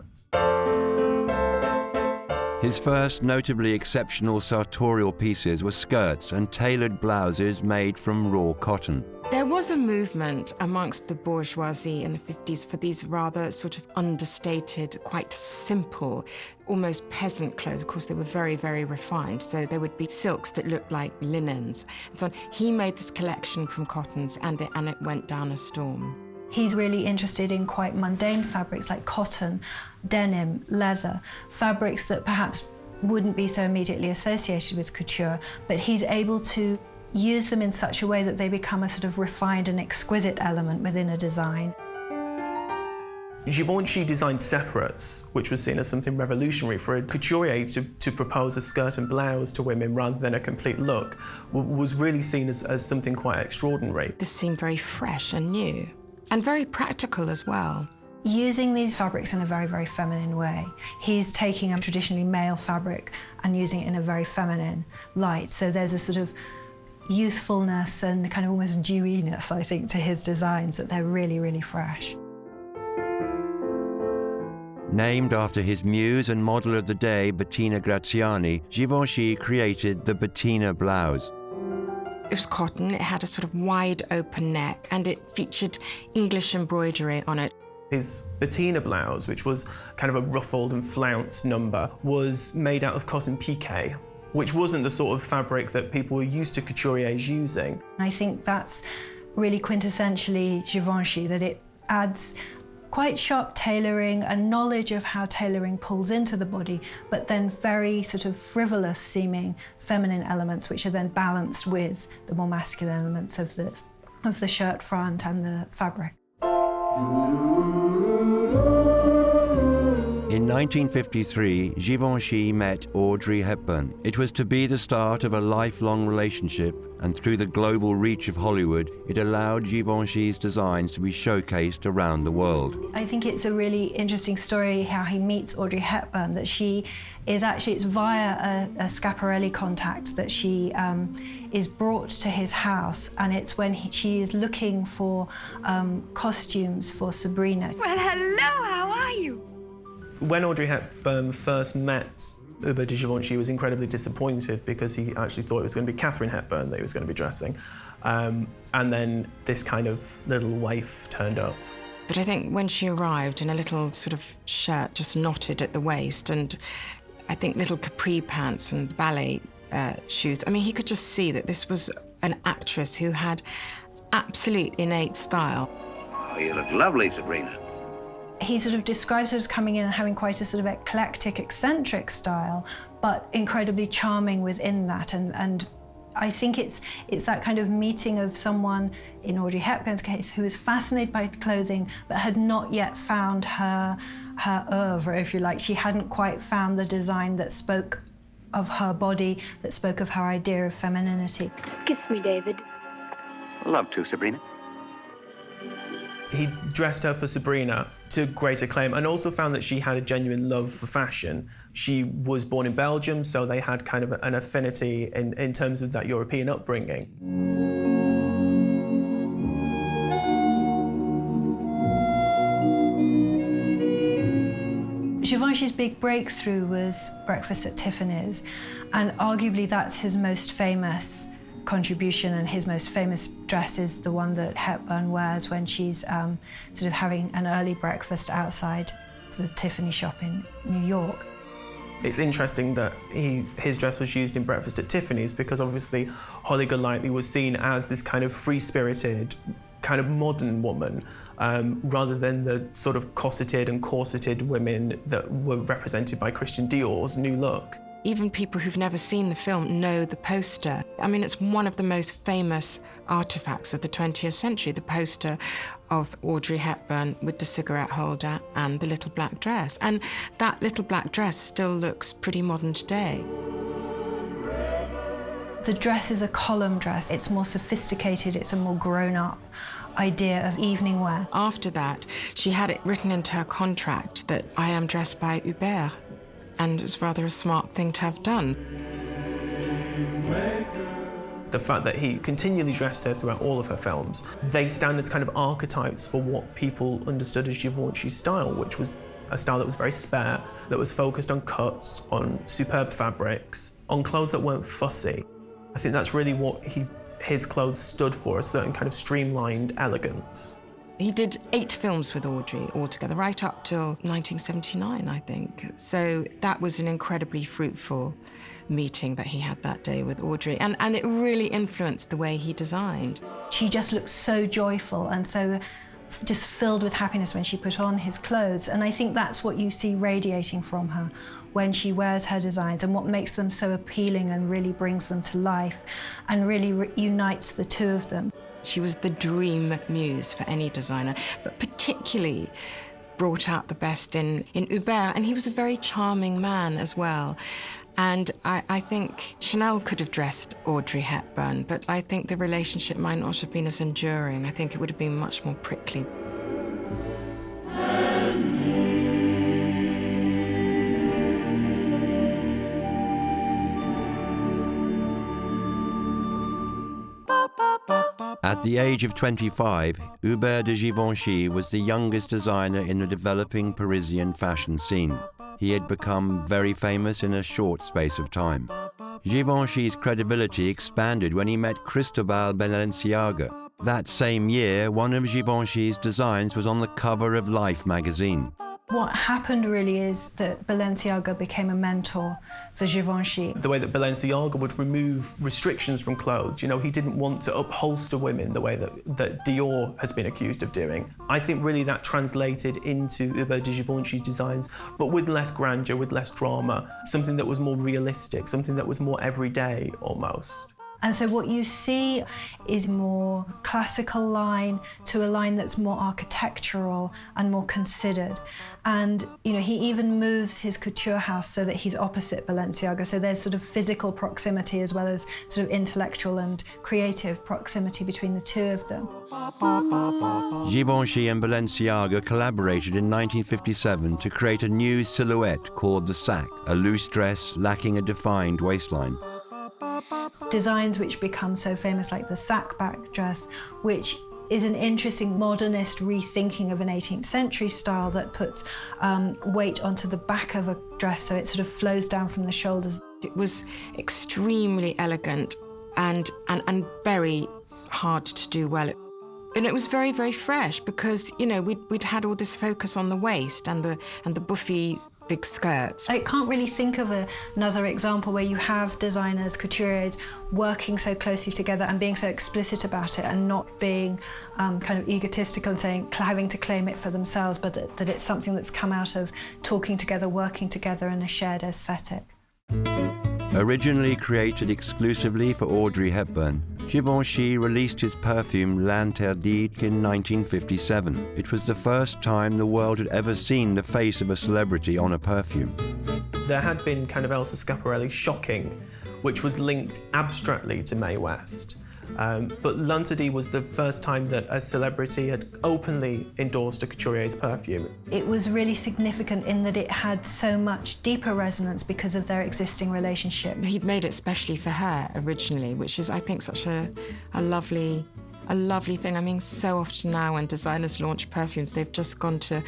His first notably exceptional sartorial pieces were skirts and tailored blouses made from raw cotton. There was a movement amongst the bourgeoisie in the 50s for these rather sort of understated, quite simple, almost peasant clothes. Of course, they were very, very refined, so there would be silks that looked like linens and so on. He made this collection from cottons, and it went down a storm. He's really interested in quite mundane fabrics like cotton, denim, leather, fabrics that perhaps wouldn't be so immediately associated with couture, but he's able to use them in such a way that they become a sort of refined and exquisite element within a design. Givenchy designed separates, which was seen as something revolutionary. For a couturier to propose a skirt and blouse to women rather than a complete look was really seen as something quite extraordinary. This seemed very fresh and new, and very practical as well. Using these fabrics in a very, very feminine way. He's taking a traditionally male fabric and using it in a very feminine light. So there's a sort of youthfulness and kind of almost dewiness, I think, to his designs, that they're really, really fresh. Named after his muse and model of the day, Bettina Graziani, Givenchy created the Bettina blouse. It was cotton, it had a sort of wide open neck, and it featured English embroidery on it. His Bettina blouse, which was kind of a ruffled and flounced number, was made out of cotton piqué, which wasn't the sort of fabric that people were used to couturiers using. I think that's really quintessentially Givenchy, that it adds quite sharp tailoring, a knowledge of how tailoring pulls into the body, but then very sort of frivolous seeming feminine elements, which are then balanced with the more masculine elements of the shirt front and the fabric. In 1953, Givenchy met Audrey Hepburn. It was to be the start of a lifelong relationship, and through the global reach of Hollywood, it allowed Givenchy's designs to be showcased around the world. I think it's a really interesting story how he meets Audrey Hepburn, that she is actually, it's via a Schiaparelli contact that she is brought to his house, and it's when she is looking for costumes for Sabrina. Well, hello, how are you? When Audrey Hepburn first met Hubert de Givenchy, he was incredibly disappointed because he actually thought it was going to be Katharine Hepburn that he was going to be dressing. And then this kind of little waif turned up. But I think when she arrived in a little sort of shirt just knotted at the waist, and I think little capri pants and ballet shoes, I mean, he could just see that this was an actress who had absolute innate style. Oh, you look lovely, Sabrina. He sort of describes her as coming in and having quite a sort of eclectic, eccentric style, but incredibly charming within that. And I think it's that kind of meeting of someone, in Audrey Hepburn's case, who was fascinated by clothing, but had not yet found her oeuvre, if you like. She hadn't quite found the design that spoke of her body, that spoke of her idea of femininity. Kiss me, David. Love to, Sabrina. He dressed her for Sabrina to great acclaim, and also found that she had a genuine love for fashion. She was born in Belgium, so they had kind of an affinity in terms of that European upbringing. Givenchy's big breakthrough was Breakfast at Tiffany's, and arguably that's his most famous contribution, and his most famous dress is the one that Hepburn wears when she's sort of having an early breakfast outside the Tiffany shop in New York. It's interesting that his dress was used in Breakfast at Tiffany's because obviously Holly Golightly was seen as this kind of free-spirited, kind of modern woman, rather than the sort of corseted and corseted women that were represented by Christian Dior's new look. Even people who've never seen the film know the poster. I mean, it's one of the most famous artifacts of the 20th century, the poster of Audrey Hepburn with the cigarette holder and the little black dress. And that little black dress still looks pretty modern today. The dress is a column dress. It's more sophisticated, it's a more grown-up idea of evening wear. After that, she had it written into her contract that I am dressed by Hubert, and it's rather a smart thing to have done. The fact that he continually dressed her throughout all of her films, they stand as kind of archetypes for what people understood as Givenchy's style, which was a style that was very spare, that was focused on cuts, on superb fabrics, on clothes that weren't fussy. I think that's really what his clothes stood for, a certain kind of streamlined elegance. He did 8 films with Audrey altogether, right up till 1979, I think. So that was an incredibly fruitful meeting that he had that day with Audrey, and it really influenced the way he designed. She just looked so joyful and so just filled with happiness when she put on his clothes, and I think that's what you see radiating from her when she wears her designs, and what makes them so appealing and really brings them to life and really unites the two of them. She was the dream muse for any designer, but particularly brought out the best in Hubert, and he was a very charming man as well. And I think Chanel could have dressed Audrey Hepburn, but I think the relationship might not have been as enduring. I think it would have been much more prickly. At the age of 25, Hubert de Givenchy was the youngest designer in the developing Parisian fashion scene. He had become very famous in a short space of time. Givenchy's credibility expanded when he met Cristobal Balenciaga. That same year, one of Givenchy's designs was on the cover of Life magazine. What happened really is that Balenciaga became a mentor for Givenchy. The way that Balenciaga would remove restrictions from clothes, you know, he didn't want to upholster women the way that Dior has been accused of doing. I think really that translated into Hubert de Givenchy's designs, but with less grandeur, with less drama, something that was more realistic, something that was more everyday almost. And so what you see is more classical line to a line that's more architectural and more considered. And, you know, he even moves his couture house so that he's opposite Balenciaga. So there's sort of physical proximity as well as sort of intellectual and creative proximity between the two of them. Givenchy and Balenciaga collaborated in 1957 to create a new silhouette called the sac, a loose dress lacking a defined waistline. Designs which become so famous, like the sack-back dress, which is an interesting modernist rethinking of an 18th century style that puts weight onto the back of a dress so it sort of flows down from the shoulders. It was extremely elegant and very hard to do well. And it was very, very fresh because, you know, we'd had all this focus on the waist and the buffy big skirts. I can't really think of another example where you have designers, couturiers, working so closely together and being so explicit about it and not being kind of egotistical and having to claim it for themselves, but that it's something that's come out of talking together, working together in a shared aesthetic. Originally created exclusively for Audrey Hepburn, Givenchy released his perfume L'Interdit in 1957. It was the first time the world had ever seen the face of a celebrity on a perfume. There had been kind of Elsa Schiaparelli Shocking, which was linked abstractly to Mae West. But L'Interdit was the first time that a celebrity had openly endorsed a couturier's perfume. It was really significant in that it had so much deeper resonance because of their existing relationship. He'd made it specially for her originally, which is, I think, such a lovely thing. I mean, so often now when designers launch perfumes, they've just gone to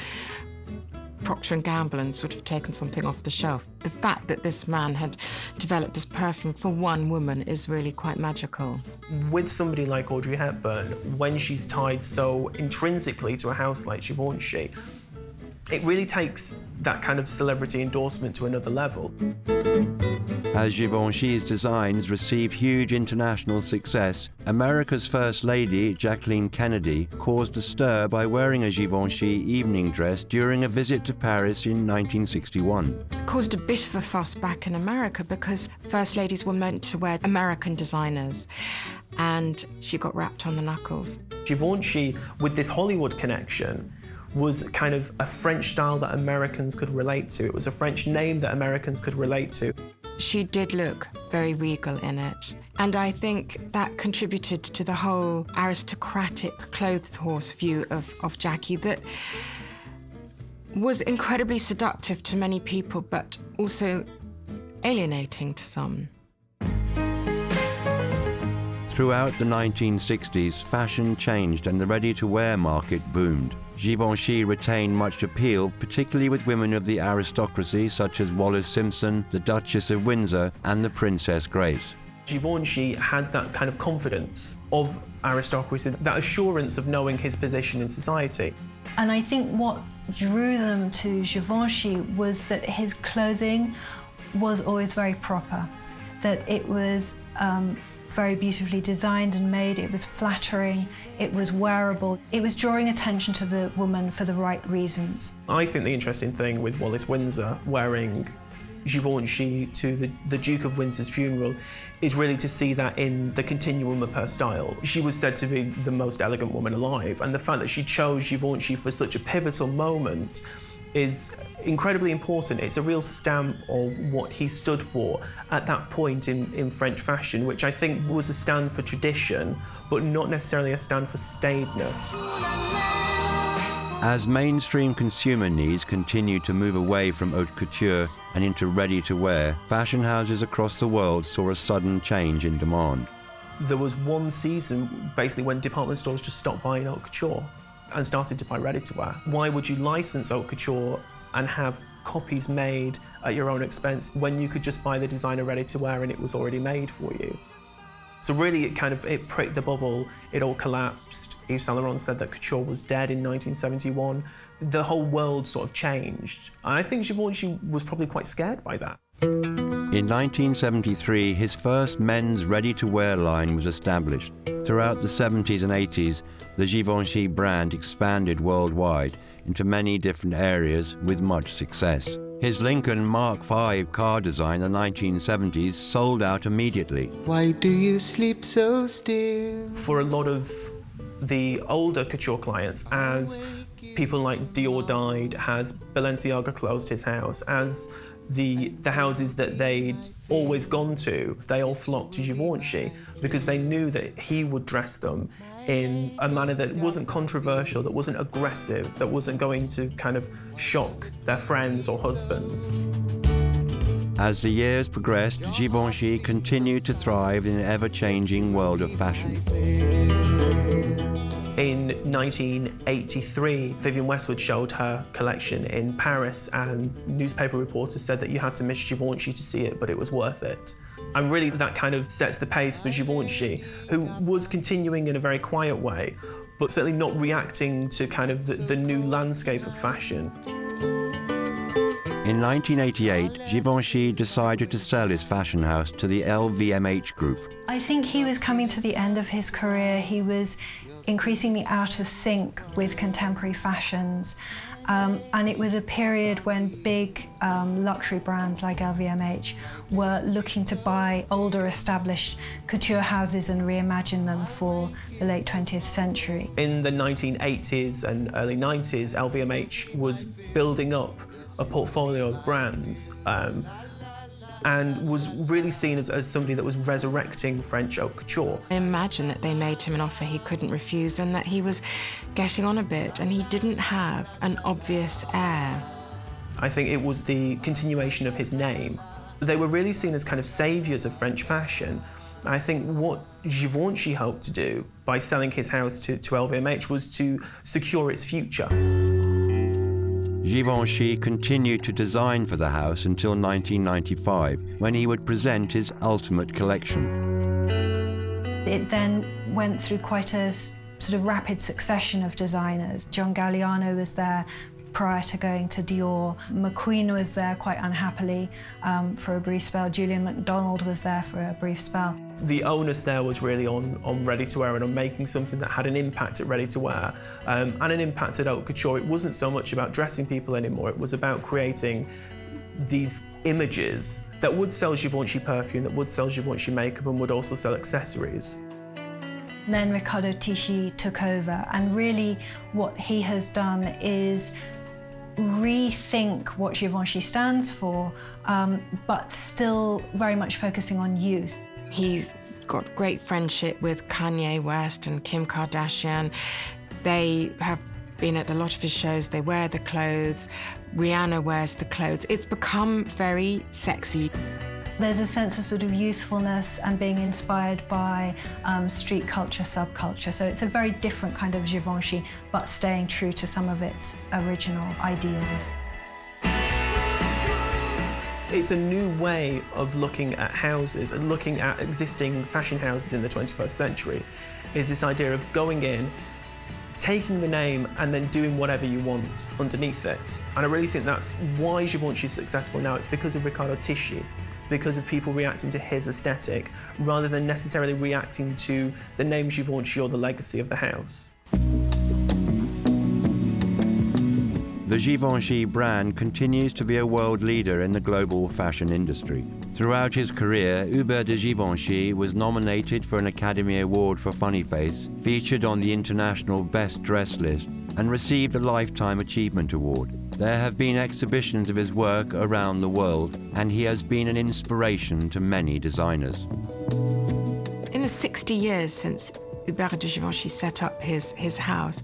Procter & Gamble and sort of taken something off the shelf. The fact that this man had developed this perfume for one woman is really quite magical. With somebody like Audrey Hepburn, when she's tied so intrinsically to a house like Givenchy, it really takes that kind of celebrity endorsement to another level. As Givenchy's designs received huge international success, America's First Lady, Jacqueline Kennedy, caused a stir by wearing a Givenchy evening dress during a visit to Paris in 1961. It caused a bit of a fuss back in America because First Ladies were meant to wear American designers, and she got wrapped on the knuckles. Givenchy, with this Hollywood connection, was kind of a French style that Americans could relate to. It was a French name that Americans could relate to. She did look very regal in it. And I think that contributed to the whole aristocratic clothes horse view of Jackie that was incredibly seductive to many people, but also alienating to some. Throughout the 1960s, fashion changed and the ready-to-wear market boomed. Givenchy retained much appeal, particularly with women of the aristocracy such as Wallis Simpson, the Duchess of Windsor and the Princess Grace. Givenchy had that kind of confidence of aristocracy, that assurance of knowing his position in society. And I think what drew them to Givenchy was that his clothing was always very proper, that it was very beautifully designed and made, it was flattering, it was wearable. It was drawing attention to the woman for the right reasons. I think the interesting thing with Wallis Windsor wearing Givenchy to the Duke of Windsor's funeral is really to see that in the continuum of her style. She was said to be the most elegant woman alive, and the fact that she chose Givenchy for such a pivotal moment is incredibly important. It's a real stamp of what he stood for at that point in French fashion, which I think was a stand for tradition, but not necessarily a stand for staidness. As mainstream consumer needs continue to move away from haute couture and into ready-to-wear, fashion houses across the world saw a sudden change in demand. There was one season, basically, when department stores just stopped buying haute couture and started to buy ready-to-wear. Why would you license haute couture and have copies made at your own expense when you could just buy the designer ready-to-wear and it was already made for you? So really, it pricked the bubble, it all collapsed. Yves Saint Laurent said that couture was dead in 1971. The whole world sort of changed. And I think Givenchy was probably quite scared by that. In 1973, his first men's ready-to-wear line was established. Throughout the 70s and 80s, the Givenchy brand expanded worldwide into many different areas with much success. His Lincoln Mark V car design in the 1970s sold out immediately. Why do you sleep so still? For a lot of the older couture clients, as people like Dior died, as Balenciaga closed his house, as the houses that they'd always gone to, they all flocked to Givenchy because they knew that he would dress them in a manner that wasn't controversial, that wasn't aggressive, that wasn't going to kind of shock their friends or husbands. As the years progressed, Givenchy continued to thrive in an ever-changing world of fashion. In 1983, Vivienne Westwood showed her collection in Paris, and newspaper reporters said that you had to miss Givenchy to see it, but it was worth it. And really that kind of sets the pace for Givenchy, who was continuing in a very quiet way, but certainly not reacting to kind of the new landscape of fashion. In 1988, Givenchy decided to sell his fashion house to the LVMH group. I think he was coming to the end of his career. He was increasingly out of sync with contemporary fashions. And it was a period when big luxury brands like LVMH were looking to buy older established couture houses and reimagine them for the late 20th century. In the 1980s and early 90s, LVMH was building up a portfolio of brands and was really seen as somebody that was resurrecting French haute couture. I imagine that they made him an offer he couldn't refuse and that he was getting on a bit and he didn't have an obvious heir. I think it was the continuation of his name. They were really seen as kind of saviours of French fashion. I think what Givenchy hoped to do by selling his house to LVMH was to secure its future. Givenchy continued to design for the house until 1995, when he would present his ultimate collection. It then went through quite a sort of rapid succession of designers. John Galliano was there prior to going to Dior. McQueen was there quite unhappily for a brief spell. Julian MacDonald was there for a brief spell. The onus there was really on ready-to-wear and on making something that had an impact at ready-to-wear and an impact at haute couture. It wasn't so much about dressing people anymore, it was about creating these images that would sell Givenchy perfume, that would sell Givenchy makeup and would also sell accessories. Then Riccardo Tisci took over, and really what he has done is rethink what Givenchy stands for, but still very much focusing on youth. He's got great friendship with Kanye West and Kim Kardashian. They have been at a lot of his shows, they wear the clothes, Rihanna wears the clothes. It's become very sexy. There's a sense of sort of youthfulness and being inspired by street culture, subculture. So it's a very different kind of Givenchy, but staying true to some of its original ideals. It's a new way of looking at houses and looking at existing fashion houses in the 21st century, is this idea of going in, taking the name and then doing whatever you want underneath it. And I really think that's why Givenchy is successful now. It's because of Riccardo Tisci, because of people reacting to his aesthetic rather than necessarily reacting to the name Givenchy or the legacy of the house. The Givenchy brand continues to be a world leader in the global fashion industry. Throughout his career, Hubert de Givenchy was nominated for an Academy Award for Funny Face, featured on the International Best Dress list, and received a Lifetime Achievement Award. There have been exhibitions of his work around the world, and he has been an inspiration to many designers. In the 60 years since Hubert de Givenchy set up his house,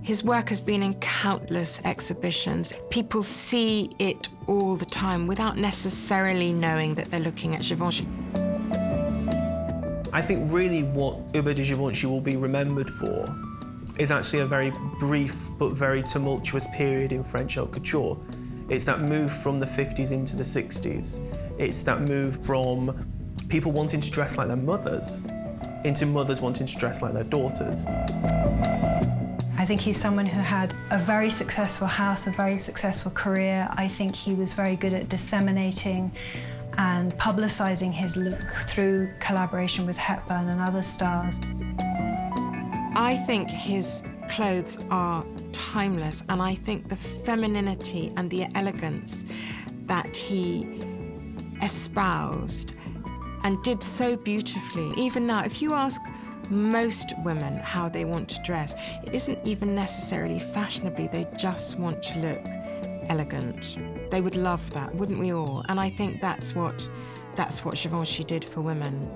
his work has been in countless exhibitions. People see it all the time without necessarily knowing that they're looking at Givenchy. I think really what Hubert de Givenchy will be remembered for is actually a very brief but very tumultuous period in French haute couture. It's that move from the 50s into the 60s. It's that move from people wanting to dress like their mothers into mothers wanting to dress like their daughters. I think he's someone who had a very successful house, a very successful career. I think he was very good at disseminating and publicising his look through collaboration with Hepburn and other stars. I think his clothes are timeless, and I think the femininity and the elegance that he espoused and did so beautifully. Even now, if you ask most women how they want to dress, it isn't even necessarily fashionably, they just want to look elegant. They would love that, wouldn't we all? And I think that's what Givenchy did for women.